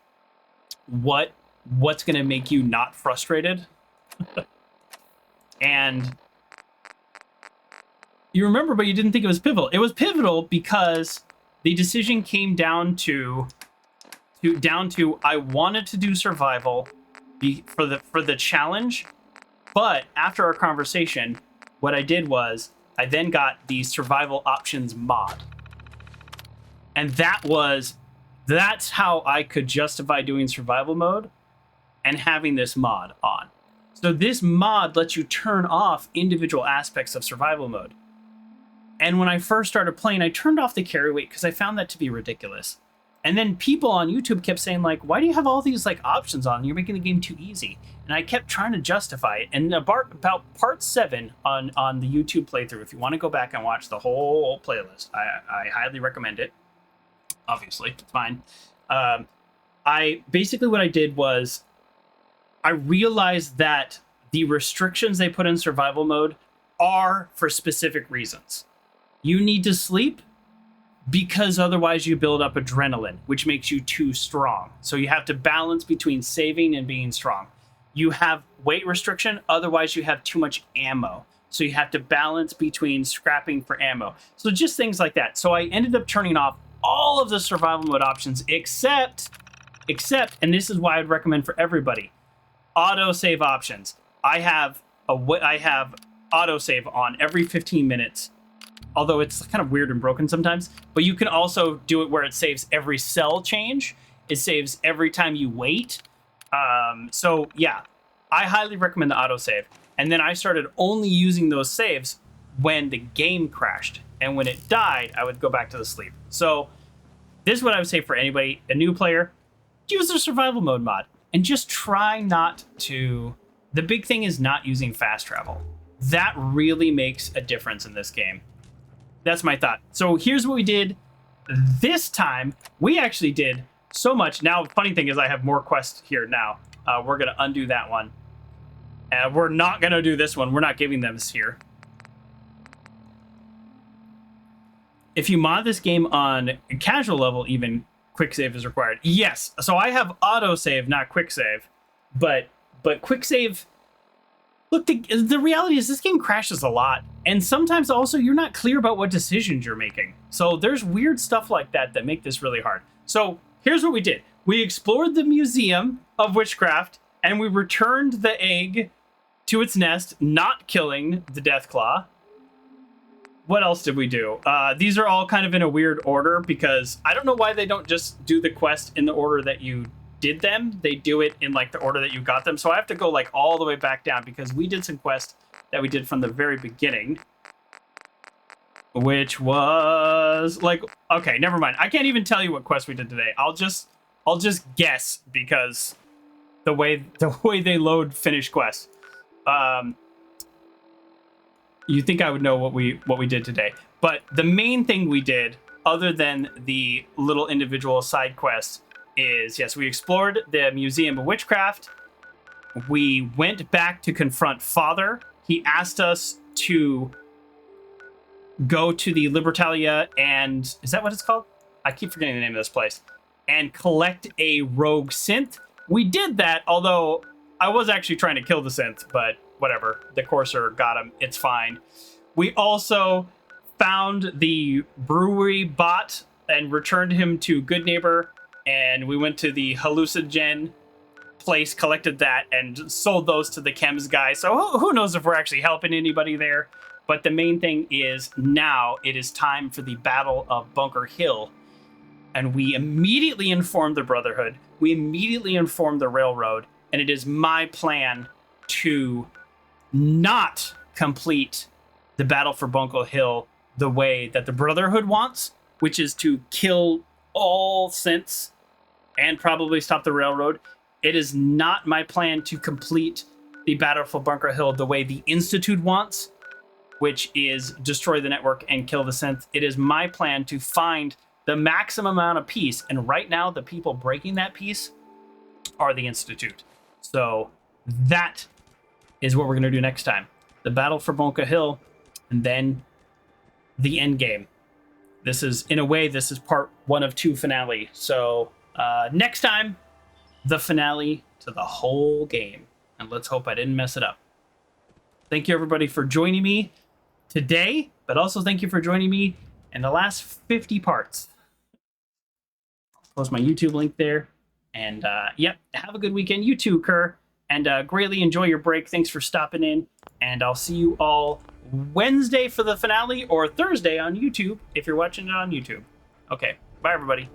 what's going to make you not frustrated. And you remember, but you didn't think it was pivotal. It was pivotal because the decision came down to I wanted to do survival for the challenge, but after our conversation, what I did was I then got the survival options mod, and that's how I could justify doing survival mode and having this mod on. So this mod lets you turn off individual aspects of survival mode. And when I first started playing, I turned off the carry weight because I found that to be ridiculous. And then people on YouTube kept saying, like, why do you have all these like options on? You're making the game too easy. And I kept trying to justify it. And about part 7 on the YouTube playthrough, if you want to go back and watch the whole playlist, I highly recommend it. Obviously, it's fine. Basically what I did was I realized that the restrictions they put in survival mode are for specific reasons. You need to sleep because otherwise you build up adrenaline, which makes you too strong. So you have to balance between saving and being strong. You have weight restriction, otherwise you have too much ammo. So you have to balance between scrapping for ammo. So just things like that. So I ended up turning off all of the survival mode options except, and this is why I'd recommend for everybody, auto save options. I have auto save on every 15 minutes. Although it's kind of weird and broken sometimes, but you can also do it where it saves every cell change. It saves every time you wait. So yeah, I highly recommend the autosave. And then I started only using those saves when the game crashed. And when it died, I would go back to the sleep. So this is what I would say for anybody, a new player, use the survival mode mod and just try not to. The big thing is not using fast travel. That really makes a difference in this game. That's my thought. So here's what we did this time. We actually did so much. Now, funny thing is I have more quests here now. We're going to undo that one. We're not going to do this one. We're not giving them this here. If you mod this game on casual level, even quick save is required. Yes. So I have auto save, not quick save. But quick save... Look, the reality is this game crashes a lot. And sometimes also you're not clear about what decisions you're making. So there's weird stuff like that that make this really hard. So here's what we did. We explored the Museum of Witchcraft and we returned the egg to its nest, not killing the Deathclaw. What else did we do? These are all kind of in a weird order because I don't know why they don't just do the quest in the order that you did them. They do it in like the order that you got them. So I have to go like all the way back down because we did some quests that we did from the very beginning, which was like, okay, never mind. I can't even tell you what quest we did today. I'll just guess because the way they load finished quests. You think I would know what we did today, but the main thing we did, other than the little individual side quests, is, yes, we explored the Museum of Witchcraft. We went back to confront Father. He asked us to go to the Libertalia and... Is that what it's called? I keep forgetting the name of this place. And collect a rogue synth. We did that, although I was actually trying to kill the synth, but whatever. The Courser got him. It's fine. We also found the Brewery Bot and returned him to Goodneighbor. And we went to the HalluciGen place, collected that, and sold those to the chems guy. So who knows if we're actually helping anybody there. But the main thing is now it is time for the Battle of Bunker Hill. And we immediately informed the Brotherhood. We immediately informed the Railroad. And it is my plan to not complete the Battle for Bunker Hill the way that the Brotherhood wants, which is to kill all synths and probably stop the railroad. It is not my plan to complete the battle for Bunker Hill the way the Institute wants, which is destroy the network and kill the synth. It is my plan to find the maximum amount of peace, and right now the people breaking that peace are the Institute. So that is what we're going to do next time. The battle for Bunker Hill, and then the end game. This is, in a way, this is part 1 of 2 finale. So next time, the finale to the whole game. And let's hope I didn't mess it up. Thank you, everybody, for joining me today, but also thank you for joining me in the last 50 parts. Post my YouTube link there. And yep, have a good weekend. You too, Kerr. And greatly enjoy your break. Thanks for stopping in. And I'll see you all Wednesday for the finale, or Thursday on YouTube if you're watching it on YouTube. Okay, bye, everybody.